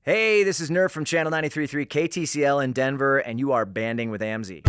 Hey, this is Nerf from Channel 93.3 KTCL in Denver, and you are banding with AMZY.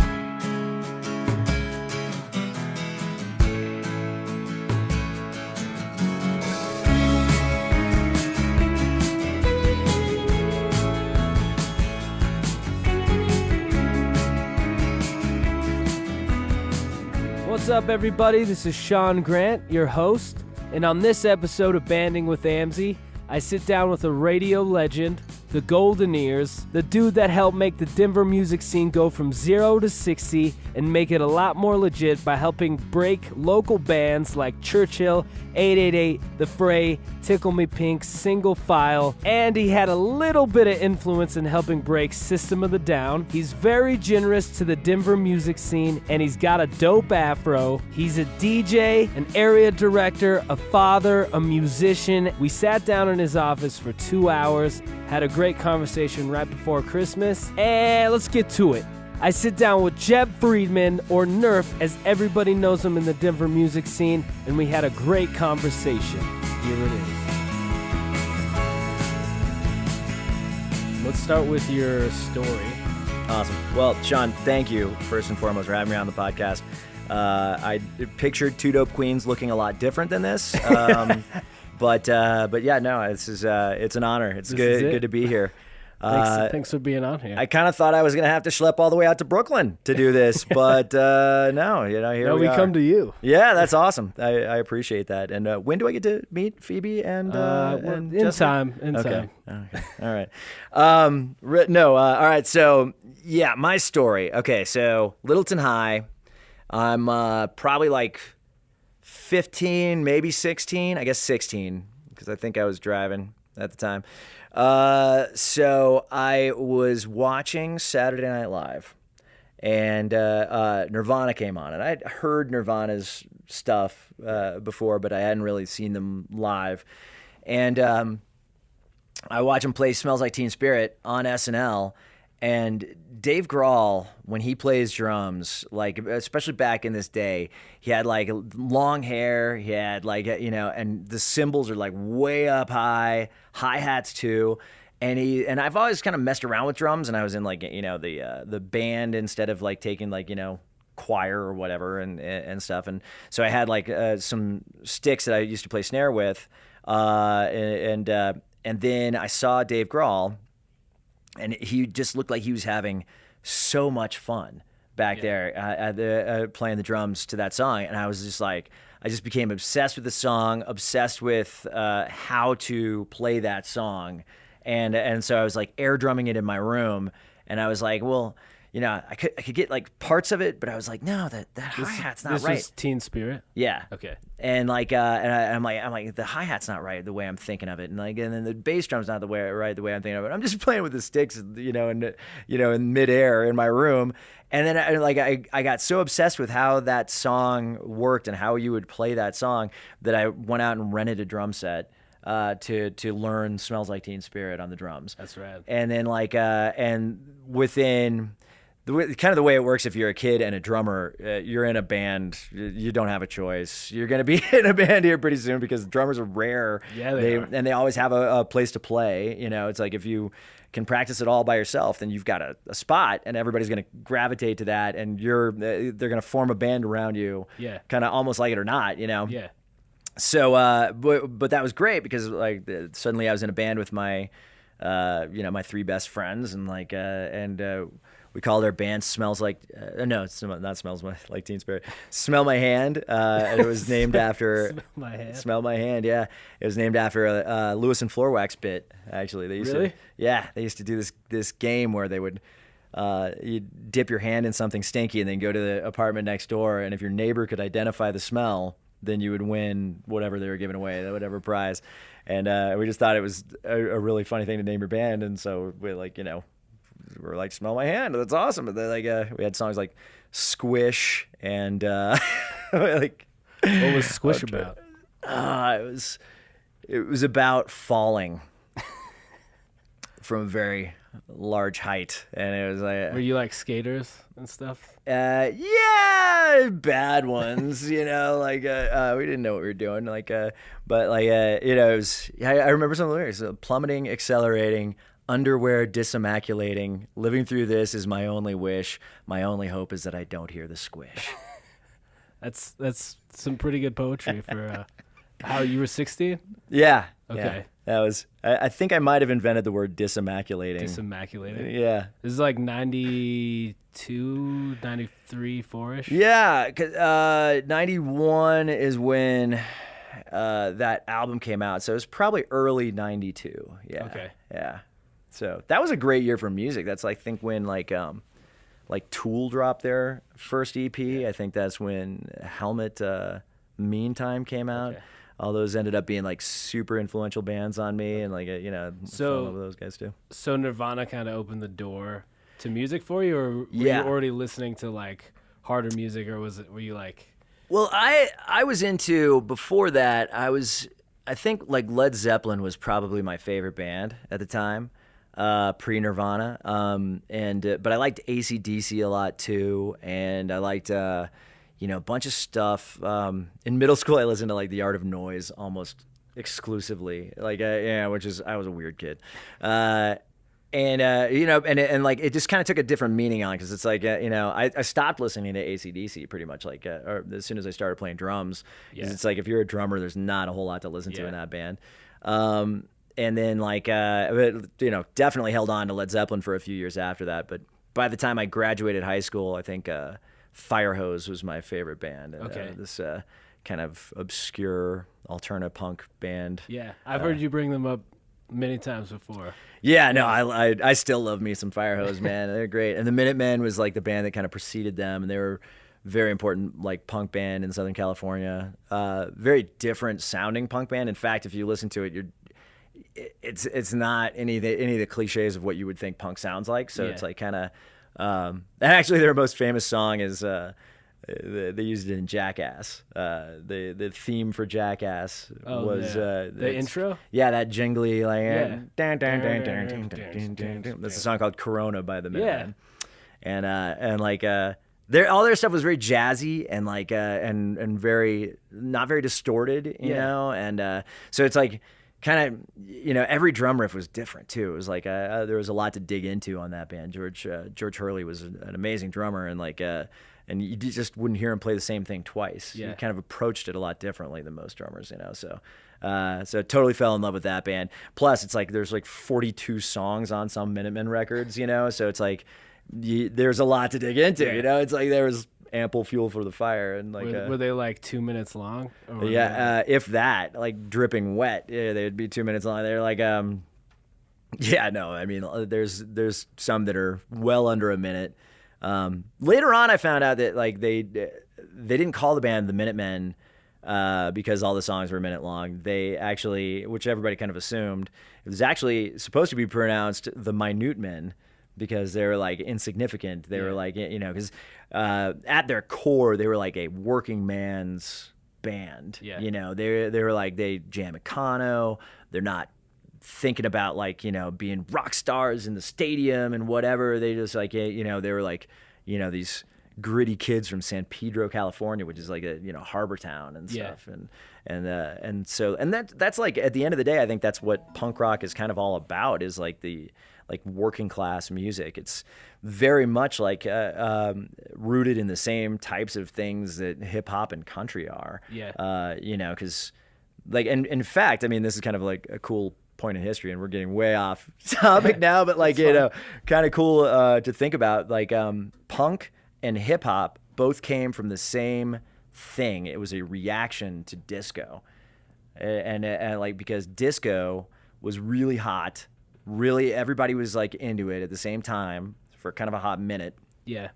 What's up, everybody? This is Sean Grant, your host, and on this episode of Banding with AMZY, I sit down with a radio legend, the Golden Ears, the dude that helped make the Denver music scene go from 0 to 60 and make it a lot more legit by helping break local bands like Churchill, 888, The Fray, Tickle Me Pink, Single File, and he had a little bit of influence in helping break System of the Down. He's very generous to the Denver music scene, and he's got a dope afro. He's a DJ, an area director, a father, a musician. We sat down in his office for 2 hours, had a great conversation right before Christmas, and let's get to it. I sit down with Jeb Freedman, or Nerf as everybody knows him in the Denver music scene, and we had a great conversation. Here it is. Let's start with your story. Awesome. Well, Sean, thank you, first and foremost, for having me on the podcast. I pictured Two Dope Queens looking a lot different than this. But yeah, no, it's an honor. It's good to be here. Thanks for being on here. I kind of thought I was going to have to schlep all the way out to Brooklyn to do this, but no, here we are. come to you. Yeah, that's awesome. I appreciate that. And when do I get to meet Phoebe and in Justin? time. Okay. All right. All right. So yeah, my story. Okay. So Littleton High, I'm probably like 15, maybe 16. I guess 16 because I think I was driving at the time. So I was watching Saturday Night Live, and Nirvana came on, and I'd heard Nirvana's stuff before, but I hadn't really seen them live. And I watched him play "Smells Like Teen Spirit" on SNL. And Dave Grohl, when he plays drums, like especially back in this day, he had like long hair. He had like and the cymbals are like way up high, hi-hats too. And I've always kind of messed around with drums, and I was in like the band instead of like taking like choir or whatever and stuff. And so I had like some sticks that I used to play snare with, and then I saw Dave Grohl. And he just looked like he was having so much fun back there playing the drums to that song. And I was just like, I just became obsessed with the song, obsessed with how to play that song. And so I was like air drumming it in my room. And I was like, well, I could get like parts of it, but I was like, no, that hi-hat's not right. This was Teen Spirit? Yeah. Okay. And like, I'm like, the hi-hat's not right the way I'm thinking of it, and then the bass drum's not the way I'm thinking of it. I'm just playing with the sticks, in midair in my room, and then I got so obsessed with how that song worked and how you would play that song that I went out and rented a drum set to learn "Smells Like Teen Spirit" on the drums. That's rad. And then and within. Kind of the way it works, if you're a kid and a drummer, you're in a band, you don't have a choice. You're going to be in a band here pretty soon because drummers are rare. Yeah, they are. And they always have a place to play. It's like if you can practice it all by yourself, then you've got a spot, and everybody's going to gravitate to that, and they're going to form a band around you. Yeah. Kind of almost like it or not, Yeah. So, but that was great because suddenly I was in a band with my, my three best friends, and we called our band "Smells Like." No, it's not "Smells Like Teen Spirit." "Smell My Hand," and it was named after Smell My Hand. "Smell My Hand." Yeah, it was named after a Lewis and Floorwax bit. Actually, they used to do this game where they would you dip your hand in something stinky and then go to the apartment next door, and if your neighbor could identify the smell, then you would win whatever they were giving away, whatever prize. And we just thought it was a really funny thing to name your band, and so we we're like, "Smell My Hand." That's awesome. And then, we had songs like "Squish" and what was "Squish" about? It was about falling from a very large height, and it was like. Were you like skaters and stuff? Yeah, bad ones. We didn't know what we were doing. It was. I remember some of the lyrics: plummeting, accelerating. underwear disimmaculating. Living through this is my only wish. My only hope is that I don't hear the squish. That's some pretty good poetry for how you were 16. Yeah. Okay. Yeah. That was. I think I might have invented the word disimmaculating. Disimmaculating. Yeah. This is like 92, 93, 4-ish. Yeah. 'Cause, 91 is when that album came out, so it was probably early 92. Yeah. Okay. Yeah. So that was a great year for music. That's I think when like Tool dropped their first EP. I think that's when Helmet Meantime came out. Okay. All those ended up being like super influential bands on me, and like I fell in love with those guys too. So Nirvana kind of opened the door to music for you, or were Yeah. you already listening to like harder music, or were you like? Well, I was into, before that, I think like Led Zeppelin was probably my favorite band at the time, pre-Nirvana. But I liked AC/DC a lot too, and I liked a bunch of stuff. In middle school, I listened to like The Art of Noise almost exclusively, like which is, I was a weird kid. And like it just kind of took a different meaning on, because it's like I stopped listening to AC/DC pretty much like or as soon as I started playing drums. 'Cause it's like if you're a drummer, there's not a whole lot to listen to in that band. And then like definitely held on to Led Zeppelin for a few years after that. But by the time I graduated high school, I think Firehose was my favorite band. Okay. This kind of obscure alternative punk band. Yeah, I've heard you bring them up many times before. Yeah, no, I still love me some Firehose, man. They're great. And the Minutemen was like the band that kind of preceded them, and they were very important like punk band in Southern California. Very different sounding punk band. In fact, if you listen to it, it's not any of the cliches of what you would think punk sounds like. So it's like kind of and actually their most famous song is they used it in Jackass. The theme for Jackass was the intro. Yeah, that jingly like Yeah. That's a song called Corona by the Minutemen. And like all their stuff was very jazzy and like and very not very distorted, you know. And so it's like kind of every drum riff was different too. It was like there was a lot to dig into on that band. George Hurley was an amazing drummer, and like and you just wouldn't hear him play the same thing twice. Yeah. He kind of approached it a lot differently than most drummers, So totally fell in love with that band. Plus, it's like there's like 42 songs on some Minutemen records, So it's like there's a lot to dig into, It's like there was ample fuel for the fire, and like were they like 2 minutes long? Or if that, like dripping wet, they'd be 2 minutes long. They're like I mean there's some that are well under a minute. Later on, I found out that like they didn't call the band the Minutemen because all the songs were a minute long. They actually, which everybody kind of assumed, it was actually supposed to be pronounced the Minute Men, because they were like insignificant. They were like because at their core they were like a working man's band. Yeah. They were like, they jam Econo. They're not thinking about like being rock stars in the stadium and whatever. They just like they were like these gritty kids from San Pedro, California, which is like a harbor town and stuff. And so that's like, at the end of the day, I think that's what punk rock is kind of all about, is like the working class music. It's very much like rooted in the same types of things that hip hop and country are. Because like, and in fact, I mean, this is kind of like a cool point in history, and we're getting way off topic now, but like kind of cool to think about. Like punk and hip hop both came from the same thing. It was a reaction to disco, and like, because disco was really hot, really everybody was like into it at the same time for kind of a hot minute. Yeah.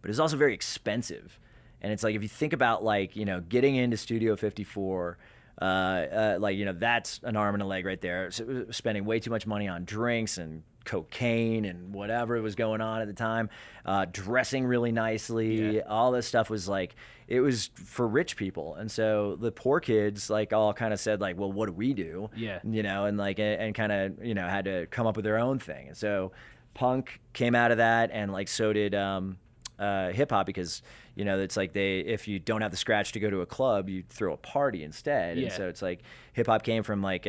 But it's also very expensive, and it's like, if you think about like getting into Studio 54. That's an arm and a leg right there. So spending way too much money on drinks and cocaine and whatever was going on at the time, dressing really nicely. All this stuff was like, it was for rich people. And so the poor kids like all kind of said like, well, what do we do? And like, and kind of, had to come up with their own thing. And so punk came out of that, and like, so did hip hop, because it's like if you don't have the scratch to go to a club, you throw a party instead. And so it's like hip hop came from like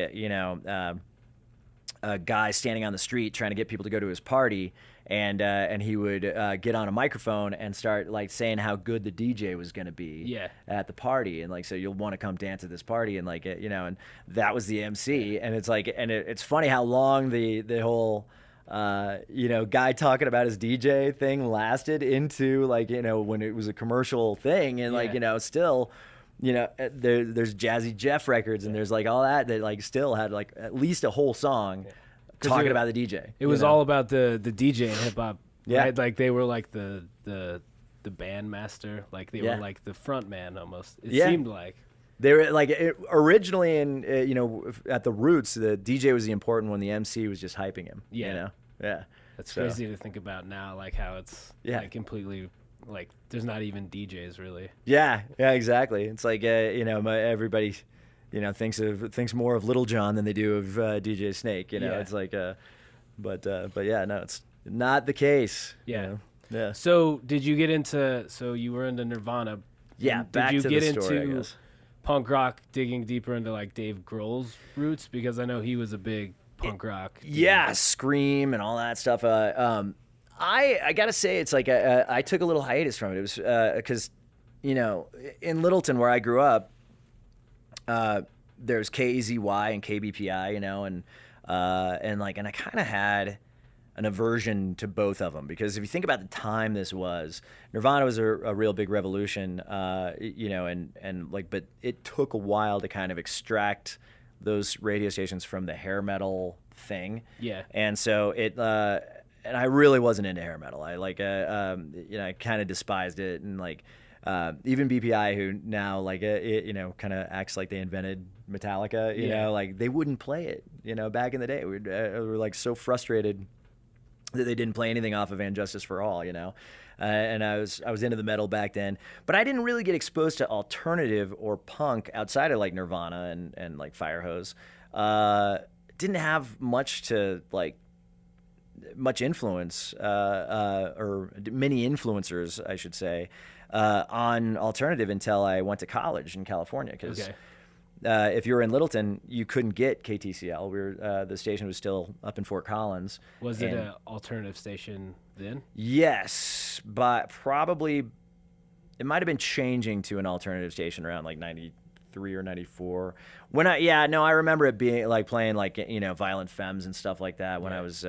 a guy standing on the street trying to get people to go to his party, and he would get on a microphone and start like saying how good the DJ was going to be at the party, and like, so you'll want to come dance at this party, and like, and that was the MC. And it's like, and it's funny how long the whole guy talking about his DJ thing lasted into like, when it was a commercial thing, and like, still, there's Jazzy Jeff records, and there's like all that like still had like at least a whole song talking about the DJ. It was all about the DJ in hip hop. Yeah. Right? Like they were like the band master, like they were like the front man almost. It seemed like. They were like originally in at the roots, the DJ was the important one. The MC was just hyping him. Yeah. That's crazy to think about now, like how it's like completely like there's not even DJs really. Yeah, exactly. It's like everybody thinks more of Little John than they do of DJ Snake. It's like but yeah, no, it's not the case. Yeah. Yeah. So did you get into? So you were into Nirvana. Yeah. Did you get story, into punk rock, digging deeper into like Dave Grohl's roots? Because I know he was a big punk rock dude. Yeah, Scream and all that stuff. I gotta say, it's like I took a little hiatus from it. It was because in Littleton where I grew up, there's KAZY and KBPI, and I kind of had an aversion to both of them, because if you think about the time this was, Nirvana was a real big revolution, but it took a while to kind of extract those radio stations from the hair metal thing. Yeah. And so and I really wasn't into hair metal. I I kind of despised it, and like even BPI, who now kind of acts like they invented Metallica, like they wouldn't play it. Back in the day, we were like so frustrated that they didn't play anything off of And Justice for All, and I was into the metal back then, but I didn't really get exposed to alternative or punk outside of like Nirvana and like Firehose. Didn't have much influence or many influencers, I should say, on alternative until I went to college in California, because. If you were in Littleton, you couldn't get KTCL. The station was still up in Fort Collins. Was it an alternative station then? Yes, but probably it might have been changing to an alternative station around like 93 or 94. I remember it being like playing like Violent Femmes and stuff like that when I was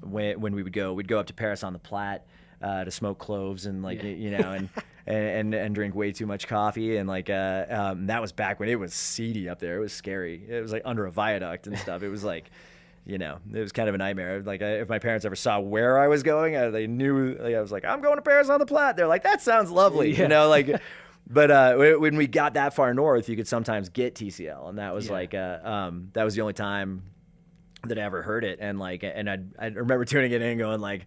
when we'd go up to Paris on the Platte to smoke cloves and and drink way too much coffee, and that was back when it was seedy up there. It was scary. It was like under a viaduct and stuff. It was like, it was kind of a nightmare. Like if my parents ever saw where I was going, they knew. I was like, I'm going to Paris on the Platte. They're like, that sounds lovely, But when we got that far north, you could sometimes get TCL, and that was that was the only time that I ever heard it, and I remember tuning it in and going like,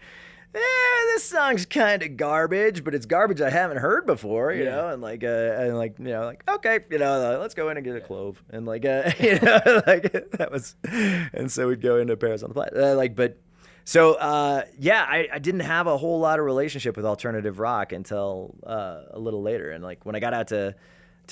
this song's kind of garbage, but it's garbage I haven't heard before, and okay, let's go in and get a clove, and that was, and so we'd go into Paris on the Platte, I didn't have a whole lot of relationship with alternative rock until a little later, and when I got out to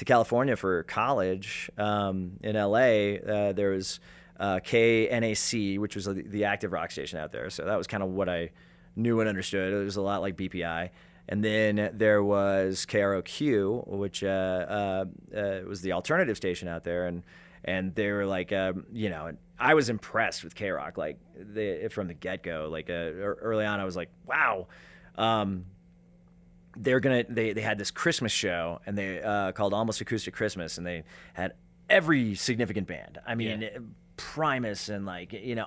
California for college in LA, there was KNAC, which was the active rock station out there, so that was kind of what I knew and understood. It was a lot like BPI. And then there was KROQ, which was the alternative station out there. And they were I was impressed with K-Rock, from the get-go. Early on, I was like, wow. They had this Christmas show, and they called Almost Acoustic Christmas, and they had every significant band. I mean, Primus and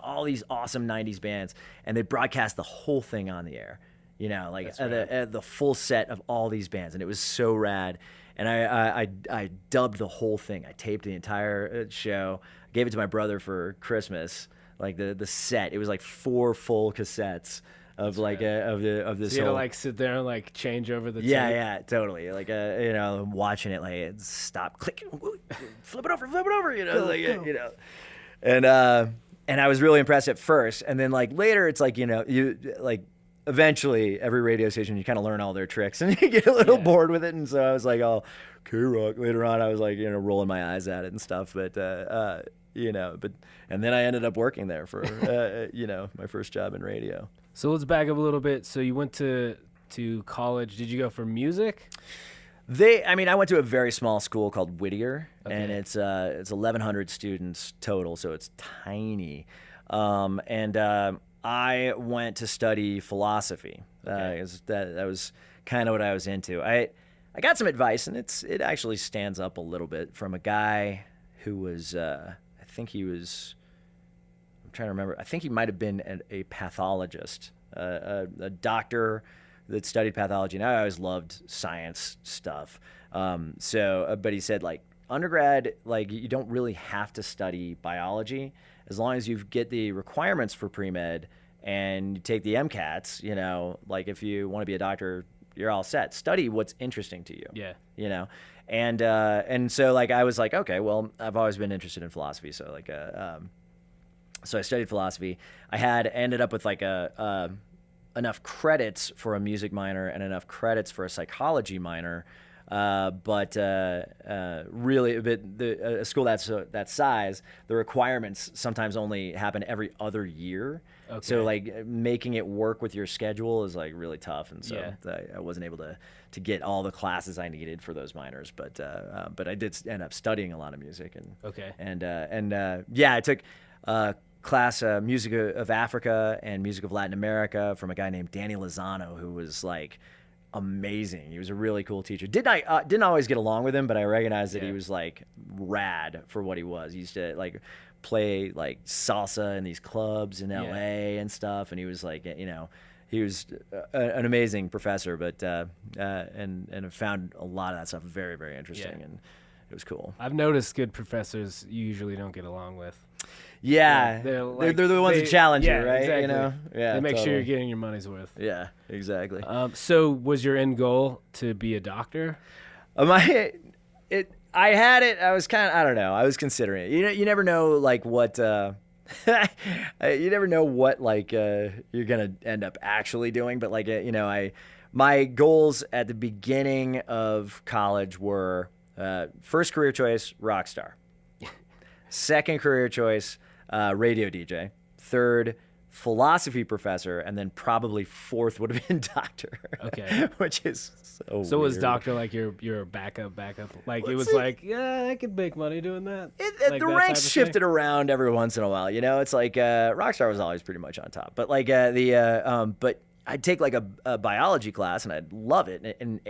all these awesome 90s bands, and they broadcast the whole thing on the air, the full set of all these bands, and it was so rad. And I dubbed the whole thing. I taped the entire show, gave it to my brother for Christmas, the set. It was 4 full cassettes of of this. So you whole... had to sit there and change over the tape. Yeah, totally. Watching it, stop, click, flip it over, go. And I was really impressed at first, and then later it's eventually every radio station you kind of learn all their tricks, and you get a little bored with it. And so I was like, oh, K-Rock. Later on, I was rolling my eyes at it and stuff. But but and then I ended up working there for my first job in radio. So let's back up a little bit. So you went to college. Did you go for music? I went to a very small school called Whittier, and Okay. it's 1,100 students total, so it's tiny. I went to study philosophy. Okay. That was kind of what I was into. I got some advice, and it actually stands up a little bit from a guy who was I'm trying to remember. I think he might have been a pathologist, a doctor that studied pathology. And I always loved science stuff. But he said, like, undergrad, like, you don't really have to study biology as long as you get the requirements for pre-med and you take the MCATs. Like, if you want to be a doctor, you're all set. Study what's interesting to you. Yeah. And so, like, I was like, okay, well, I've always been interested in philosophy, so like so I studied philosophy. I had ended up with like enough credits for a music minor and enough credits for a psychology minor, but really, a school that size, the requirements sometimes only happen every other year. Okay. So like making it work with your schedule is like really tough, and so Yeah. I wasn't able to get all the classes I needed for those minors. But I did end up studying a lot of music, and Okay. I took class music of Africa and music of Latin America from a guy named Danny Lozano, who was like amazing. He was a really cool teacher. Didn't always get along with him, but I recognized that he was like rad for what he was. He used to like play like salsa in these clubs in LA and stuff, and he was like, he was an amazing professor, but and I found a lot of that stuff very, very interesting, and it was cool. I've noticed good professors you usually don't get along with. Yeah, They're they're the ones that challenge you, right? Exactly. Yeah, They make sure totally. you're getting your money's worth. Yeah, exactly. So was your end goal to be a doctor? I had it. I was I don't know. I was considering it. You never know like what. You never know what like you're gonna end up actually doing. But like my goals at the beginning of college were first career choice rock star, second career choice radio DJ, third philosophy professor, and then probably fourth would have been doctor. Okay. Which is so Was weird. doctor like your backup? Like it was see. like, yeah, I could make money doing that. Like The that ranks type of shifted thing? around every once in a while. It's like Rockstar was always pretty much on top. But like but I'd take like a biology class and I'd love it and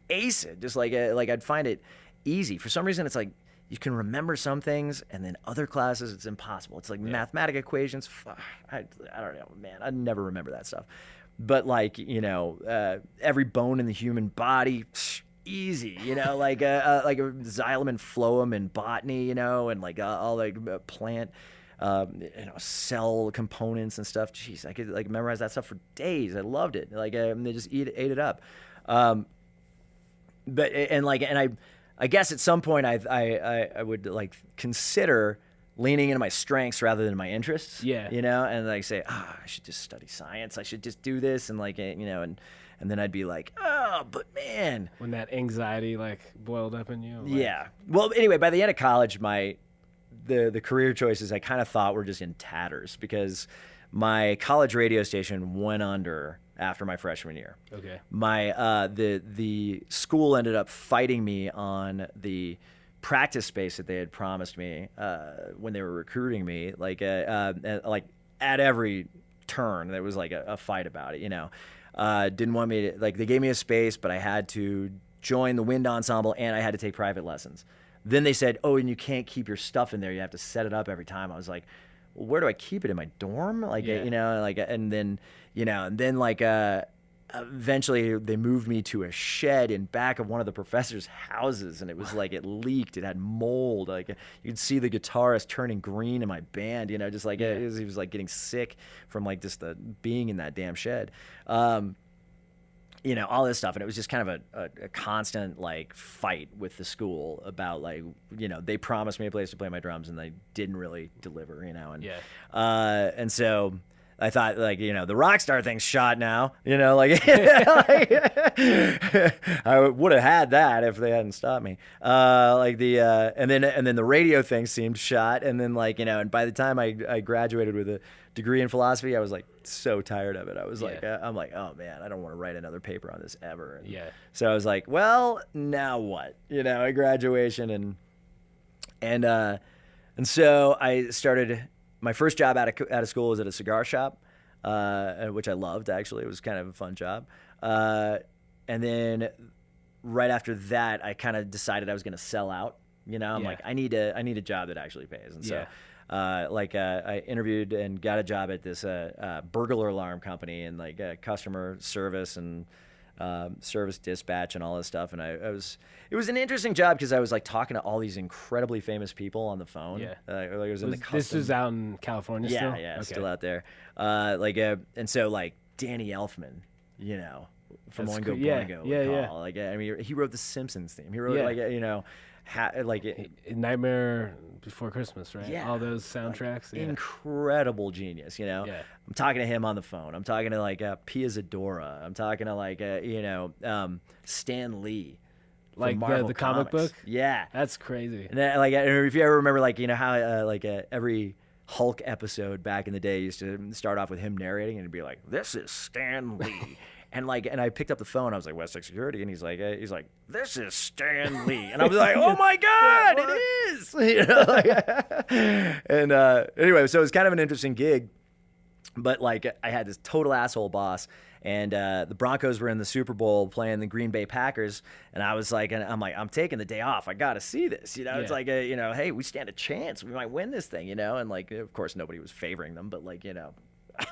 ace it. Just like I'd find it easy. For some reason, it's like you can remember some things, and then other classes it's impossible. It's like mathematic equations. I don't know, man. I never remember that stuff. But like every bone in the human body, easy. Like a xylem and phloem and botany. And like all like plant. Cell components and stuff. Jeez, I could like memorize that stuff for days. I loved it. Like they just ate it up. I guess at some point I would like consider leaning into my strengths rather than my interests. Yeah. And like say, I should just study science. I should just do this, and like and then I'd be like, oh, but man. When that anxiety like boiled up in you. Like, Yeah. Well, anyway, by the end of college, the career choices I kind of thought were just in tatters because my college radio station went under after my freshman year. Okay. My the school ended up fighting me on the practice space that they had promised me when they were recruiting me. Like at every turn, there was like a fight about it. Didn't want me to like. They gave me a space, but I had to join the wind ensemble and I had to take private lessons. Then they said, oh, and you can't keep your stuff in there. You have to set it up every time. I was like, well, where do I keep it? In my dorm? Like, and then eventually they moved me to a shed in back of one of the professor's houses, and it was like it leaked. It had mold. Like you could see the guitarist turning green in my band. Just like he was like getting sick from like just the being in that damn shed. All this stuff. And it was just kind of a constant like fight with the school about like, they promised me a place to play my drums and they didn't really deliver, and so I thought, like, the rock star thing's shot now, like, I would have had that if they hadn't stopped me. And then the radio thing seemed shot. And then, like, and by the time I graduated with a degree in philosophy, I was like so tired of it. I was like, I'm like, oh man, I don't want to write another paper on this ever. And so I was like, well, now what? At graduation and so I started. My first job out of school was at a cigar shop, which I loved, actually. It was kind of a fun job. And then right after that, I kind of decided I was going to sell out. I'm like, I need a job that actually pays. And so I interviewed and got a job at this burglar alarm company and like customer service and service dispatch and all this stuff. And it was an interesting job because I was like talking to all these incredibly famous people on the phone. It was in the custom. This was out in California still? Yeah, okay. Still out there. And so like Danny Elfman, from Oingo Boingo. Yeah. Like, I mean, he wrote the Simpsons theme. He wrote Nightmare Before Christmas, right? Yeah, all those soundtracks. Like, incredible genius. I'm talking to him on the phone. I'm talking to like Pia Zadora. I'm talking to like Stan Lee, like the comic book. Yeah, that's crazy. And then, like, if you ever remember, like, how every Hulk episode back in the day used to start off with him narrating and it'd be like, "This is Stan Lee." And I picked up the phone. I was like, Westlake Security, and he's like, "This is Stan Lee," and I was like, "Oh my God, it is!" And anyway, so it was kind of an interesting gig, but like I had this total asshole boss, and the Broncos were in the Super Bowl playing the Green Bay Packers, and I was like, I'm taking the day off. I got to see this, It's like, hey, we stand a chance. We might win this thing, and like, of course, nobody was favoring them, but like,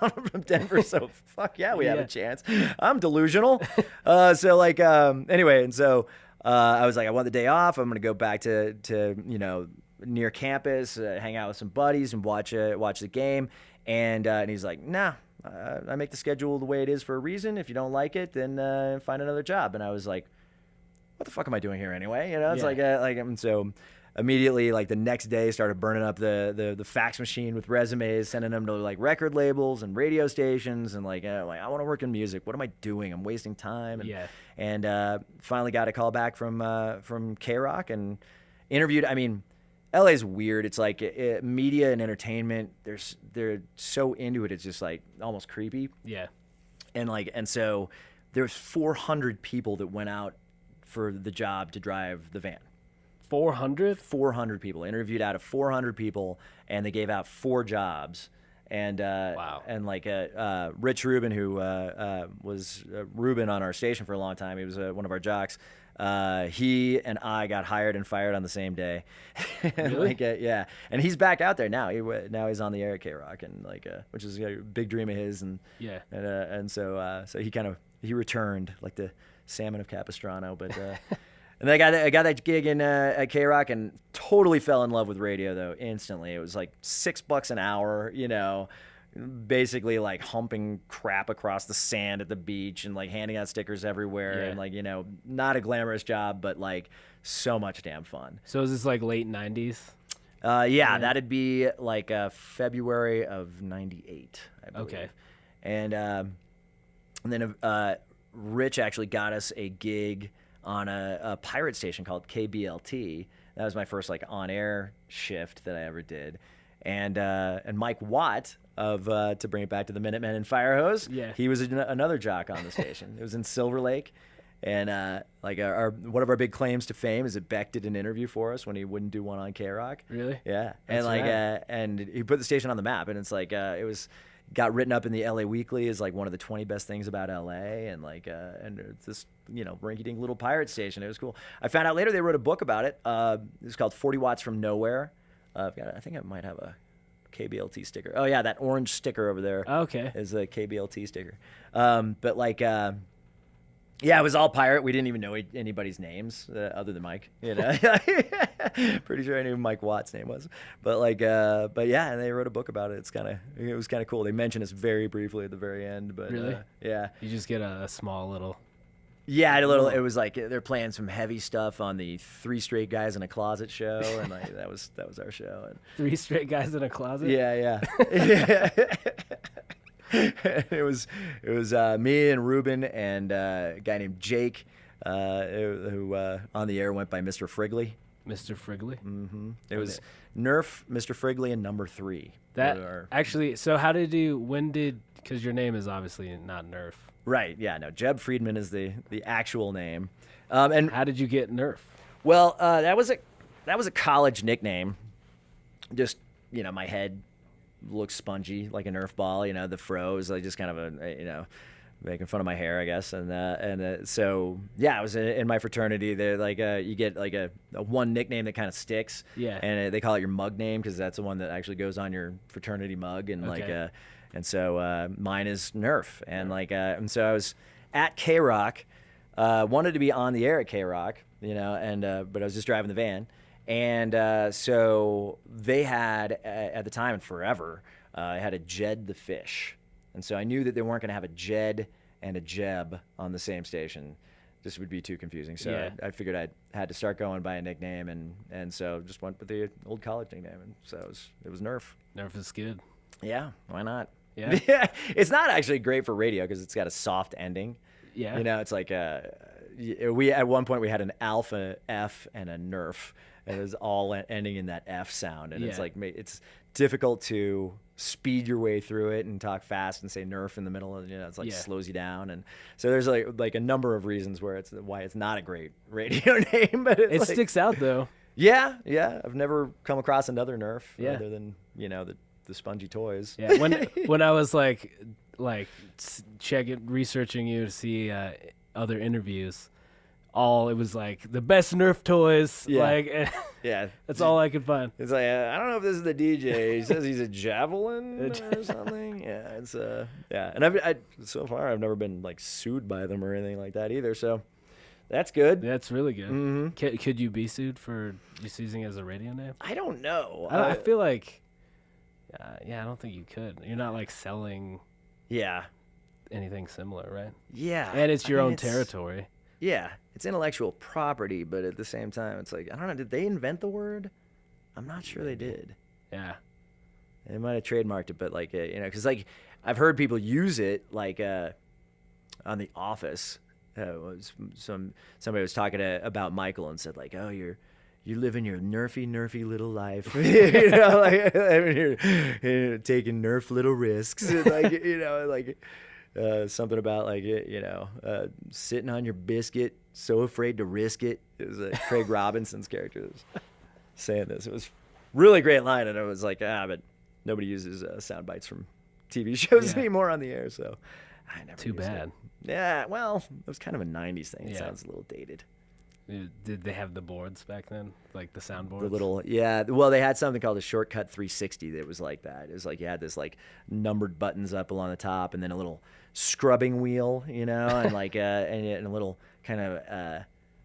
I'm from Denver, so fuck yeah, we have a chance. I'm delusional. So like, anyway, and so I was like, I want the day off. I'm gonna go back to near campus, hang out with some buddies, and watch the game. And he's like, nah, I make the schedule the way it is for a reason. If you don't like it, then find another job. And I was like, what the fuck am I doing here anyway? It's like, and so. Immediately, like the next day, started burning up the fax machine with resumes, sending them to like record labels and radio stations, and like I want to work in music. What am I doing? I'm wasting time. And finally got a call back from K-Rock and interviewed. I mean, LA's weird. It's like media and entertainment. They're so into it. It's just like almost creepy. Yeah. And so there's 400 people that went out for the job to drive the van. 400 people interviewed out of 400 people, and they gave out 4 jobs. And wow. And like Rich Rubin, who was Rubin on our station for a long time, he was one of our jocks. He and I got hired and fired on the same day. Really? Yeah. And he's back out there now. Now he's on the air at K-Rock, and like which is a big dream of his. And so he returned like the salmon of Capistrano, but. And I got that gig in at K-Rock and totally fell in love with radio, though, instantly. It was like $6 an hour, basically like humping crap across the sand at the beach and like handing out stickers everywhere. And like, not a glamorous job, but like so much damn fun. So is this like late 90s? Yeah, that'd be like February of 98, I believe. Okay. And then Rich actually got us a gig on a pirate station called KBLT. That was my first like on-air shift that I ever did. And Mike Watt of to bring it back to the Minutemen and Firehose, he was another jock on the station. It was in Silver Lake. And like one of our big claims to fame is that Beck did an interview for us when he wouldn't do one on K-Rock. Really? Yeah. That's and like rad. and he put the station on the map, and it's like got written up in the LA Weekly as like one of the 20 best things about LA, and like and it's this rinky-dink little pirate station. It was cool. I found out later they wrote a book about it. It's called 40 Watts from Nowhere. I think I might have a KBLT sticker. Oh yeah, that orange sticker over there. Okay. Is a KBLT sticker. But like yeah, it was all pirate. We didn't even know anybody's names other than Mike. Pretty sure I knew who Mike Watt's name was. But like, but yeah, and they wrote a book about it. It was kind of cool. They mentioned us very briefly at the very end. But really, yeah. You just get a small little. Yeah, a little. It was like they're playing some heavy stuff on the 3 Straight Guys in a Closet show, and like that was our show. And 3 Straight Guys in a Closet. Yeah. it was me and Ruben and a guy named Jake, who on the air went by Mr. Frigley. Mr. Frigley. Mm-hmm. It was Nerf, Mr. Frigley, and number 3. Actually, so how did you? When did? Because your name is obviously not Nerf. Right. Yeah. No. Jeb Freedman is the actual name. And how did you get Nerf? Well, that was a college nickname. Just my head looks spongy like a Nerf ball. The froze, like just kind of making fun of my hair, I guess. And so yeah, I was in my fraternity. They're like you get like a one nickname that kind of sticks. Yeah. And they call it your mug name because that's the one that actually goes on your fraternity mug. And Okay. and so mine is Nerf. And and so I was at K-Rock, wanted to be on the air at K-Rock, but I was just driving the van. And so they had, at the time and forever, had a Jed the Fish. And so I knew that they weren't going to have a Jed and a Jeb on the same station. This would be too confusing. So Yeah. I figured I had to start going by a nickname, and so just went with the old college nickname. And so it was Nerf. Nerf is good. Yeah, why not? Yeah. It's not actually great for radio because it's got a soft ending. Yeah. It's like we at one point we had an alpha F and a Nerf, and it was all ending in that F sound, and Yeah. it's difficult to speed your way through it and talk fast and say Nerf in the middle, and it's like Yeah. slows you down, and so there's like a number of reasons why it's not a great radio name, but It sticks out though. Yeah, I've never come across another Nerf Yeah. other than the spongy toys. Yeah. When I was researching you to see other interviews, it was like the best Nerf toys. Yeah. Like Yeah, that's all I could find. It's like I don't know if this is the DJ. He says he's a javelin or something. Yeah, it's yeah. And so far I've never been like sued by them or anything like that either. So that's good. That's really good. Mm-hmm. Could you be sued for just using it as a radio name? I don't know. I feel like, I don't think you could. You're not like selling Yeah. anything similar, right? Yeah. And it's your I mean, own territory. Yeah, it's intellectual property, but at the same time, it's like I don't know. Did they invent the word? I'm not sure they did. Yeah. They might have trademarked it, but because I've heard people use it on The Office. Somebody was talking about Michael and said like, oh, you're living your nerfy little life, you're taking Nerf little risks, something about sitting on your biscuit, so afraid to risk it. It was Craig Robinson's character that was saying this. It was really great line, and it was like, but nobody uses sound bites from TV shows anymore on the air, so I never. Too used bad. it. Yeah, well, it was kind of a '90s thing. It Yeah. sounds a little dated. Did they have the boards back then, like the soundboards? The little well, they had something called a shortcut 360 that was like that. It was like you had this like numbered buttons up along the top, and then a little scrubbing wheel, and and a little kind of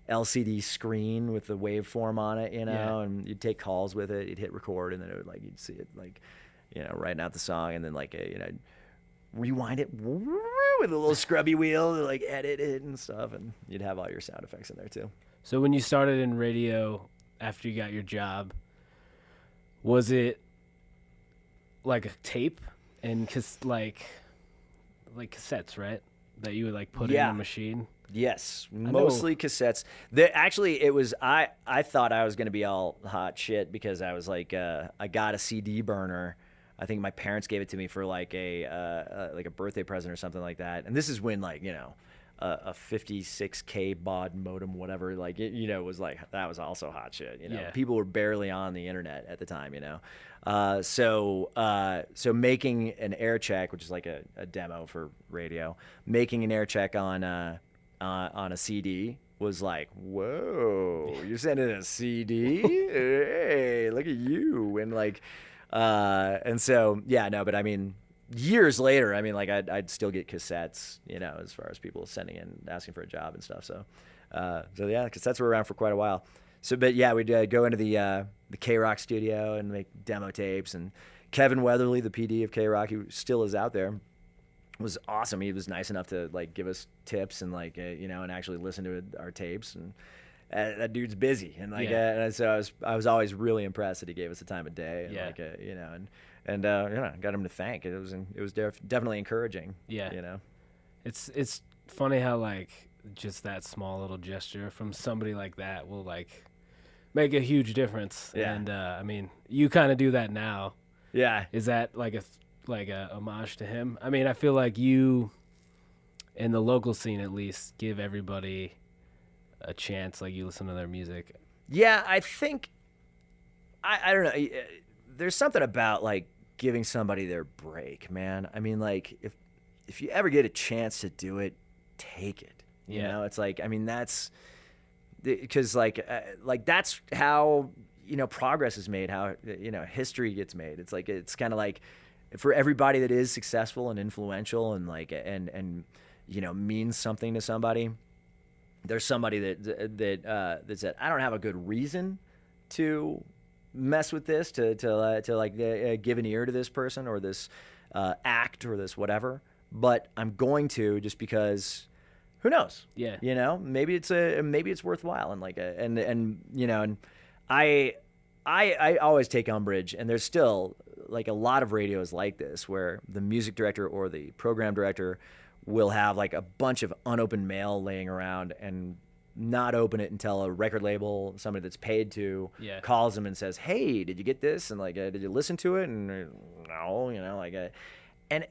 LCD screen with the waveform on it, Yeah. and you'd take calls with it. You'd hit record, and then it would you'd see it writing out the song, and then rewind it with a little scrubby wheel to edit it and stuff, and you'd have all your sound effects in there too. So when you started in radio after you got your job, was it like a tape and like cassettes, right? That you would put in a machine? Yes, mostly cassettes. It was I thought I was going to be all hot shit because I was I got a CD burner. I think my parents gave it to me for a birthday present or something like that. And this is when a 56K baud modem, whatever, was that was also hot shit. Yeah. People were barely on the internet at the time. So making an air check, which is like a demo for radio, making an air check on a CD was like, whoa, you're sending a CD? Hey, look at you. And so, but I mean, years later, I mean, I'd still get cassettes, as far as people sending in, asking for a job and stuff. So cassettes were around for quite a while. So, but yeah, we'd go into the K-Rock studio and make demo tapes. And Kevin Weatherly, the PD of K-Rock, who still is out there, was awesome. He was nice enough to give us tips and and actually listen to our tapes. And that dude's busy, and and so I was always really impressed that he gave us the time of day, and and got him to thank. It was definitely encouraging. Yeah. It's funny how like just that small little gesture from somebody like that will like make a huge difference. Yeah. And I mean, you kind of do that now. Yeah. Is that like a homage to him? I mean, I feel like you, in the local scene at least, give everybody a chance. Like you listen to their music. Yeah, I think I don't know. There's something about like giving somebody their break, man. I mean, like if you ever get a chance to do it, take it. You know, it's like, I mean, that's because like that's how progress is made, how history gets made. It's like it's kind of like for everybody that is successful and influential and like and means something to somebody. There's somebody that said, I don't have a good reason to mess with this, to give an ear to this person or this act or this whatever, but I'm going to, just because who knows? Yeah. Maybe it's worthwhile, and like and I always take umbrage, and there's still like a lot of radios like this where the music director or the program director will have like a bunch of unopened mail laying around and not open it until a record label, somebody that's paid to, calls them and says, "Hey, did you get this?" And like, "Did you listen to it?" And no, and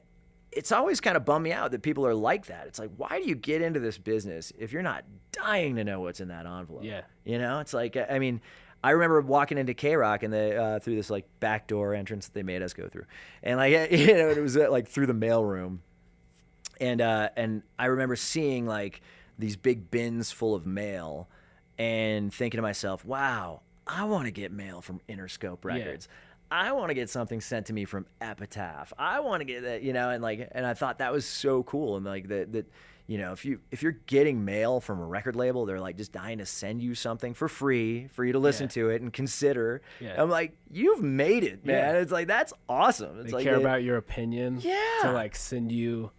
it's always kind of bummed me out that people are like that. It's like, why do you get into this business if you're not dying to know what's in that envelope? Yeah. It's like, I mean, I remember walking into K-Rock and they through this like back door entrance that they made us go through, and like it was like through the mailroom, and I remember seeing like these big bins full of mail, and thinking to myself, wow, I want to get mail from Interscope Records. Yeah. I want to get something sent to me from Epitaph. I want to get that, and I thought that was so cool. And like that, if you're getting mail from a record label, they're like just dying to send you something for free for you to listen to it and consider. Yeah. I'm like, you've made it, man. Yeah. It's like, that's awesome. It's they like care about your opinion. Yeah. To like send you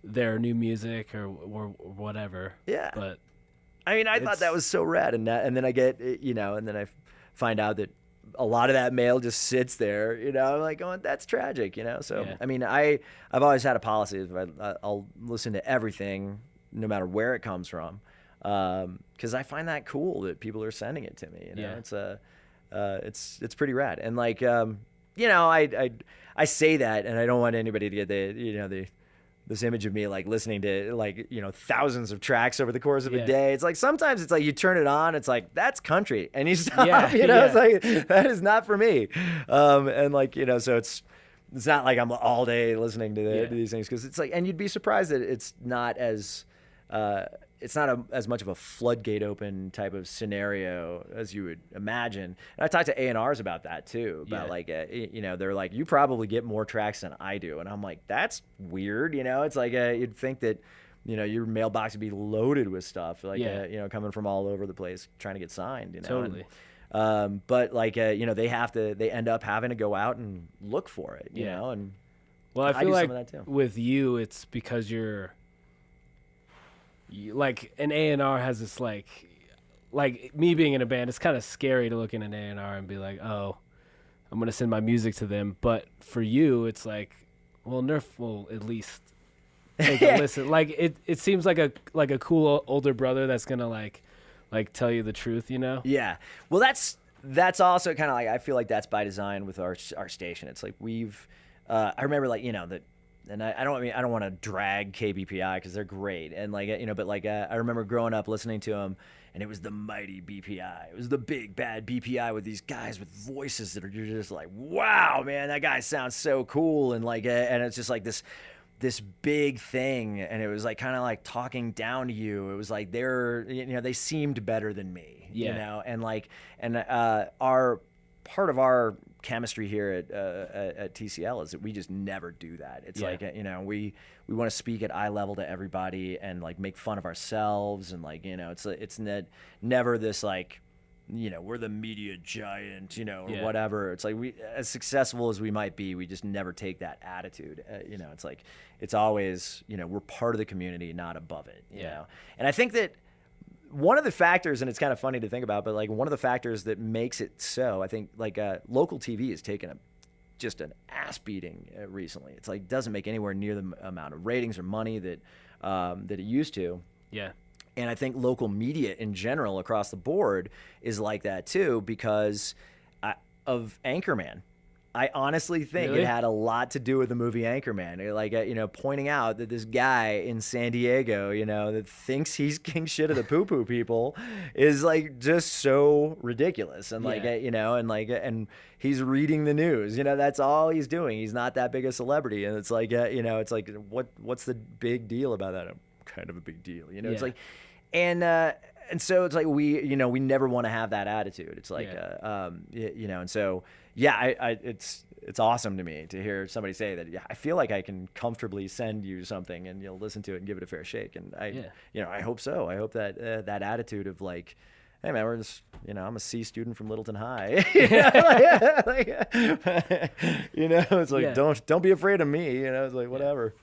their new music or whatever. Yeah. But I mean, I thought that was so rad, and then I get, and then I find out that a lot of that mail just sits there, I'm like going, that's tragic, So, I mean, I've always had a policy of I'll listen to everything, no matter where it comes from, because I find that cool that people are sending it to me. It's pretty rad, and like, I say that, and I don't want anybody to get this image of me like listening to like thousands of tracks over the course of a day. It's like sometimes it's like you turn it on, it's like that's country, and you stop. It's like that is not for me. And like so it's not like I'm all day listening to these things, because it's like, and you'd be surprised that it's not as as much of a floodgate open type of scenario as you would imagine. And I talked to A&Rs about that too, about like, they're like, you probably get more tracks than I do. And I'm like, that's weird. It's like, you'd think that, your mailbox would be loaded with stuff, like, coming from all over the place trying to get signed, Totally. But like, they end up having to go out and look for it, and well, I feel like some of that too. With you, it's because like an A&R has this like me being in a band, it's kind of scary to look in an A&R and be like, oh, I'm gonna send my music to them. But for you, it's like, well, Nerf will at least take a listen. Like it seems like a cool older brother that's gonna like tell you the truth, Yeah. Well, that's also kind of like, I feel like that's by design with our station. It's like I remember like that. And I don't want to drag KBPI because they're great, and like but like I remember growing up listening to them, and it was the mighty BPI. It was the big bad BPI with these guys with voices that are just like, wow, man, that guy sounds so cool, and like and it's just like this big thing, and it was like kind of like talking down to you. It was like they seemed better than me, and like our part of our chemistry here at TCL is that we just never do that. It's like, we want to speak at eye level to everybody and like make fun of ourselves, and like, it's never this like, we're the media giant, or whatever. It's like, we, as successful as we might be, we just never take that attitude. It's like, it's always, we're part of the community, not above it, you know? And I think that one of the factors, and it's kind of funny to think about, but like one of the factors that makes it so, I think like local TV has taken a just an ass beating recently. It's like doesn't make anywhere near the amount of ratings or money that it used to. Yeah. And I think local media in general across the board is like that too because of Anchorman. I honestly think Really? it had a lot to do with the movie Anchorman. Like, pointing out that this guy in San Diego, that thinks he's king shit of the poo-poo people is like just so ridiculous. And like, and he's reading the news, that's all he's doing. He's not that big a celebrity. And it's like, it's like, what's the big deal about that? Kind of a big deal, It's like, and so it's like we never want to have that attitude. It's like, and so it's awesome to me to hear somebody say that. Yeah, I feel like I can comfortably send you something and you'll listen to it and give it a fair shake. And I hope so. I hope that that attitude of like, hey man, we're just, I'm a C student from Littleton High. It's like don't be afraid of me. It's like whatever.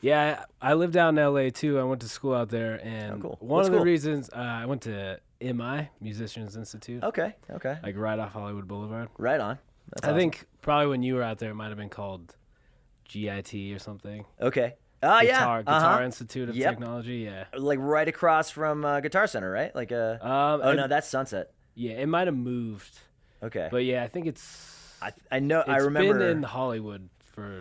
Yeah, I lived down in LA too. I went to school out there, and one of the reasons I went to AMZY, Musicians Institute. Okay. Like right off Hollywood Boulevard. Right on. That's I awesome. think probably when you were out there, it might have been called GIT or something. Okay. Guitar Institute of Technology. Yeah. Like right across from Guitar Center, right? Like no, that's Sunset. Yeah, it might have moved. Okay. But yeah, I think it's. I know. It's I remember. been in Hollywood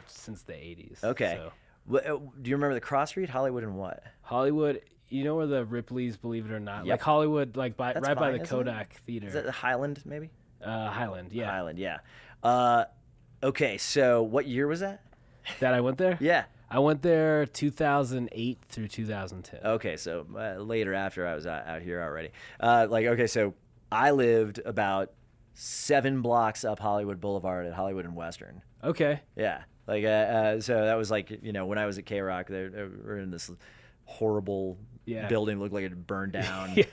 since the 80s. Okay. So. Do you remember the cross street? Hollywood and what? Hollywood, you know where the Ripley's, believe it or not? Yep. Like Hollywood, like That's right by fine, the isn't Kodak Theater. Is that the Highland, maybe? Highland, yeah. Highland, yeah. Okay, so what year was that? That I went there? Yeah. I went there 2008 through 2010. Okay, so later after I was out here already. So I lived about 7 blocks up Hollywood Boulevard at Hollywood and Western. Okay. Yeah. Like, so that was like, when I was at K-Rock, they were in this horrible building, looked like it had burned down. Yeah.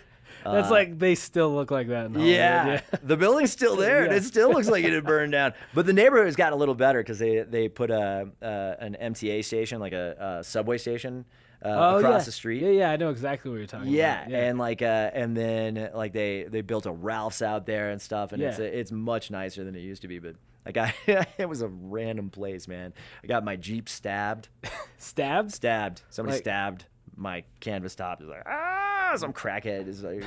That's like, they still look like that in Hollywood. Yeah. The building's still there, and it still looks like it had burned down. But the neighborhood has gotten a little better because they put an MTA station, like a subway station, across the street. Yeah, I know exactly what you're talking about. Yeah, and and then like they built a Ralph's out there and stuff, and it's much nicer than it used to be. But like it was a random place, man. I got my Jeep stabbed. Stabbed? Stabbed. Somebody stabbed my canvas top. It was like some crackhead is like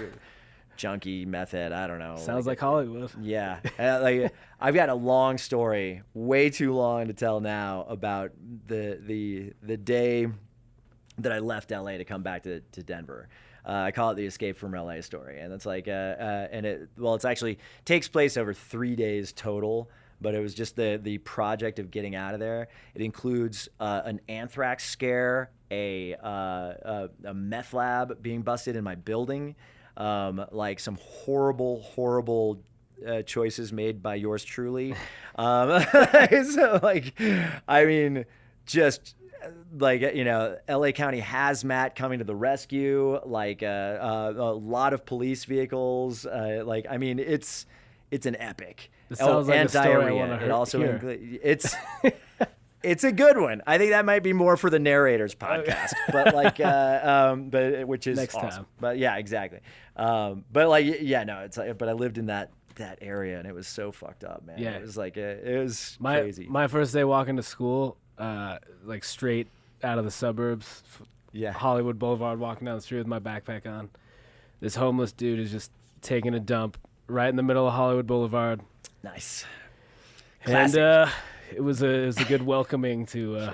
junkie meth head. I don't know. Sounds like Hollywood. Yeah, I've got a long story, way too long to tell now about the day that I left LA to come back to Denver. I call it the escape from LA story, and it's like it's actually takes place over 3 days total. But it was just the project of getting out of there. It includes an anthrax scare, a meth lab being busted in my building, like some horrible choices made by yours truly. So like, I mean, just like, LA County hazmat coming to the rescue, like a lot of police vehicles. Like, I mean, it's an epic. It sounds like a story I want to hear. It also it's a good one. I think that might be more for the narrators podcast, but like, which is next awesome. time. But yeah, exactly. But like, it's like, but I lived in that area and it was so fucked up, man. Yeah. It was like, it was crazy. My first day walking to school, like straight out of the suburbs, Hollywood Boulevard, walking down the street with my backpack on. This homeless dude is just taking a dump right in the middle of Hollywood Boulevard. Nice. Classic. And it was a good welcoming to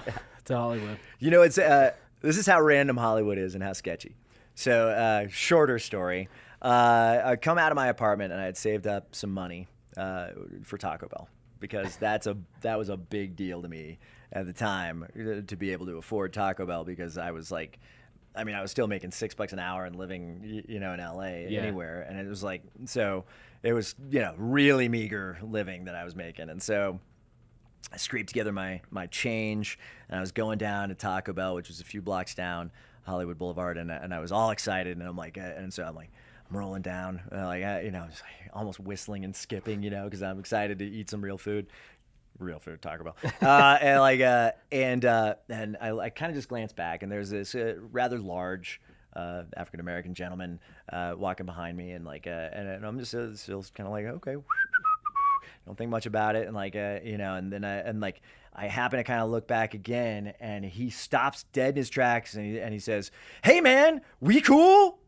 Hollywood. It's this is how random Hollywood is and how sketchy. So shorter story. I come out of my apartment and I had saved up some money for Taco Bell because that was a big deal to me at the time to be able to afford Taco Bell because I was like, I mean, I was still making $6 an hour and living, in LA anywhere. And it was like, so it was, really meager living that I was making. And so I scraped together my change and I was going down to Taco Bell, which was a few blocks down Hollywood Boulevard. And I was all excited. And I'm like, I'm rolling down, just like almost whistling and skipping, because I'm excited to eat some real food. Real food, Taco Bell, and I kind of just glanced back, and there's this rather large African American gentleman walking behind me, and I'm just still kind of like, okay, don't think much about it. And like, and then I happen to kind of look back again, and he stops dead in his tracks, and he says, "Hey man, we cool?"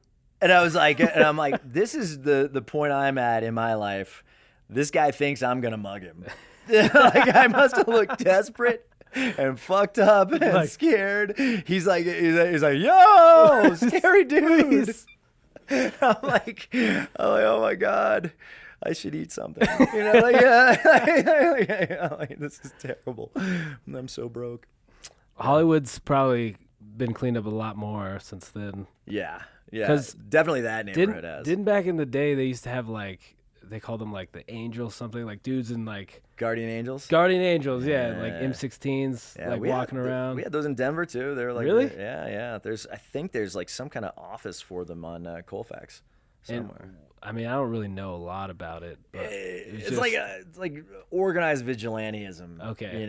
And I was like, and I'm like, this is the point I'm at in my life. This guy thinks I'm gonna mug him. Like, I must have looked desperate and fucked up and scared. He's like, yo, scary dude. I'm like, oh my God, I should eat something. Like, this is terrible. I'm so broke. Hollywood's probably been cleaned up a lot more since then. Yeah, because definitely that neighborhood has. Didn't back in the day they used to have like, they called them like the Angels, something like dudes in like Guardian Angels. Yeah, like M16s, like walking around. We had those in Denver too. They were like, really? Yeah. I think there's like some kind of office for them on Colfax somewhere. And, I mean, I don't really know a lot about it, but it's like organized vigilantism. Okay.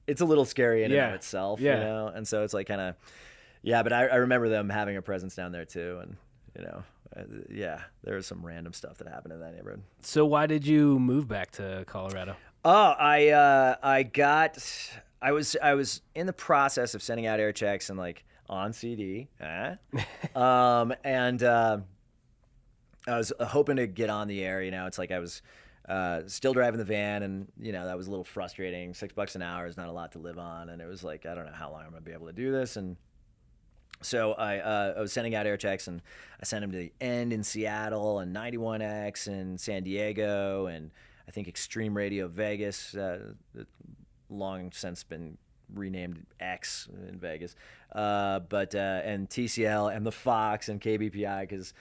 It's a little scary in and of itself, Yeah. and so it's like kind of, but I remember them having a presence down there too, and there was some random stuff that happened in that neighborhood. So why did you move back to Colorado? Oh, I was in the process of sending out air checks and like on CD, and I was hoping to get on the air. It's like I was still driving the van, and that was a little frustrating. $6 an hour is not a lot to live on, and it was like, I don't know how long I'm gonna be able to do this. And so I was sending out air checks, and I sent them to the End in Seattle and 91X in San Diego, and I think Extreme Radio Vegas, long since been renamed X in Vegas, and TCL and the Fox and KBPI, because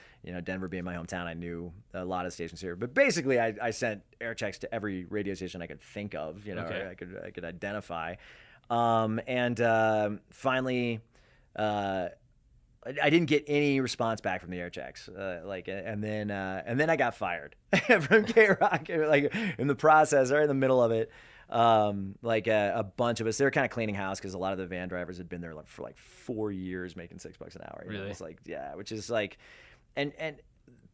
Denver being my hometown, I knew a lot of stations here. But basically, I sent air checks to every radio station I could think of, Okay. or I could identify, and finally. I didn't get any response back from the air checks, and then I got fired from K-Rock, like in the process or in the middle of it. A bunch of us, they were kind of cleaning house because a lot of the van drivers had been there for like 4 years making $6 an hour. Really? It's like, which is like, and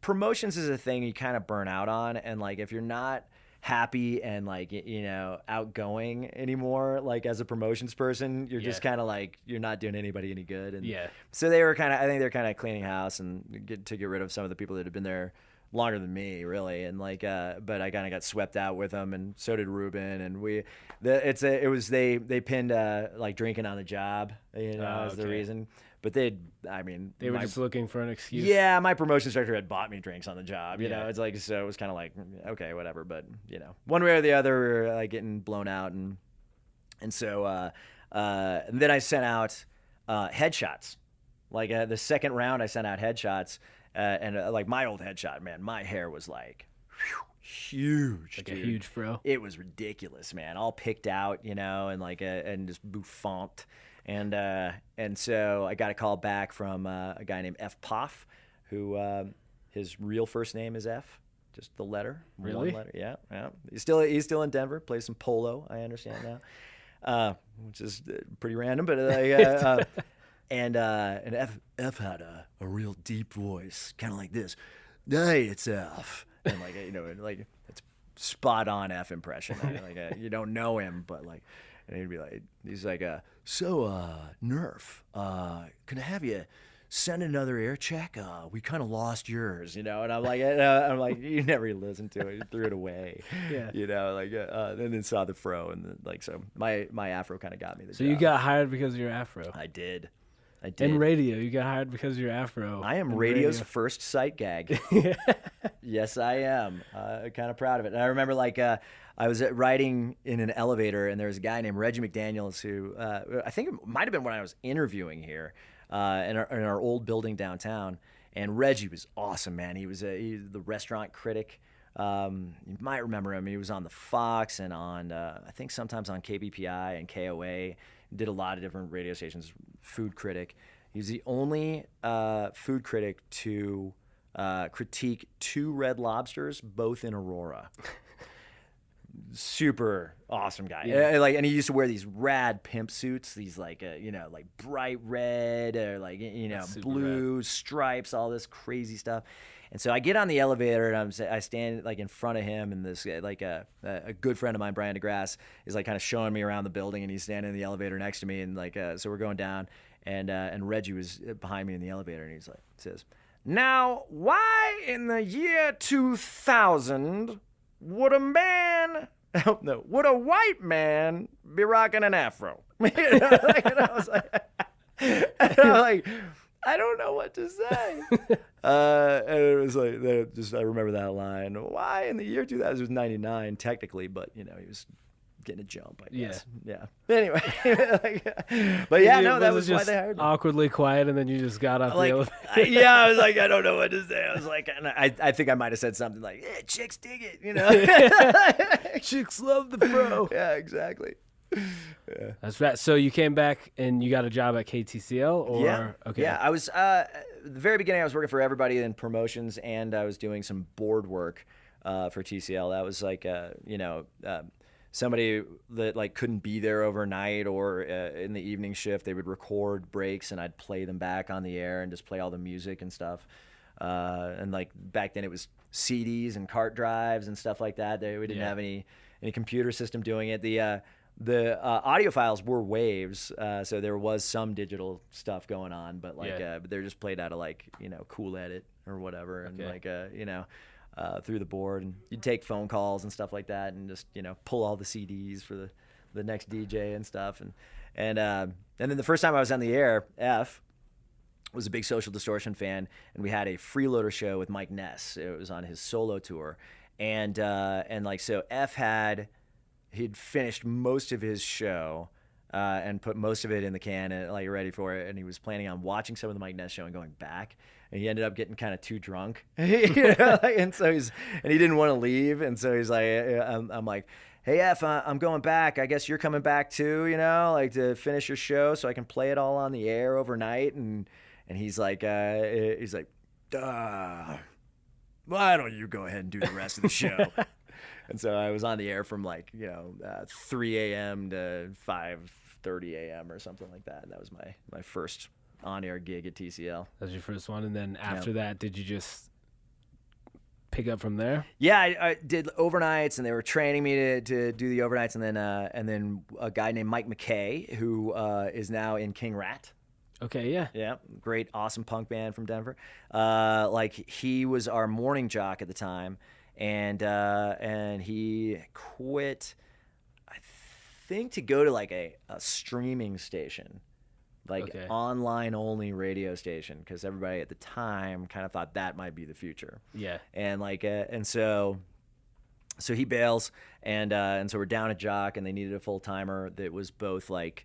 promotions is a thing you kind of burn out on, and like if you're not happy and like outgoing anymore, like as a promotions person, you're just kind of like, you're not doing anybody any good. And so I think they're kind of cleaning house and get rid of some of the people that have been there longer than me, really. And like but I kind of got swept out with them, and so did Ruben. And they pinned like drinking on the job, as the reason. But they were just looking for an excuse. Yeah, my promotions director had bought me drinks on the job. It's like, so it was kind of like, okay, whatever. But one way or the other, we were like getting blown out, and so and then I sent out headshots. Like the second round, I sent out headshots, and like my old headshot, man, my hair was like huge, like dude. A huge fro. It was ridiculous, man. All picked out, and like and just bouffant. And so I got a call back from a guy named F. Poff, who his real first name is F, just the letter. Really? One letter. Yeah. He's still in Denver. Plays some polo, I understand now, which is pretty random. But and F had a real deep voice, kind of like this. Hey, it's F, and like like it's spot on F impression. Like you don't know him, but like. And he'd be like, Nerf, can I have you send another air check? We kind of lost yours, And I'm like, you never listened to it. You threw it away. Yeah. And then saw the fro, and so my afro kind of got me the job. You got hired because of your afro. I did. In radio, you got hired because of your afro. I am radio's first sight gag. Yes, I am. Kind of proud of it. And I remember I was riding in an elevator, and there was a guy named Reggie McDaniels who I think it might have been when I was interviewing here in our old building downtown. And Reggie was awesome, man. He was the restaurant critic. You might remember him. He was on the Fox and on I think sometimes on KBPI and KOA. Did a lot of different radio stations. Food critic. He was the only food critic to critique 2 Red Lobsters, both in Aurora. Super awesome guy. Yeah. And he used to wear these rad pimp suits, these like bright red or blue stripes, all this crazy stuff. And so I get on the elevator and I stand like in front of him, and this like a good friend of mine, Brian DeGrasse, is like kind of showing me around the building, and he's standing in the elevator next to me, and like so we're going down, and Reggie was behind me in the elevator, and he's like says, "Now, why in the year 2000 would a man?" Oh, no, would a white man be rocking an afro? And I was like, I don't know what to say. And it was like, I remember that line. Why in the year 2000? It was 99 technically, but he was getting a jump, I guess. Yeah. Anyway, but yeah, no, that was why they hired me. Awkwardly quiet, and then you just got off the elevator. Yeah, I was like, I don't know what to say. I was like, and I think I might have said something like, "Yeah, chicks dig it," Chicks love the pro. Yeah, exactly. Yeah. That's right. So you came back and you got a job at KTCL, or yeah, okay? Yeah, I was at the very beginning. I was working for everybody in promotions, and I was doing some board work for TCL. That was like, somebody that like couldn't be there overnight or in the evening shift. They would record breaks, and I'd play them back on the air and just play all the music and stuff. And like back then, it was CDs and cart drives and stuff like that. We didn't have any computer system doing it. The audio files were waves, so there was some digital stuff going on, but but they're just played out of like Cool Edit or whatever, and through the board, and you'd take phone calls and stuff like that, and just pull all the CDs for the next DJ and stuff, and then the first time I was on the air, F was a big Social Distortion fan, and we had a freeloader show with Mike Ness. It was on his solo tour, and like so F he'd finished most of his show and put most of it in the can and like ready for it, and he was planning on watching some of the Mike Ness show and going back, and he ended up getting kind of too drunk, and so he didn't want to leave, and so he's like, I'm like, "Hey F, I'm going back. I guess you're coming back too, like to finish your show so I can play it all on the air overnight," and he's like, why don't you go ahead and do the rest of the show? And so I was on the air from 3 a.m. to 5:30 a.m. or something like that. And that was my first on-air gig at TCL. That was your first one, and then after that, did you just pick up from there? Yeah, I did overnights, and they were training me to do the overnights, and then a guy named Mike McKay, who is now in King Rat. Okay, yeah. Yeah, great, awesome punk band from Denver. He was our morning jock at the time. And he quit, I think, to go to like a streaming station, online only radio station, because everybody at the time kind of thought that might be the future. Yeah. And so he bails, and so we're down a jock, and they needed a full timer that was both could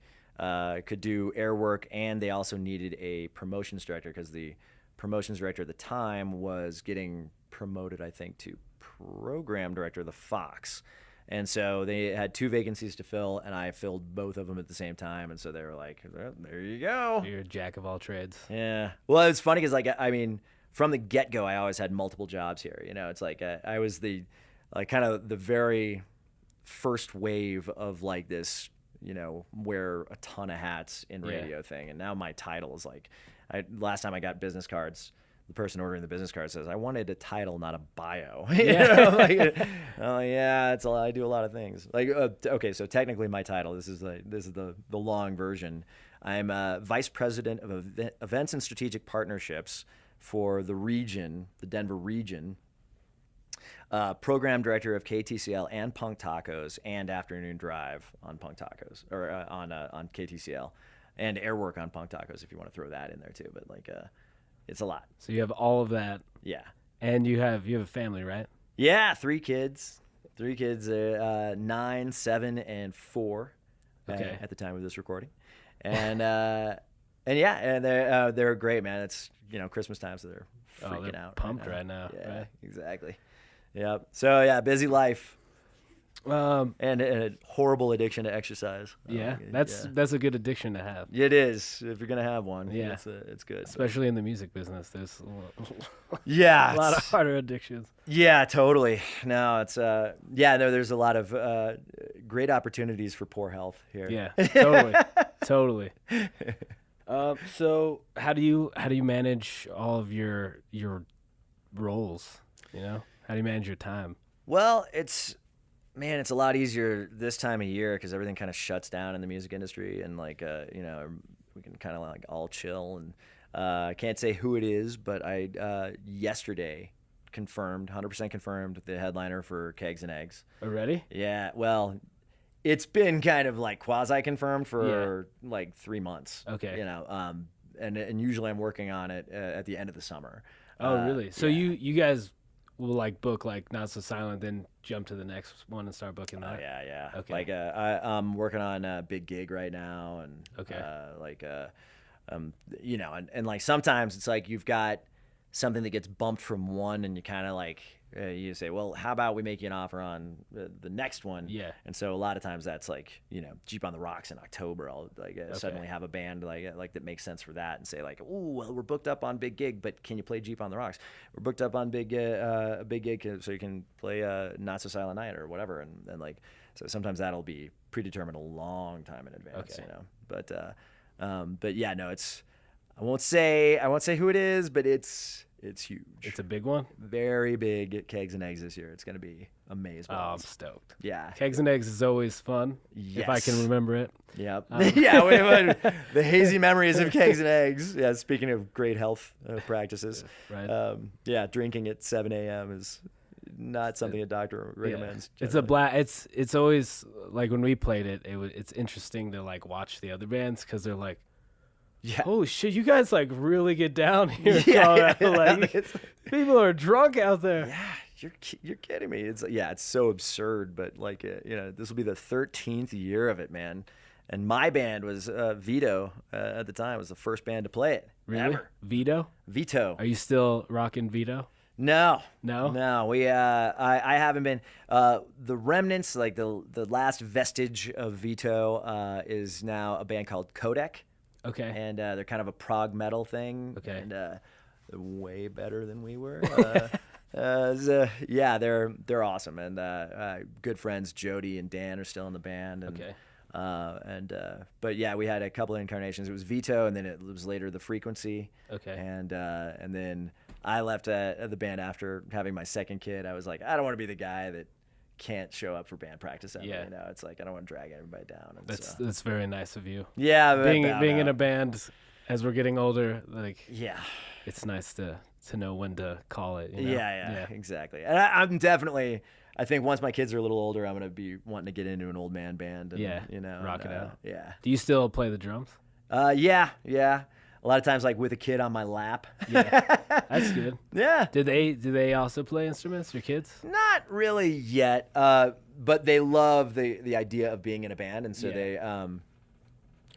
do air work, and they also needed a promotions director, because the promotions director at the time was getting promoted, I think, to program director of the Fox, and so they had 2 vacancies to fill, and I filled both of them at the same time, and so they were like, well, there you go. You're a jack of all trades. Yeah. Well, it's funny because from the get-go, I always had multiple jobs here. It's like I was the kind of the very first wave of this wear a ton of hats in radio thing, and now my title is last time I got business cards, the person ordering the business card says, "I wanted a title, not a bio." Yeah, it's I do a lot of things. Okay, so technically my title, this is the long version. I'm vice president of events and strategic partnerships for the region, the Denver region. Program director of KTCL and Punk Tacos and Afternoon Drive on Punk Tacos, or on KTCL, and Airwork on Punk Tacos if you want to throw that in there too. But it's a lot. So you have all of that. Yeah. And you have a family, right? Yeah, 3 kids. 3 kids, 9, 7, and 4. Okay. At the time of this recording, and they're great, man. It's Christmas time, so they're freaking out. Pumped right now. Yeah, right? Exactly. Yep. So yeah, busy life. And a horrible addiction to exercise. Yeah, that's a good addiction to have. It is, if you're gonna have one. Yeah, it's good. Especially in the music business, there's a lot of harder addictions. Yeah, totally. No, it's there's a lot of great opportunities for poor health here. Yeah, totally. So how do you manage all of your roles? You know, how do you manage your time? Well, it's a lot easier this time of year because everything kind of shuts down in the music industry, and like we can kind of like all chill. And I can't say who it is, but I yesterday confirmed, 100% confirmed, the headliner for Kegs and Eggs. Already? Yeah. Well, it's been kind of like quasi confirmed for like 3 months. Okay. You know, and usually I'm working on it at the end of the summer. Oh, really? So you guys will like book like Not So Silent, then jump to the next one and start booking that? Oh, yeah. Okay. Like I'm working on a big gig right now, and you know, and like sometimes it's like you've got something that gets bumped from one, and you kind of like you say, well, how about we make you an offer on the next one? Yeah. And so a lot of times that's like, you know, Jeep on the Rocks in October. I'll like suddenly have a band like that makes sense for that, and say like, oh, well, we're booked up on big gig, but can you play Jeep on the Rocks? We're booked up on big gig, so you can play Not So Silent Night or whatever, and like so sometimes that'll be predetermined a long time in advance, you know. But yeah, no, it's I won't say who it is, but it's huge. It's a big one? Very big at Kegs and Eggs this year. It's going to be amazing. Oh, I'm stoked. Yeah. Kegs and Eggs is always fun, if I can remember it. Yep. Yeah, the hazy memories of Kegs and Eggs. Yeah, speaking of great health practices. Right. Yeah, drinking at 7 a.m. is not something a doctor recommends. Yeah. It's always, like when we played it, it's interesting to like watch the other bands because they're like, yeah. Holy shit, you guys like really get down here in Colorado. Like, people are drunk out there. Yeah, you're kidding me. It's so absurd, but like you know, this will be the 13th year of it, man. And my band was Vito at the time. Was the first band to play it. Really? Ever. Vito? Are you still rocking Vito? No. We I haven't been. The remnants, like the last vestige of Vito, is now a band called Codec. Okay. And they're kind of a prog metal thing. Okay. And they're way better than we were. Yeah, they're awesome. And good friends Jody and Dan are still in the band. And, okay. But yeah, we had a couple of incarnations. It was Vito, and then it was later The Frequency. Okay. And then I left the band after having my second kid. I was like, I don't want to be the guy that can't show up for band practice ever. Yeah. You know, it's like I don't want to drag everybody down. And that's very nice of you. Yeah, being in a band as we're getting older, like it's nice to know when to call it. You know? Yeah, exactly. And I'm definitely. I think once my kids are a little older, I'm gonna be wanting to get into an old man band. And, you know, rock it out. Yeah. Do you still play the drums? Yeah. A lot of times, like with a kid on my lap. Yeah, that's good. Yeah. Do they also play instruments, your kids? Not really yet, but they love the idea of being in a band, and so they.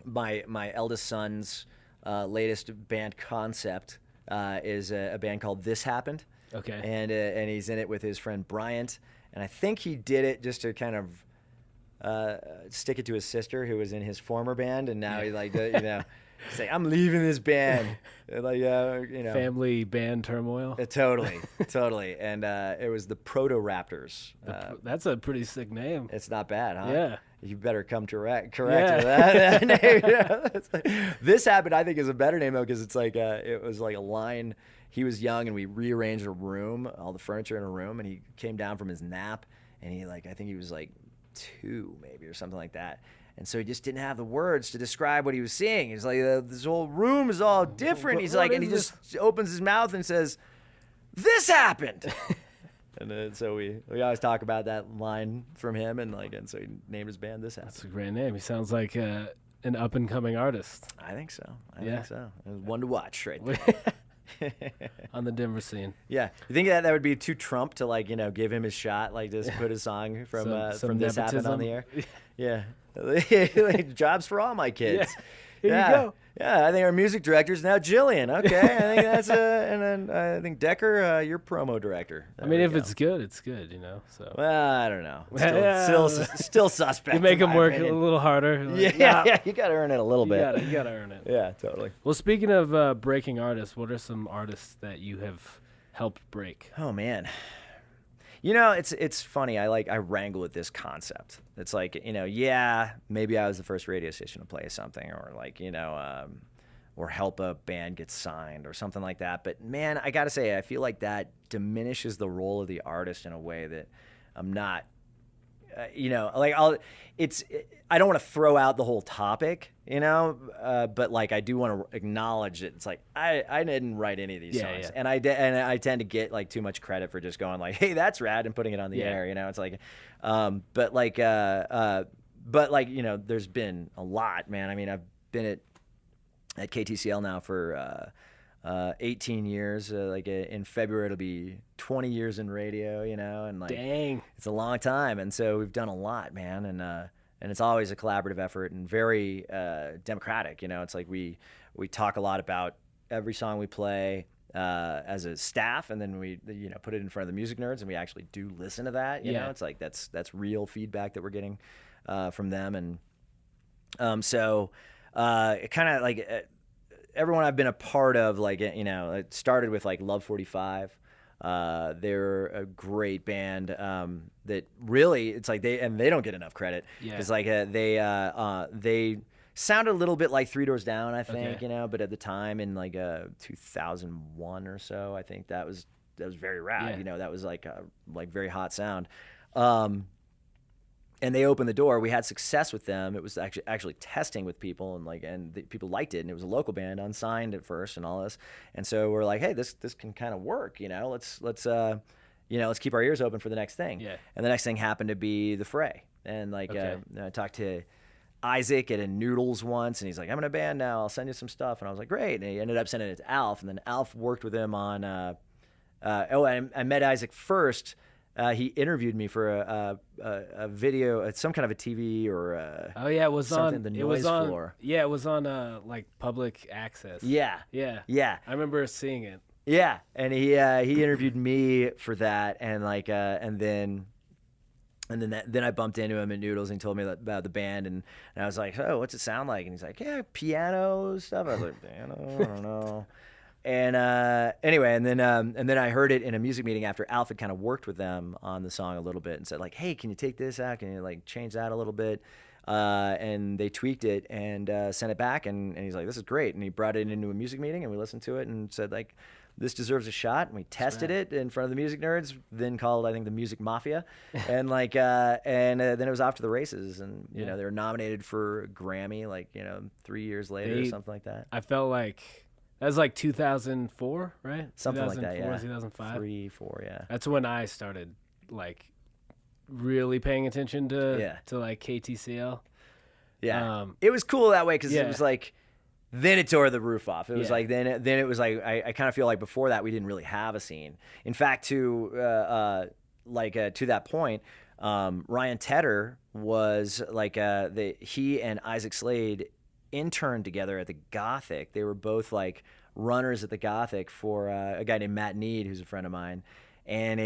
My eldest son's latest band concept is a band called This Happened. Okay. And he's in it with his friend Bryant, and I think he did it just to kind of stick it to his sister who was in his former band, and now he like you know. Say, I'm leaving this band, like you know, family band turmoil. Totally, and it was the Proto Raptors. That's a pretty sick name. It's not bad, huh? Yeah. You better come correct with that name. Yeah, This Happened, I think, is a better name though, because it's like it was like a line. He was young, and we rearranged a room, all the furniture in a room, and he came down from his nap, and I think he was like 2 maybe or something like that. And so he just didn't have the words to describe what he was seeing. He's like, this whole room is all different. He's like, and he just opens his mouth and says, "This happened." And then, so we always talk about that line from him, and so he named his band This Happened. That's a great name. He sounds like an up and coming artist. I think so. I think so. It was one to watch right there. On the Denver scene. Yeah. You think that would be too Trump to give him his shot, just put his song from This Happened on the air? Yeah. Jobs for all my kids. Yeah. Here you go. Yeah, I think our music director is now Jillian. Okay, I think that's and then I think Decker, your promo director. I mean, if it's good, it's good, you know. So. Well, I don't know. Still suspect. You make them work a little harder. Yeah. You got to earn it a little bit. You got to earn it. Yeah, totally. Well, speaking of breaking artists, what are some artists that you have helped break? Oh man. You know, it's funny. I wrangle with this concept. It's like, maybe I was the first radio station to play something, or or help a band get signed or something like that. But man, I gotta say, I feel like that diminishes the role of the artist in a way that I'm not. Like I don't want to throw out the whole topic, but like I do want to acknowledge that it's like I didn't write any of these songs, and I tend to get like too much credit for just going like, hey, that's rad, and putting it on the air, It's like, but like there's been a lot, man. I mean, I've been at KTCL now for 18 years. In February it'll be 20 years in radio, and like, dang, it's a long time. And so we've done a lot, man. And it's always a collaborative effort and very democratic. It's like we talk a lot about every song we play as a staff, and then we put it in front of the music nerds, and we actually do listen to that. It's like that's real feedback that we're getting from them. And so it kind of like everyone I've been a part of, like, it started with like Love 45. They're a great band that really, it's like they don't get enough credit. It's like they sounded a little bit like Three Doors Down, I think, but at the time in like 2001 or so, I think that was very rad. That was like very hot sound. And they opened the door. We had success with them. It was actually testing with people, and people liked it. And it was a local band, unsigned at first, and all this. And so we're like, hey, this can kind of work. Let's keep our ears open for the next thing. Yeah. And the next thing happened to be the Fray. And I talked to Isaac at a Noodles once, and he's like, I'm in a band now. I'll send you some stuff. And I was like, great. And he ended up sending it to Alf, and then Alf worked with him on. I met Isaac first. He interviewed me for a video, some kind of a TV or it was something, on the it noise was on, floor. Yeah, it was on like public access. Yeah. I remember seeing it. Yeah, and he interviewed me for that, and like then I bumped into him at Noodles, and he told me about the band, and I was like, oh, what's it sound like? And he's like, yeah, piano stuff. I was like, piano, I don't know. And anyway, and then I heard it in a music meeting after Alf had kind of worked with them on the song a little bit and said like, hey, can you take this out? Can you like change that a little bit? And they tweaked it and sent it back, and he's like, this is great. And he brought it into a music meeting, and we listened to it and said like, this deserves a shot. And we tested it in front of the music nerds, then called, I think, the Music Mafia. And like, then it was off to the races. And, they were nominated for a Grammy, like, 3 years later or something like that. I felt like that was like 2004, right? Something like that, yeah. 2005. 3, 4, yeah. That's when I started like really paying attention to like KTCL. Yeah. It was cool that way because it was like, then it tore the roof off. It was like, then it was like, I kind of feel like before that we didn't really have a scene. In fact, to that point, Ryan Tedder was like, he and Isaac Slade interned together at the Gothic. They were both like runners at the Gothic for a guy named Matt Need, who's a friend of mine. And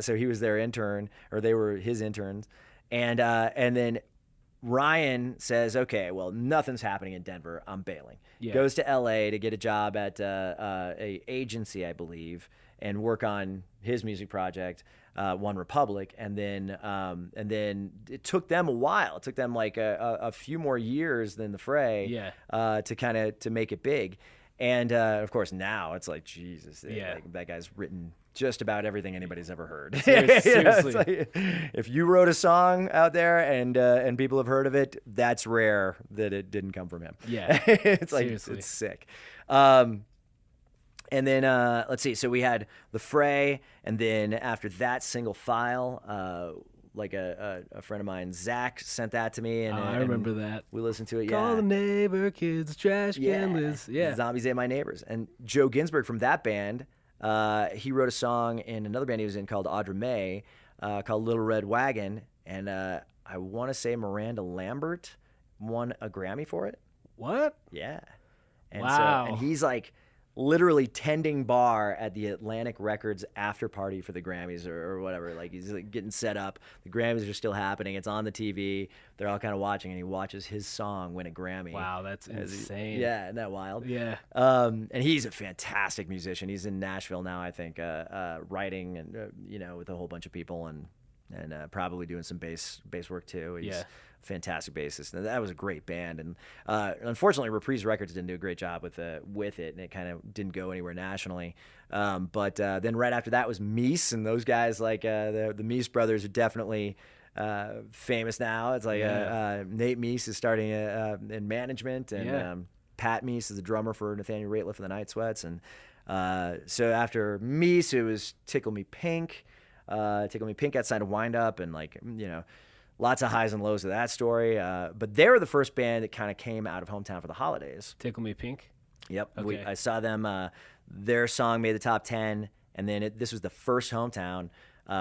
so he was their intern, or they were his interns. And then Ryan says, okay, well, nothing's happening in Denver. I'm bailing. Goes to LA to get a job at a agency, I believe, and work on his music project, One Republic. And then it took them a while. It took them like a few more years than the Fray to make it big. And of course now it's like, Jesus, like, that guy's written just about everything anybody's ever heard. Seriously. Like, if you wrote a song out there and people have heard of it, that's rare that it didn't come from him. Yeah. It's like, Seriously. it's sick. And then let's see. So we had the Fray, and then after that, Single File. Like a friend of mine, Zach, sent that to me, and I remember that. We listened to it. Call the neighbor kids, trash can lids. Yeah, Zombies Ate My Neighbors. And Joe Ginsberg from that band, he wrote a song in another band he was in called Audra May, called Little Red Wagon, and I want to say Miranda Lambert won a Grammy for it. What? Yeah. And wow. So, and he's like literally tending bar at the Atlantic Records after party for the Grammys or whatever. Like, he's like getting set up. The Grammys are still happening. It's on the TV. They're all kind of watching, and he watches his song win a Grammy. Wow, that's insane. Yeah, isn't that wild? Yeah. And he's a fantastic musician. He's in Nashville now, I think, writing and with a whole bunch of people. And and probably doing some bass work too. He's Yeah. a fantastic bassist, and that was a great band. And unfortunately, Reprise Records didn't do a great job with it, and it kind of didn't go anywhere nationally. But then right after that was Meese, and those guys like the Meese brothers are definitely famous now. It's like Nate Meese is starting in management, and Pat Meese is the drummer for Nathaniel Rateliff and the Night Sweats. And so after Meese, it was Tickle Me Pink. Tickle Me Pink got signed to Wind Up, and lots of highs and lows of that story. But they were the first band that kind of came out of hometown for the holidays. Tickle Me Pink. Yep. Okay. I saw them. Their song made the top 10, and then this was the first hometown.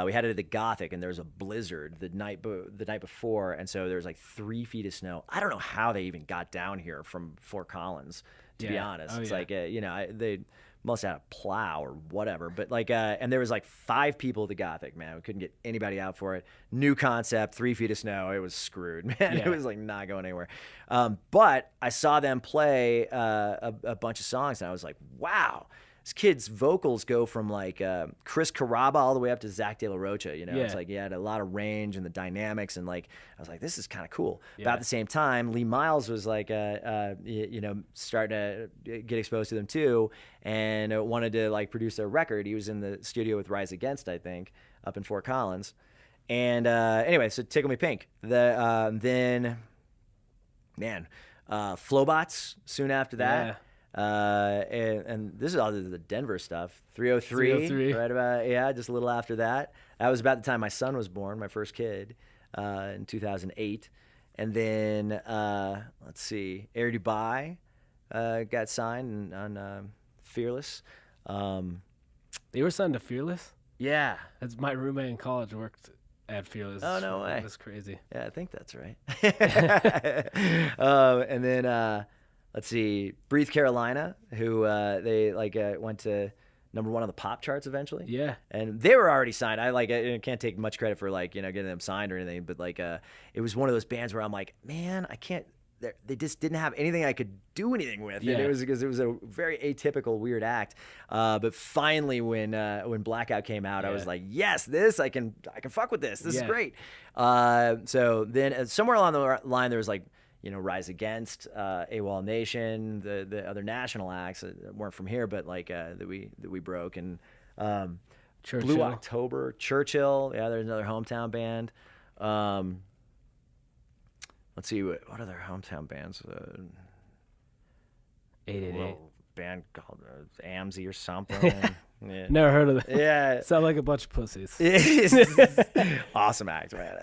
We had it at the Gothic, and there was a blizzard the night before, and so there was like 3 feet of snow. I don't know how they even got down here from Fort Collins, to be honest. It's like they must have had a plow or whatever. But and there was like 5 people at the Gothic, man. We couldn't get anybody out for it. New concept, 3 feet of snow. It was screwed, man. Yeah. It was like not going anywhere. But I saw them play a bunch of songs, and I was like, wow. This kid's vocals go from like Chris Carrabba all the way up to Zach De La Rocha. It's like he had a lot of range and the dynamics, and like I was like, this is kind of cool. Yeah. About at the same time, Lee Miles was like, starting to get exposed to them too, and wanted to like produce their record. He was in the studio with Rise Against, I think, up in Fort Collins. And anyway, so Tickle Me Pink. Then, man, Flowbots soon after that. Yeah. And this is all the Denver stuff. 303, 303. right about, just a little after that. That was about the time my son was born, my first kid, in 2008. And then, let's see, Air Dubai got signed on Fearless. They were signed to Fearless? Yeah. That's my roommate in college worked at Fearless. Oh, no way. That's crazy. Yeah, I think that's right. And then, let's see, Breathe Carolina, who they went to #1 on the pop charts eventually. Yeah. And they were already signed. I can't take much credit for getting them signed or anything, but it was one of those bands where I'm like, man, I can't. They just didn't have anything I could do anything with. Yeah. And it was because it was a very atypical, weird act. But finally, when Blackout came out, I was like, yes, this I can fuck with this. This is great. So then somewhere along the line, there was Rise Against, AWOL Nation, the other national acts that weren't from here, but that we broke, and Churchill. Blue October, Churchill. Yeah, there's another hometown band. Let's see what other hometown bands. 888. Band called AMZY or something. Yeah. Never heard of them. Yeah. Sound like a bunch of pussies. Awesome act, man.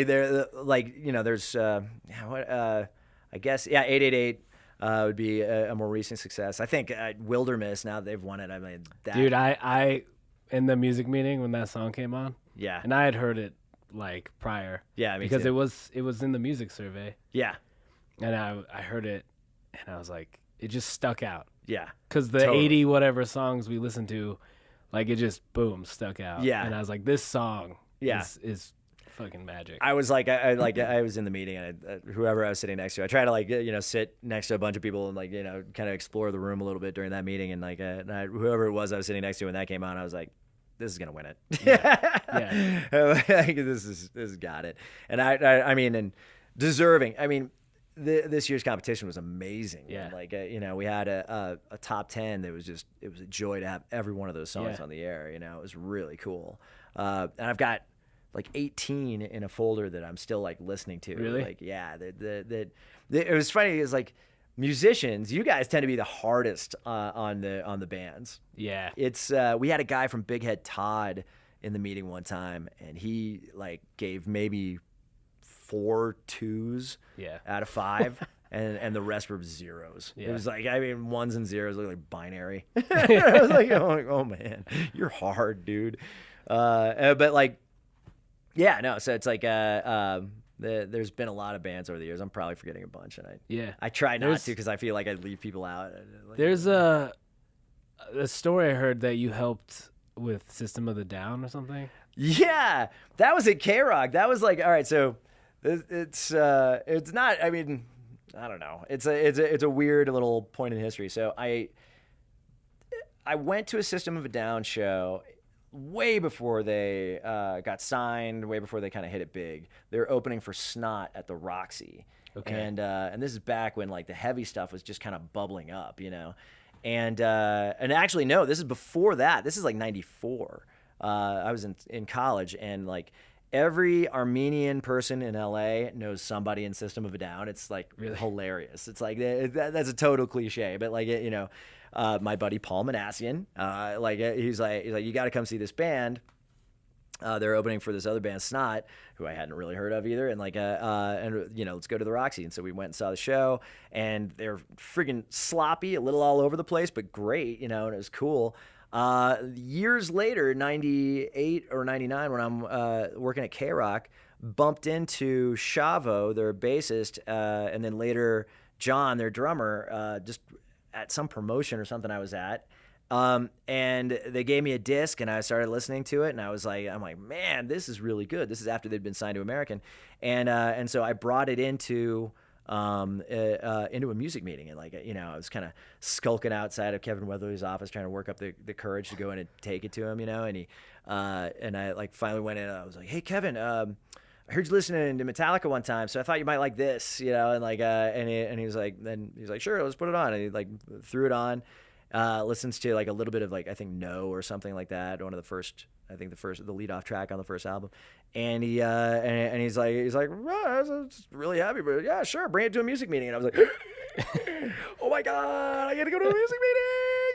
There's I guess 888 would be a more recent success. I think Wilderness, now that they've won it. I mean, that, Dude, I in the music meeting when that song came on, yeah, and I had heard it prior. Yeah, me because too. it was in the music survey. Yeah, and I heard it, and I was like, it just stuck out. Yeah, because the totally. 80 whatever songs we listened to, it just boom stuck out. Yeah, and I was like, this song, yeah, is fucking magic. I was like, I was in the meeting, and whoever I was sitting next to, I tried to sit next to a bunch of people and kind of explore the room a little bit during that meeting, and whoever it was I was sitting next to when that came on, I was like, this is gonna win it. Yeah. This has got it. And I mean, and deserving. I mean, this year's competition was amazing. Yeah. And we had a top 10 that it was a joy to have every one of those songs on the air. It was really cool. And I've got 18 in a folder that I'm still listening to. Really? It was funny. Is musicians, you guys tend to be the hardest on the bands. Yeah. It's we had a guy from Big Head Todd in the meeting one time, and he gave maybe 4 2s out of 5, and the rest were zeros. Yeah. It was 1s and zeros look like binary. I was like, oh man, you're hard, dude. But yeah, no. So it's there's been a lot of bands over the years. I'm probably forgetting a bunch, and I try not to because I feel like I'd leave people out. There's a story I heard that you helped with System of the Down or something. Yeah, that was at K-Rock. That was all right. So it's not. I mean, I don't know. It's a weird little point in history. So I went to a System of a Down show way before they got signed, way before they kind of hit it big. They were opening for Snot at the Roxy. Okay. And this is back when like the heavy stuff was just kind of bubbling up, you know. And actually no, this is before that. This is like 94. I was in college, and like every Armenian person in LA knows somebody in System of a Down. It's like Really? hilarious. It's like that's a total cliche, but like you know, my buddy Paul Manassian, he's like you got to come see this band. They're opening for this other band, Snot, who I hadn't really heard of either, and let's go to the Roxy. And so we went and saw the show, and they're freaking sloppy, a little all over the place, but great, you know, and it was cool. Years later, 98 or 99, when I'm working at K-Rock, bumped into Shavo, their bassist, and then later John, their drummer, just at some promotion or something I was at. And they gave me a disc, and I started listening to it, and I'm like, man, this is really good. This is after they'd been signed to American, and so I brought it into a music meeting, and like, you know, I was kind of skulking outside of Kevin Weatherly's office, trying to work up the courage to go in and take it to him, you know, and I like finally went in, and I was like, hey Kevin, I heard you listening to Metallica one time, so I thought you might like this, you know, and like, and he was like, sure, let's put it on, and he like threw it on. Listens to like a little bit of like, I think No or something like that. One of the first, the lead off track on the first album. And he, and he's like, oh, I was really happy, but yeah, sure. Bring it to a music meeting. And I was like, oh my God, I got to go to a music meeting.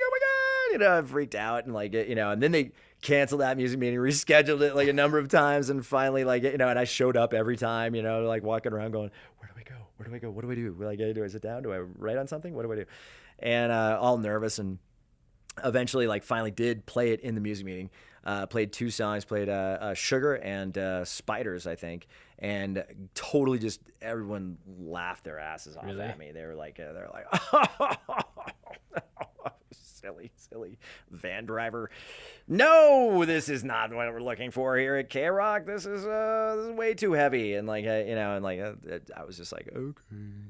Oh my God. You know, I freaked out, and like, you know, and then they canceled that music meeting, rescheduled it like a number of times. And finally, like, you know, and I showed up every time, you know, like walking around going, where do I go? Where do I go? What do I do? Like, do I sit down? Do I write on something? What do I do? And all nervous, and eventually like finally did play it in the music meeting. Played two songs, played Sugar and Spiders, I think, and totally just everyone laughed their asses off at me. They were like silly van driver. No, this is not what we're looking for here at K-Rock. This is way too heavy. And like, you know, and like I was just like, okay,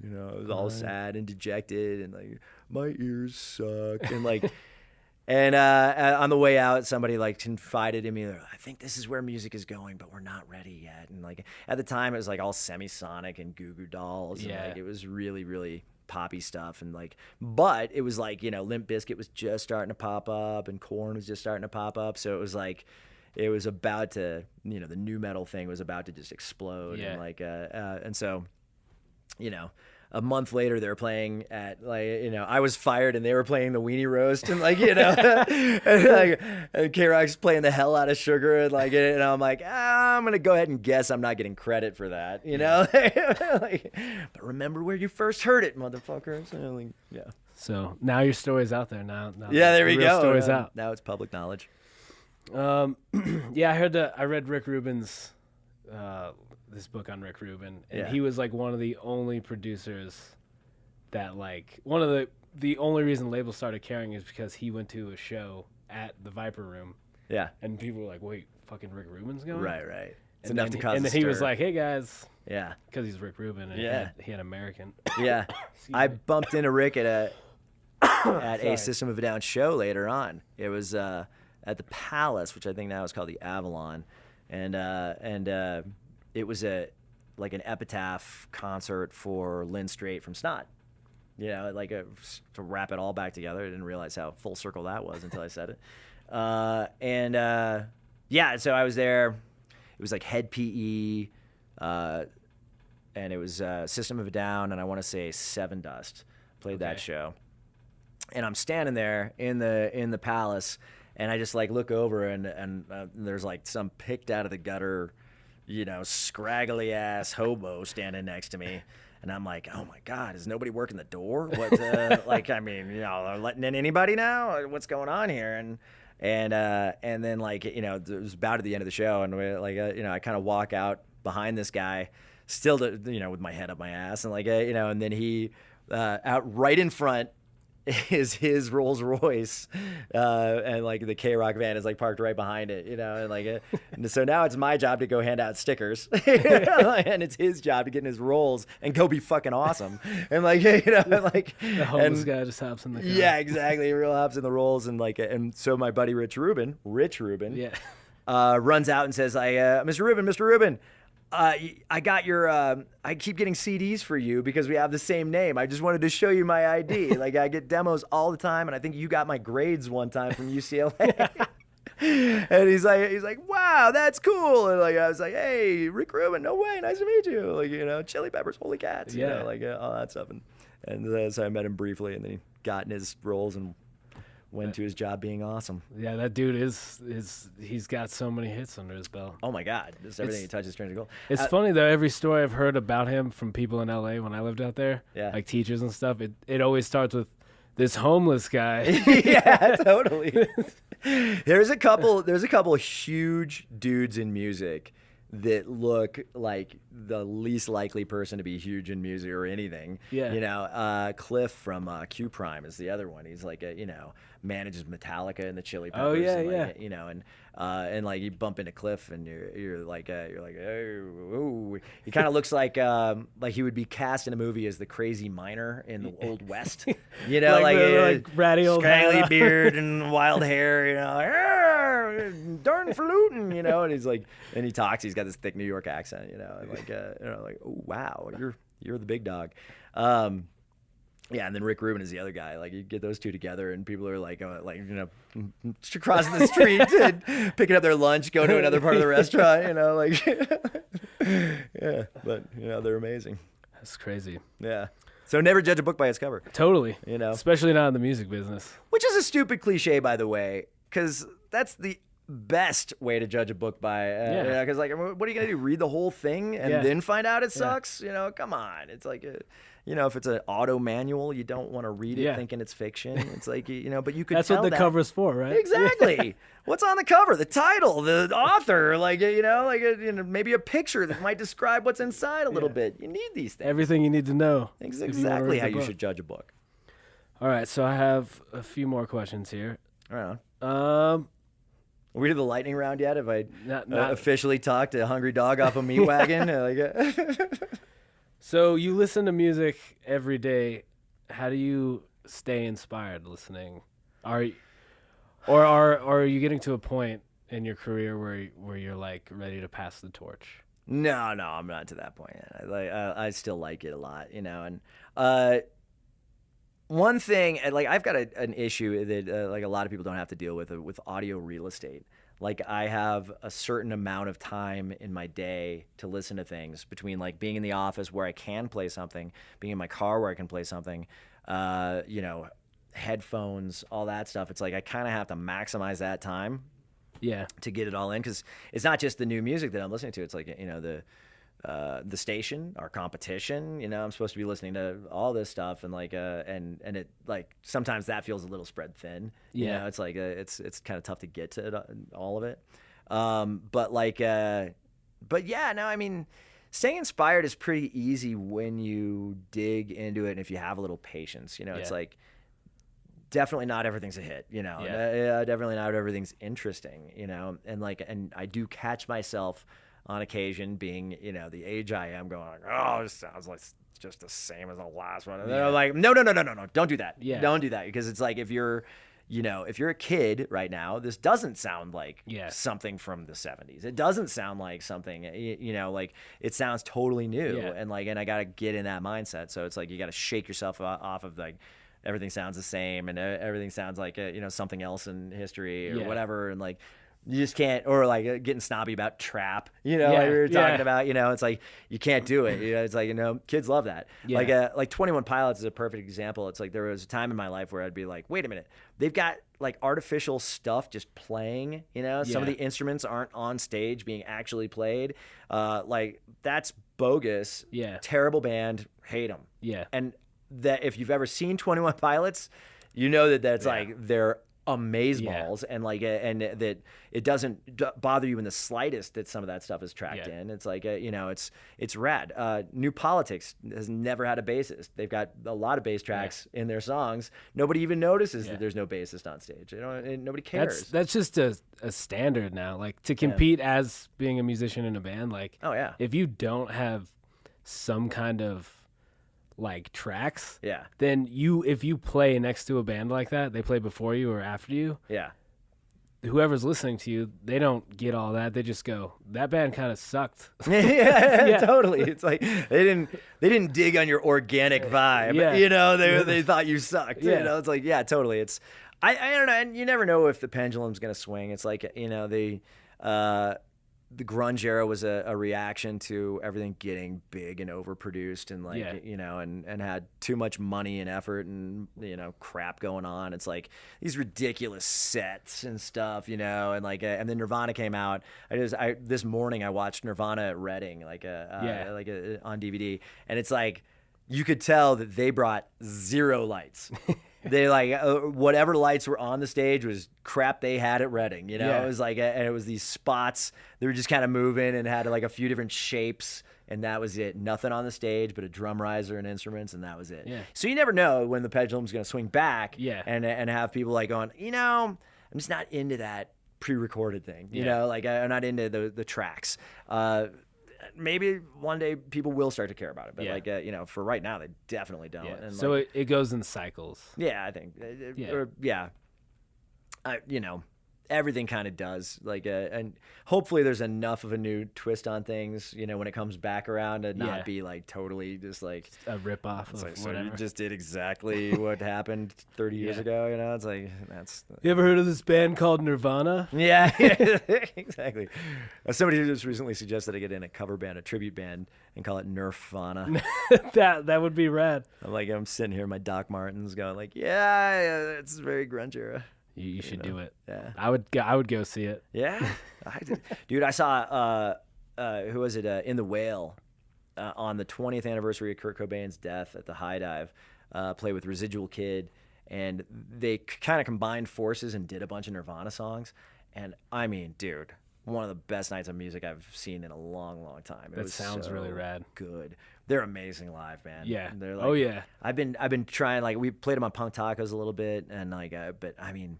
you know, I was all sad and dejected, and like my ears suck, and like. And on the way out, somebody like confided in me, I think this is where music is going, but we're not ready yet. And like at the time, it was like all Semisonic and Goo Goo Dolls, and like it was really, really poppy stuff. And like, but it was like, you know, Limp Bizkit was just starting to pop up, and Korn was just starting to pop up. So it was like, it was about to, you know, the new metal thing was about to just explode. And like, and so, you know. A month later, they were playing at, like, you know, I was fired, and they were playing the Weenie Roast, and like, you know, and K-Rock's playing the hell out of Sugar, and like, and I'm like, I'm gonna go ahead and guess I'm not getting credit for that, you know. Like, but remember where you first heard it, motherfucker. So, like, yeah. So now your story's out there. Now yeah, there we go. Story's out. Now it's public knowledge. Yeah, I read Rick Rubin's. This book on Rick Rubin, and he was like one of the only producers that like one of the only reason labels started caring is because he went to a show at the Viper Room. Yeah. And people were like, wait, fucking Rick Rubin's going? Right. It's and enough to cause And then he was like, hey guys. Yeah. Because he's Rick Rubin, and he had American. Yeah. I bumped into Rick at a System of a Down show later on. It was at the Palace, which I think now is called the Avalon. And it was like an epitaph concert for Lynn Straight from Snot. You know, like to wrap it all back together. I didn't realize how full circle that was until I said it. So I was there. It was like Head PE, and it was System of a Down, and I want to say Seven Dust played that show. And I'm standing there in the Palace, and I just like look over, and there's like some picked out of the gutter, you know, scraggly ass hobo standing next to me. And I'm like, oh my God, is nobody working the door? What, like, I mean, you know, are letting in anybody now? What's going on here? And then like, you know, it was about at the end of the show, and we, like, you know, I kind of walk out behind this guy, still, you know, with my head up my ass, and like, you know, and then he out right in front is his Rolls Royce, and like the K-Rock van is like parked right behind it, and like and so now it's my job to go hand out stickers, and it's his job to get in his Rolls and go be fucking awesome, and like and like The homeless guy just hops in the car. yeah, exactly, real hops in the Rolls, and like and so my buddy Rich Rubin, Yeah. runs out and says, Mr. Rubin. I got your. I keep getting CDs for you because we have the same name. I just wanted to show you my ID. Like I get demos all the time, and I think you got my grades one time from UCLA. And he's like, wow, that's cool. And like I was like, hey, Rick Rubin, no way, nice to meet you. Like Chili Peppers, Holy Cats, like all that stuff. And so I met him briefly, and then he got in his roles and went to his job being awesome. Yeah, that dude he's got so many hits under his belt. Oh my God, just everything he touches turns to gold. It's funny though, every story I've heard about him from people in LA when I lived out there, like teachers and stuff, it always starts with this homeless guy. Yeah, totally. There's a couple huge dudes in music that look like the least likely person to be huge in music or anything. Yeah. Cliff from Q Prime is the other one. He's like manages Metallica and the Chili Peppers. Oh yeah, and, and like you bump into Cliff and you're like oh, he kind of looks like he would be cast in a movie as the crazy miner in the Old West. like ratty old scraggly hair. beard and wild hair. Darn falutin, and he's like, and he talks. He's got this thick New York accent, and like, like, oh wow, you're the big dog. Yeah, and then Rick Rubin is the other guy. Like you get those two together, and people are like crossing the street and picking up their lunch, going to another part of the restaurant. Yeah, but they're amazing. That's crazy. Yeah. So never judge a book by its cover. Totally. Especially not in the music business. Which is a stupid cliche, by the way, because that's the best way to judge a book by. Because like, what are you gonna do? Read the whole thing and then find out it sucks? Come on. It's like if it's an auto manual, you don't want to read it thinking it's fiction. It's like but you could. That's tell what the cover's for, right? Exactly. What's on the cover? The title, the author, maybe a picture that might describe what's inside a little bit. You need these things. Everything you need to know. That's exactly how you should judge a book. All right, so I have a few more questions here. All right. Are we to the lightning round yet? Have I not officially talked a hungry dog off a meat wagon? So you listen to music every day. How do you stay inspired listening? Are you getting to a point in your career where you're like ready to pass the torch? No, I'm not to that point yet. I still like it a lot, and one thing, like I've got an issue that like a lot of people don't have to deal with audio real estate. Like I have a certain amount of time in my day to listen to things between like being in the office where I can play something, being in my car where I can play something, headphones, all that stuff. It's like I kind of have to maximize that time. Yeah. To get it all in, because it's not just the new music that I'm listening to. It's like the station, our competition. I'm supposed to be listening to all this stuff, and like and it like sometimes that feels a little spread thin. It's like it's kind of tough to get to all of it. But yeah, no, I mean, staying inspired is pretty easy when you dig into it and if you have a little patience. It's like definitely not everything's a hit. Definitely not everything's interesting. And I do catch myself on occasion, being, the age I am, going like, oh, this sounds like it's just the same as the last one. And they're like, no, don't do that. Yeah. Don't do that. Because it's like, if you're a kid right now, this doesn't sound like something from the 70s. It doesn't sound like something, like it sounds totally new. Yeah. And I got to get in that mindset. So it's like, you got to shake yourself off of like, everything sounds the same and everything sounds like, something else in history or whatever. And like, you just can't, or like getting snobby about trap, like we were talking about, it's like, you can't do it. It's like, kids love that. Yeah. Like 21 Pilots is a perfect example. It's like, there was a time in my life where I'd be like, wait a minute, they've got like artificial stuff just playing, some of the instruments aren't on stage being actually played. Like that's bogus. Yeah. Terrible band, hate them. Yeah. And that if you've ever seen 21 Pilots, you know that's like, they're amazeballs, and like and that it doesn't bother you in the slightest that some of that stuff is tracked in. It's like it's rad. New Politics has never had a bassist. They've got a lot of bass tracks in their songs. Nobody even notices that there's no bassist on stage. Nobody cares. That's just a standard now. Like to compete as being a musician in a band. Like if you don't have some kind of like tracks, then if you play next to a band like that, they play before you or after you, whoever's listening to you, they don't get all that. They just go, that band kind of sucked. Totally. It's like they didn't dig on your organic vibe. They thought you sucked. It's like totally. It's I don't know, and you never know if the pendulum's gonna swing. It's like the grunge era was a reaction to everything getting big and overproduced and and had too much money and effort and crap going on. It's like these ridiculous sets and stuff, and and then Nirvana came out. This morning I watched Nirvana at Reading on DVD, and it's like you could tell that they brought zero lights. They whatever lights were on the stage was crap they had at Reading. It was like, and it was these spots that were just kind of moving and had like a few different shapes, and that was it. Nothing on the stage but a drum riser and instruments, and that was it. So you never know when the pendulum's going to swing back. And have people like going, I'm just not into that pre-recorded thing. I'm not into the tracks. Maybe one day people will start to care about it, but for right now, they definitely don't. And so it goes in cycles. Yeah, I think. Everything kind of does. And hopefully there's enough of a new twist on things, when it comes back around to not be like totally just like a ripoff of like, whatever. So you just did exactly what happened 30 years ago. It's like You ever heard of this band called Nirvana? Yeah, exactly. Somebody just recently suggested I get in a cover band, a tribute band, and call it Nerfana. that would be rad. I'm sitting here in my Doc Martens going like, it's very grunge era. You should do it. Yeah, I would go see it. Yeah, dude, I saw who was it? In the Whale on the 20th anniversary of Kurt Cobain's death at the High Dive. Play with Residual Kid, and they kind of combined forces and did a bunch of Nirvana songs. And I mean, dude, one of the best nights of music I've seen in a long, long time. That sounds really rad. Good. They're amazing live, man. Yeah. They're like, oh yeah. I've been trying, like, we played them on Punk Tacos a little bit, and but I mean,